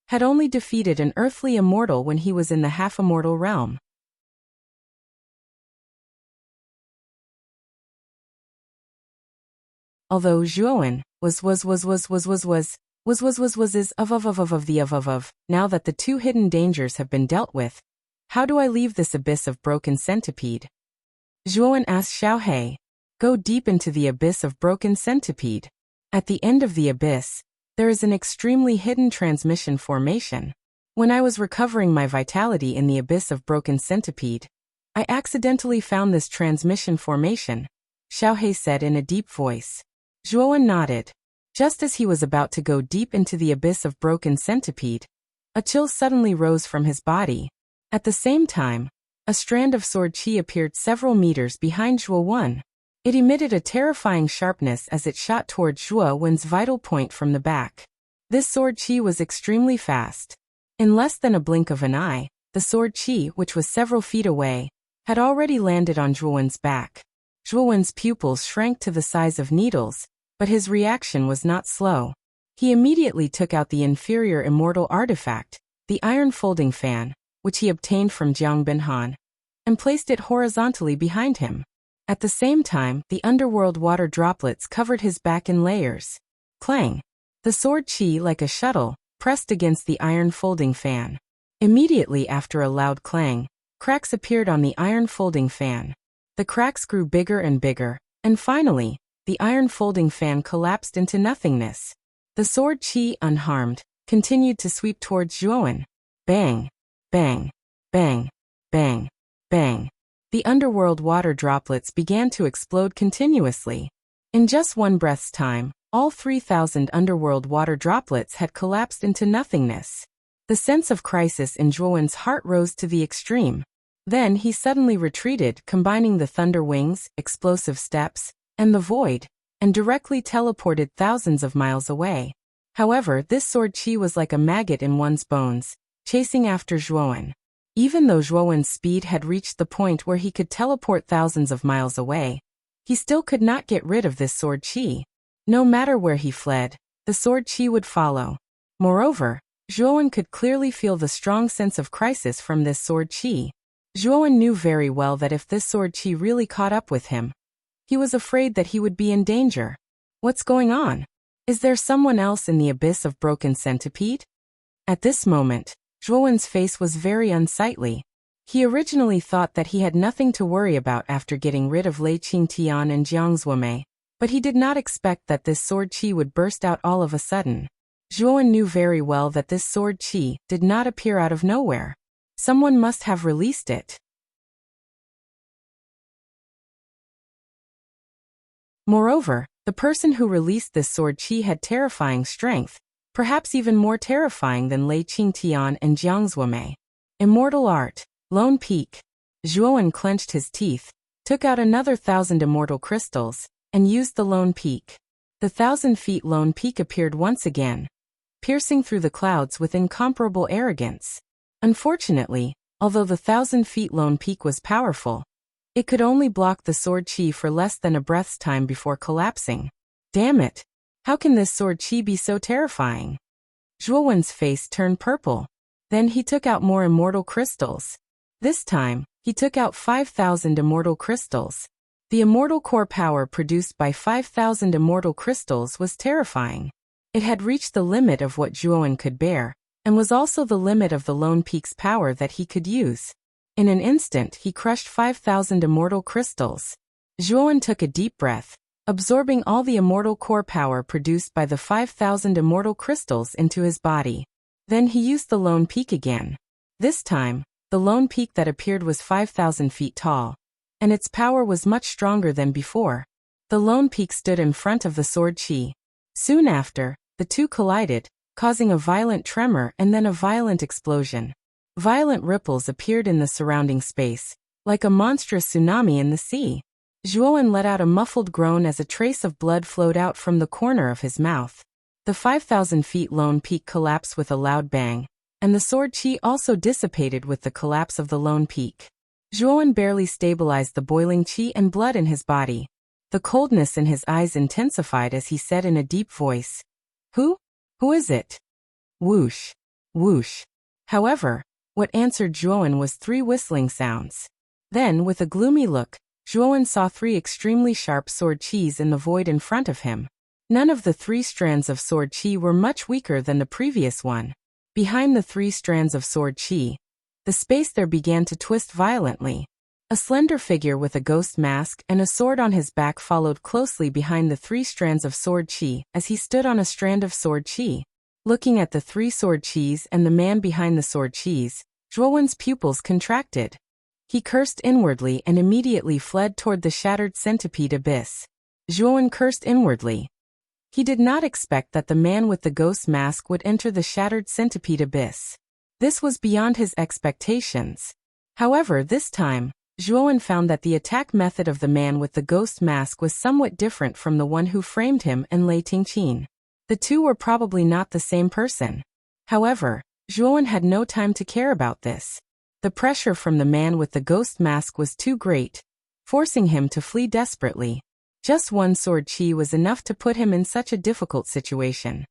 had only defeated an earthly immortal when he was in the half-immortal realm. Although Zhuo Wen was now that the two hidden dangers have been dealt with, how do I leave this abyss of broken centipede? Zhuo Wen asked Xiao He. Go deep into the abyss of broken centipede. At the end of the abyss, there is an extremely hidden transmission formation. When I was recovering my vitality in the abyss of broken centipede, I accidentally found this transmission formation, Xiao He said in a deep voice. Zhuo Wen nodded. Just as he was about to go deep into the abyss of broken centipede, a chill suddenly rose from his body. At the same time, a strand of sword qi appeared several meters behind Zhuo Wen. It emitted a terrifying sharpness as it shot toward Zhuo Wen's vital point from the back. This sword qi was extremely fast. In less than a blink of an eye, the sword qi, which was several feet away, had already landed on Zhuo Wen's back. Zhuo Wen's pupils shrank to the size of needles, but his reaction was not slow. He immediately took out the inferior immortal artifact, the iron folding fan, which he obtained from Jiang Binhan, and placed it horizontally behind him. At the same time, the underworld water droplets covered his back in layers. Clang! The sword qi, like a shuttle, pressed against the iron folding fan. Immediately after a loud clang, cracks appeared on the iron folding fan. The cracks grew bigger and bigger, and finally, the iron folding fan collapsed into nothingness. The sword Qi, unharmed, continued to sweep towards Zhuowen. Bang! Bang! Bang! Bang! Bang! The underworld water droplets began to explode continuously. In just one breath's time, all 3,000 underworld water droplets had collapsed into nothingness. The sense of crisis in Zhuowen's heart rose to the extreme. Then he suddenly retreated, combining the thunder wings, explosive steps, and the void, and directly teleported thousands of miles away. However, this sword Qi was like a maggot in one's bones, chasing after Zhuowen. Even though Zhuowen's speed had reached the point where he could teleport thousands of miles away, he still could not get rid of this sword Qi. No matter where he fled, the sword Qi would follow. Moreover, Zhuowen could clearly feel the strong sense of crisis from this sword Qi. Zhuowen knew very well that if this sword Qi really caught up with him, he was afraid that he would be in danger. What's going on? Is there someone else in the abyss of Broken Centipede? At this moment, Zhuowen's face was very unsightly. He originally thought that he had nothing to worry about after getting rid of Lei Qingtian and Jiang Zuomei, but he did not expect that this sword Qi would burst out all of a sudden. Zhuowen knew very well that this sword Qi did not appear out of nowhere. Someone must have released it. Moreover, the person who released this sword Qi had terrifying strength, perhaps even more terrifying than Lei Qingtian and Jiang Zuomei. Immortal art, Lone Peak. Zhuowen clenched his teeth, took out another 1,000 immortal crystals, and used the Lone Peak. The 1,000 feet Lone Peak appeared once again, piercing through the clouds with incomparable arrogance. Unfortunately, although the 1,000 feet Lone Peak was powerful, it could only block the sword Qi for less than a breath's time before collapsing. Damn it! How can this sword Qi be so terrifying? Zhuowen's face turned purple. Then he took out more immortal crystals. This time, he took out 5,000 immortal crystals. The immortal core power produced by 5,000 immortal crystals was terrifying. It had reached the limit of what Zhuowen could bear, and was also the limit of the Lone Peak's power that he could use. In an instant, he crushed 5,000 immortal crystals. Zhuowen took a deep breath, absorbing all the immortal core power produced by the 5,000 immortal crystals into his body. Then he used the Lone Peak again. This time, the Lone Peak that appeared was 5,000 feet tall, and its power was much stronger than before. The Lone Peak stood in front of the sword Qi. Soon after, the two collided, causing a violent tremor and then a violent explosion. Violent ripples appeared in the surrounding space, like a monstrous tsunami in the sea. Zhuowen let out a muffled groan as a trace of blood flowed out from the corner of his mouth. The 5,000 feet Lone Peak collapsed with a loud bang, and the sword Qi also dissipated with the collapse of the Lone Peak. Zhuowen barely stabilized the boiling Qi and blood in his body. The coldness in his eyes intensified as he said in a deep voice, "Who? Who is it?" Whoosh. Whoosh. However, what answered Zhuowen was 3 whistling sounds. Then, with a gloomy look, Zhuowen saw 3 extremely sharp sword Qis in the void in front of him. None of the 3 strands of sword Qi were much weaker than the previous one. Behind the 3 strands of sword Qi, the space there began to twist violently. A slender figure with a ghost mask and a sword on his back followed closely behind the 3 strands of sword Qi as he stood on a strand of sword Qi. Looking at the 3 sword Qis and the man behind the sword Qis, Zhuowen's pupils contracted. He cursed inwardly and immediately fled toward the shattered centipede abyss. Zhuowen cursed inwardly. He did not expect that the man with the ghost mask would enter the shattered centipede abyss. This was beyond his expectations. However, this time, Zhuowen found that the attack method of the man with the ghost mask was somewhat different from the one who framed him and Lei Tingqin. The two were probably not the same person. However, Zhuowen had no time to care about this. The pressure from the man with the ghost mask was too great, forcing him to flee desperately. Just one sword Qi was enough to put him in such a difficult situation.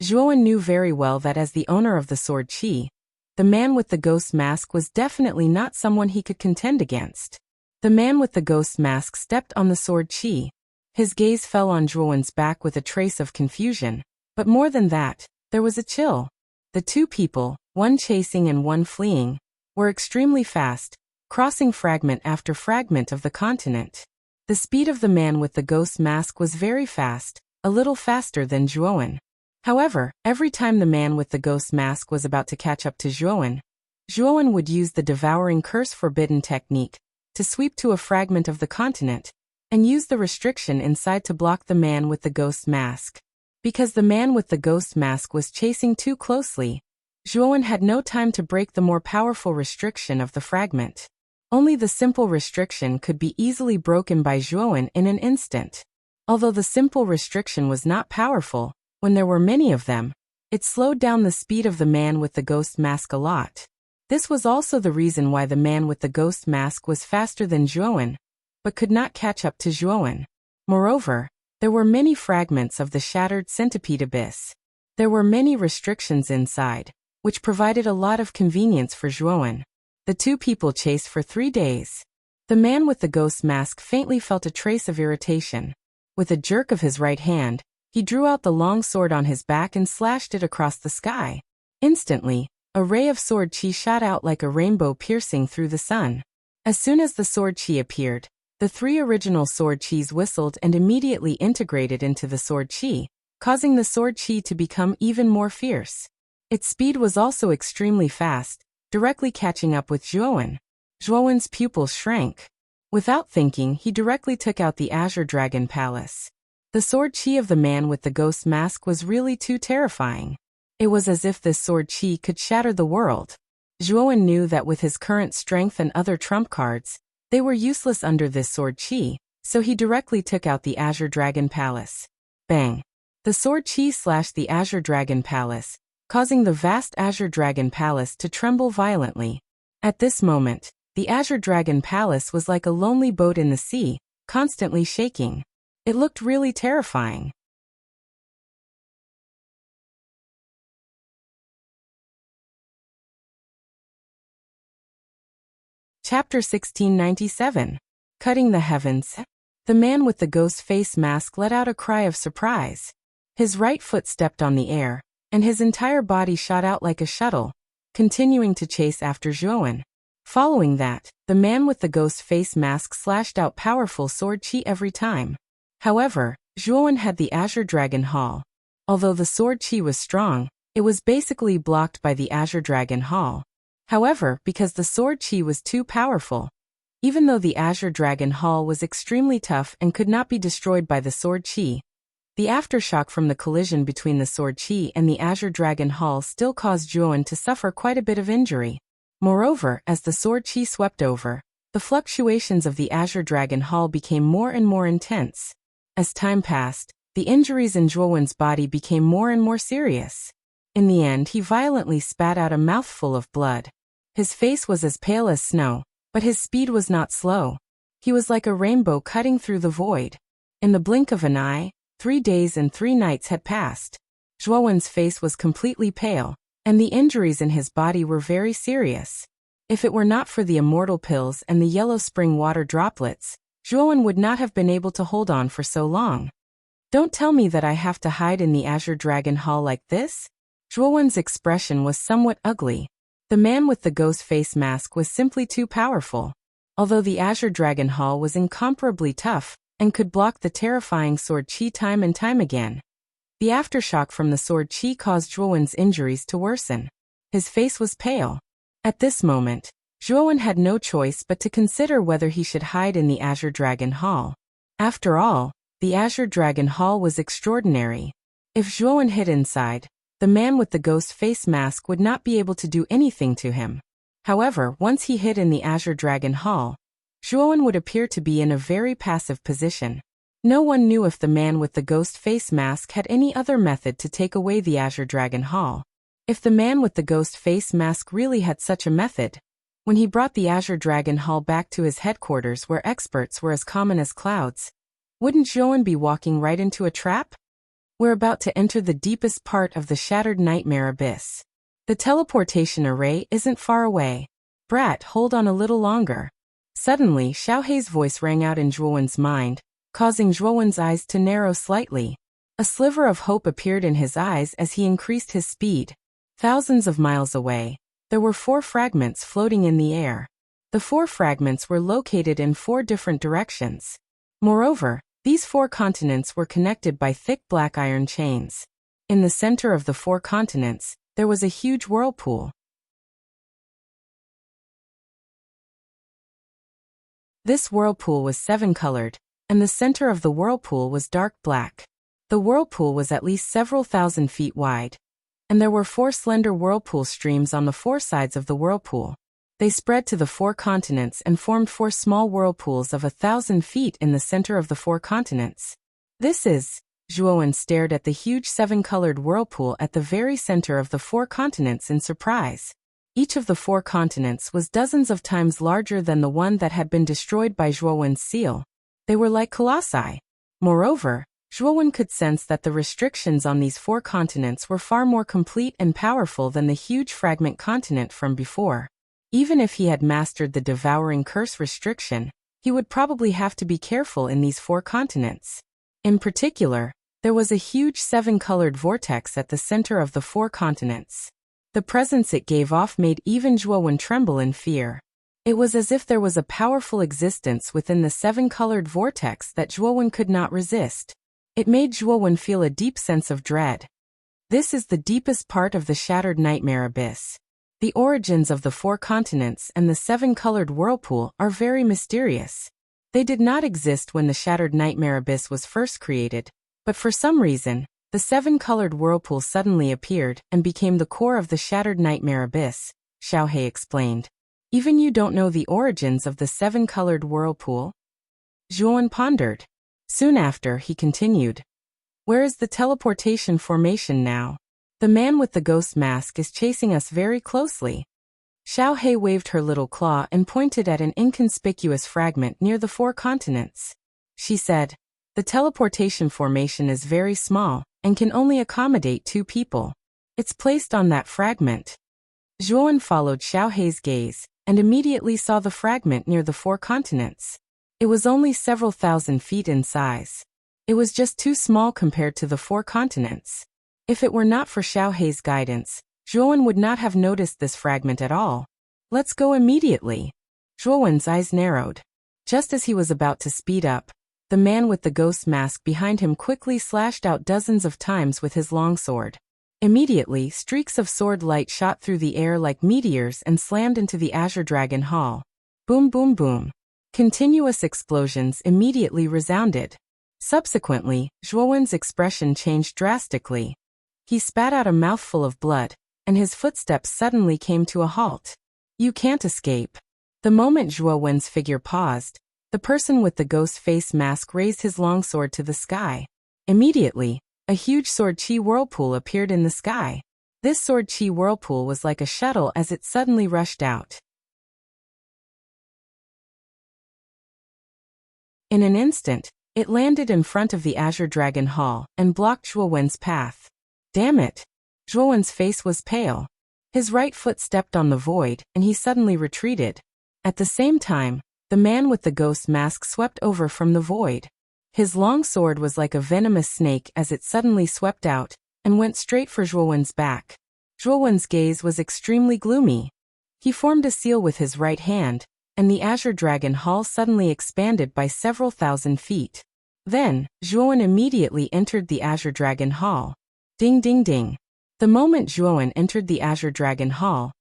Zhuowen knew very well that as the owner of the sword Qi, the man with the ghost mask was definitely not someone he could contend against. The man with the ghost mask stepped on the sword Qi. His gaze fell on Zhuowen's back with a trace of confusion, but more than that, there was a chill. The two people, one chasing and one fleeing, were extremely fast, crossing fragment after fragment of the continent. The speed of the man with the ghost mask was very fast, a little faster than Zhuowen. However, every time the man with the ghost mask was about to catch up to Zhuowen, Zhuowen would use the devouring curse forbidden technique to sweep to a fragment of the continent and use the restriction inside to block the man with the ghost mask. Because the man with the ghost mask was chasing too closely, Zhuowen had no time to break the more powerful restriction of the fragment. Only the simple restriction could be easily broken by Zhuowen in an instant. Although the simple restriction was not powerful, when there were many of them, it slowed down the speed of the man with the ghost mask a lot. This was also the reason why the man with the ghost mask was faster than Zhuowen, but could not catch up to Zhuowen. Moreover, there were many fragments of the shattered centipede abyss. There were many restrictions inside, which provided a lot of convenience for Zhuowen. The two people chased for 3 days. The man with the ghost mask faintly felt a trace of irritation. With a jerk of his right hand, he drew out the long sword on his back and slashed it across the sky. Instantly, a ray of sword chi shot out like a rainbow piercing through the sun. As soon as the sword chi appeared, the 3 original sword chis whistled and immediately integrated into the sword chi, causing the sword chi to become even more fierce. Its speed was also extremely fast, directly catching up with Zhuowen. Zhuowen's pupils shrank. Without thinking, he directly took out the Azure Dragon Palace. The sword chi of the man with the ghost mask was really too terrifying. It was as if this sword chi could shatter the world. Zhuowen knew that with his current strength and other trump cards, they were useless under this sword chi, so he directly took out the Azure Dragon Palace. Bang! The sword chi slashed the Azure Dragon Palace, causing the vast Azure Dragon Palace to tremble violently. At this moment, the Azure Dragon Palace was like a lonely boat in the sea, constantly shaking. It looked really terrifying. Chapter 1697. Cutting the Heavens. The man with the ghost face mask let out a cry of surprise. His right foot stepped on the air, and his entire body shot out like a shuttle, continuing to chase after Zhuowen. Following that, the man with the ghost face mask slashed out powerful sword chi every time. However, Zhuowen had the Azure Dragon Hall. Although the sword chi was strong, it was basically blocked by the Azure Dragon Hall. However, because the sword chi was too powerful, even though the Azure Dragon Hall was extremely tough and could not be destroyed by the sword chi, the aftershock from the collision between the sword chi and the Azure Dragon Hall still caused Zhuowen to suffer quite a bit of injury. Moreover, as the sword chi swept over, the fluctuations of the Azure Dragon Hall became more and more intense. As time passed, the injuries in Zhuowen's body became more and more serious. In the end, he violently spat out a mouthful of blood. His face was as pale as snow, but his speed was not slow. He was like a rainbow cutting through the void. In the blink of an eye, 3 days and 3 nights had passed. Zhuowen's face was completely pale, and the injuries in his body were very serious. If it were not for the immortal pills and the yellow spring water droplets, Zhuowen would not have been able to hold on for so long. Don't tell me that I have to hide in the Azure Dragon Hall like this? Zhuowen's expression was somewhat ugly. The man with the ghost face mask was simply too powerful. Although the Azure Dragon Hall was incomparably tough and could block the terrifying sword chi time and time again, the aftershock from the sword chi caused Zhuowen's injuries to worsen. His face was pale. At this moment, Zhuowen had no choice but to consider whether he should hide in the Azure Dragon Hall. After all, the Azure Dragon Hall was extraordinary. If Zhuowen hid inside, the man with the ghost face mask would not be able to do anything to him. However, once he hid in the Azure Dragon Hall, Zhuowen would appear to be in a very passive position. No one knew if the man with the ghost face mask had any other method to take away the Azure Dragon Hall. If the man with the ghost face mask really had such a method, when he brought the Azure Dragon Hall back to his headquarters where experts were as common as clouds, wouldn't Zhuowen be walking right into a trap? We're about to enter the deepest part of the shattered nightmare abyss. The teleportation array isn't far away. Brat, hold on a little longer. Suddenly, Xiaohei's voice rang out in Zhuowen's mind, causing Zhuowen's eyes to narrow slightly. A sliver of hope appeared in his eyes as he increased his speed. Thousands of miles away, there were 4 fragments floating in the air. The 4 fragments were located in 4 different directions. Moreover, these 4 continents were connected by thick black iron chains. In the center of the 4 continents, there was a huge whirlpool. This whirlpool was 7-colored, and the center of the whirlpool was dark black. The whirlpool was at least several thousand feet wide, and there were 4 slender whirlpool streams on the 4 sides of the whirlpool. They spread to the 4 continents and formed 4 small whirlpools of 1,000 feet in the center of the 4 continents. This is, Zhuowen stared at the huge 7-colored whirlpool at the very center of the 4 continents in surprise. Each of the 4 continents was dozens of times larger than the one that had been destroyed by Zhuowen's seal. They were like colossi. Moreover, Zhuowen could sense that the restrictions on these 4 continents were far more complete and powerful than the huge fragment continent from before. Even if he had mastered the devouring curse restriction, he would probably have to be careful in these 4 continents. In particular, there was a huge 7-colored vortex at the center of the 4 continents. The presence it gave off made even Zhuowen tremble in fear. It was as if there was a powerful existence within the 7-colored vortex that Zhuowen could not resist. It made Zhuowen feel a deep sense of dread. This is the deepest part of the Shattered Nightmare Abyss. The origins of the 4 continents and the 7-colored whirlpool are very mysterious. They did not exist when the Shattered Nightmare Abyss was first created, but for some reason, the 7-colored whirlpool suddenly appeared and became the core of the Shattered Nightmare Abyss, Xiaohei explained. Even you don't know the origins of the 7-colored whirlpool? Zhuowen pondered. Soon after, he continued. Where is the teleportation formation now? The man with the ghost mask is chasing us very closely. Xiaohei waved her little claw and pointed at an inconspicuous fragment near the 4 continents. She said, the teleportation formation is very small and can only accommodate 2 people. It's placed on that fragment. Zhuowen followed Xiaohei's gaze and immediately saw the fragment near the 4 continents. It was only several thousand feet in size. It was just too small compared to the 4 continents. If it were not for Xiaohei's guidance, Zhuowen would not have noticed this fragment at all. Let's go immediately. Zhuowen's eyes narrowed. Just as he was about to speed up, the man with the ghost mask behind him quickly slashed out dozens of times with his longsword. Immediately, streaks of sword light shot through the air like meteors and slammed into the Azure Dragon Hall. Boom boom boom. Continuous explosions immediately resounded. Subsequently, Zhuowen's expression changed drastically. He spat out a mouthful of blood, and his footsteps suddenly came to a halt. You can't escape. The moment Zhuowen's figure paused, the person with the ghost face mask raised his longsword to the sky. Immediately, a huge sword chi whirlpool appeared in the sky. This sword chi whirlpool was like a shuttle as it suddenly rushed out. In an instant, it landed in front of the Azure Dragon Hall and blocked Zhuowen's path. Damn it! Zhuowen's face was pale. His right foot stepped on the void, and he suddenly retreated. At the same time, the man with the ghost mask swept over from the void. His long sword was like a venomous snake as it suddenly swept out and went straight for Zhuowen's back. Zhuowen's gaze was extremely gloomy. He formed a seal with his right hand, and the Azure Dragon Hall suddenly expanded by several thousand feet. Then, Zhuowen immediately entered the Azure Dragon Hall. Ding ding ding. The moment Zhuowen entered the Azure Dragon Hall,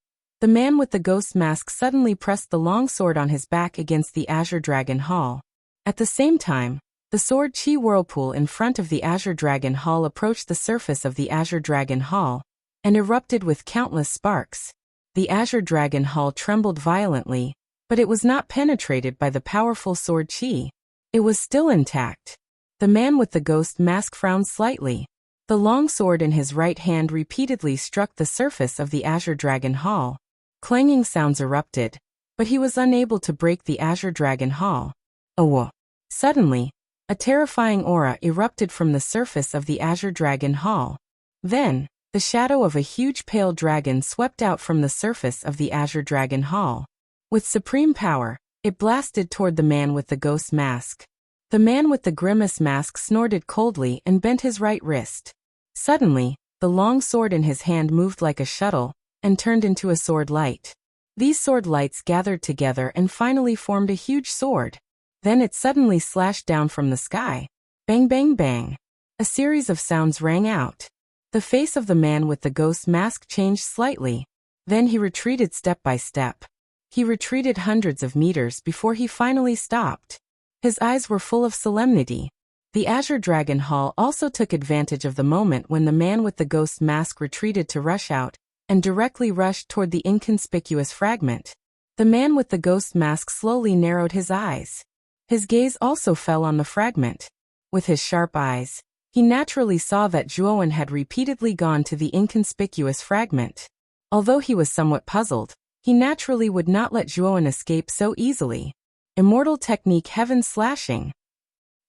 the man with the ghost mask suddenly pressed the long sword on his back against the Azure Dragon Hall. At the same time, the sword chi whirlpool in front of the Azure Dragon Hall approached the surface of the Azure Dragon Hall and erupted with countless sparks. The Azure Dragon Hall trembled violently, but it was not penetrated by the powerful sword chi. It was still intact. The man with the ghost mask frowned slightly. The long sword in his right hand repeatedly struck the surface of the Azure Dragon Hall. Clanging sounds erupted, but he was unable to break the Azure Dragon Hall. Oh! Suddenly, a terrifying aura erupted from the surface of the Azure Dragon Hall. Then, the shadow of a huge pale dragon swept out from the surface of the Azure Dragon Hall. With supreme power, it blasted toward the man with the ghost mask. The man with the grimace mask snorted coldly and bent his right wrist. Suddenly, the long sword in his hand moved like a shuttle and turned into a sword light. These sword lights gathered together and finally formed a huge sword. Then it suddenly slashed down from the sky. Bang, bang, bang. A series of sounds rang out. The face of the man with the ghost mask changed slightly. Then he retreated step by step. He retreated hundreds of meters before he finally stopped. His eyes were full of solemnity. The Azure Dragon Hall also took advantage of the moment when the man with the ghost mask retreated to rush out and directly rushed toward the inconspicuous fragment. The man with the ghost mask slowly narrowed his eyes. His gaze also fell on the fragment. With his sharp eyes, he naturally saw that Zhuowen had repeatedly gone to the inconspicuous fragment. Although he was somewhat puzzled, he naturally would not let Zhuowen escape so easily. Immortal technique heaven slashing.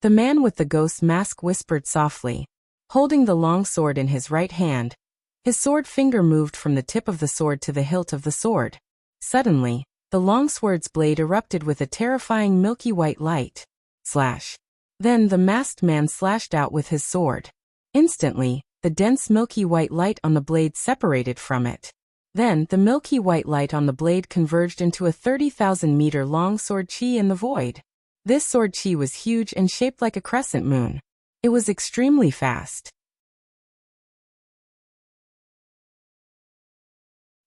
The man with the ghost mask whispered softly, holding the long sword in his right hand. His sword finger moved from the tip of the sword to the hilt of the sword. Suddenly, the long sword's blade erupted with a terrifying milky white light. Slash. Then the masked man slashed out with his sword. Instantly, the dense milky white light on the blade separated from it. Then the milky white light on the blade converged into a 30,000-meter long sword chi in the void. This sword chi was huge and shaped like a crescent moon. It was extremely fast.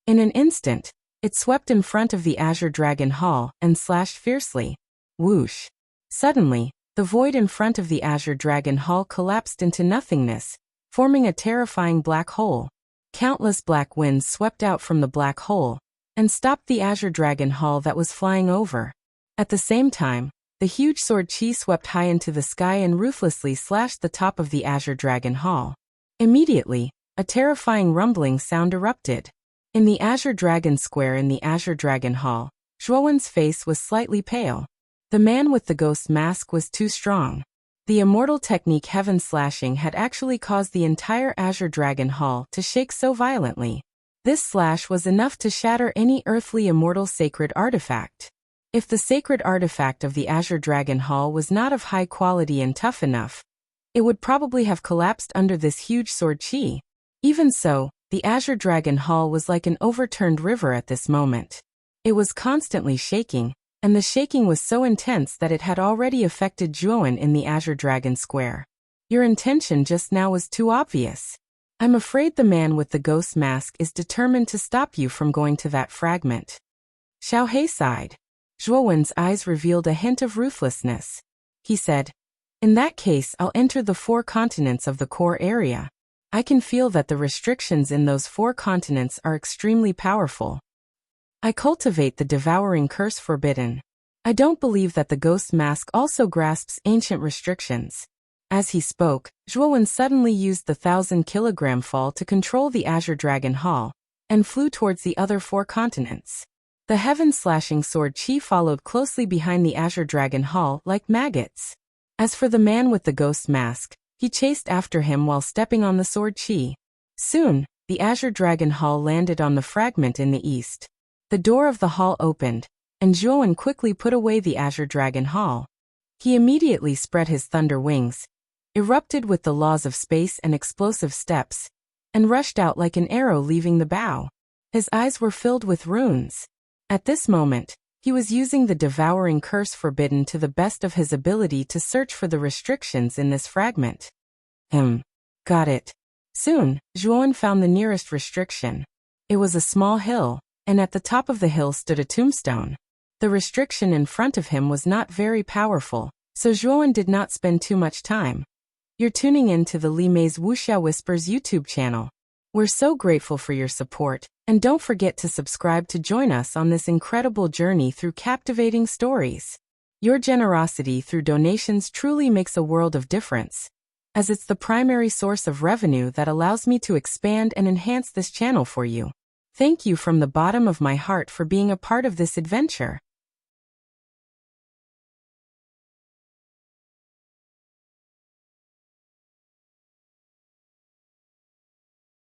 In an instant, it swept in front of the Azure Dragon Hall and slashed fiercely. Whoosh! Suddenly, the void in front of the Azure Dragon Hall collapsed into nothingness, forming a terrifying black hole. Countless black winds swept out from the black hole and stopped the Azure Dragon Hall that was flying over. At the same time, the huge sword chi swept high into the sky and ruthlessly slashed the top of the Azure Dragon Hall. Immediately, a terrifying rumbling sound erupted. In the Azure Dragon Square in the Azure Dragon Hall, Zhuowen's face was slightly pale. The man with the ghost mask was too strong. The immortal technique heaven slashing had actually caused the entire Azure Dragon Hall to shake so violently. This slash was enough to shatter any earthly immortal sacred artifact. If the sacred artifact of the Azure Dragon Hall was not of high quality and tough enough, it would probably have collapsed under this huge sword chi. Even so, the Azure Dragon Hall was like an overturned river at this moment. It was constantly shaking, and the shaking was so intense that it had already affected Zhuowen in the Azure Dragon Square. Your intention just now was too obvious. I'm afraid the man with the ghost mask is determined to stop you from going to that fragment. Xiaohei sighed. Zhuowen's eyes revealed a hint of ruthlessness. He said, "In that case, I'll enter the 4 continents of the core area. I can feel that the restrictions in those 4 continents are extremely powerful. I cultivate the devouring curse forbidden. I don't believe that the ghost mask also grasps ancient restrictions." As he spoke, Zhuowen suddenly used the 1,000-kilogram fall to control the Azure Dragon Hall, and flew towards the other 4 continents. The heaven-slashing sword chi followed closely behind the Azure Dragon Hall like maggots. As for the man with the ghost mask, he chased after him while stepping on the sword chi. Soon, the Azure Dragon Hall landed on the fragment in the east. The door of the hall opened, and Zhuowen quickly put away the Azure Dragon Hall. He immediately spread his thunder wings, erupted with the laws of space and explosive steps, and rushed out like an arrow leaving the bow. His eyes were filled with runes. At this moment, he was using the devouring curse forbidden to the best of his ability to search for the restrictions in this fragment. Got it. Soon, Zhuowen found the nearest restriction. It was a small hill, and at the top of the hill stood a tombstone. The restriction in front of him was not very powerful, so Zhuowen did not spend too much time. You're tuning in to the Li Mei's Wuxia Whispers YouTube channel. We're so grateful for your support, and don't forget to subscribe to join us on this incredible journey through captivating stories. Your generosity through donations truly makes a world of difference, as it's the primary source of revenue that allows me to expand and enhance this channel for you. Thank you from the bottom of my heart for being a part of this adventure.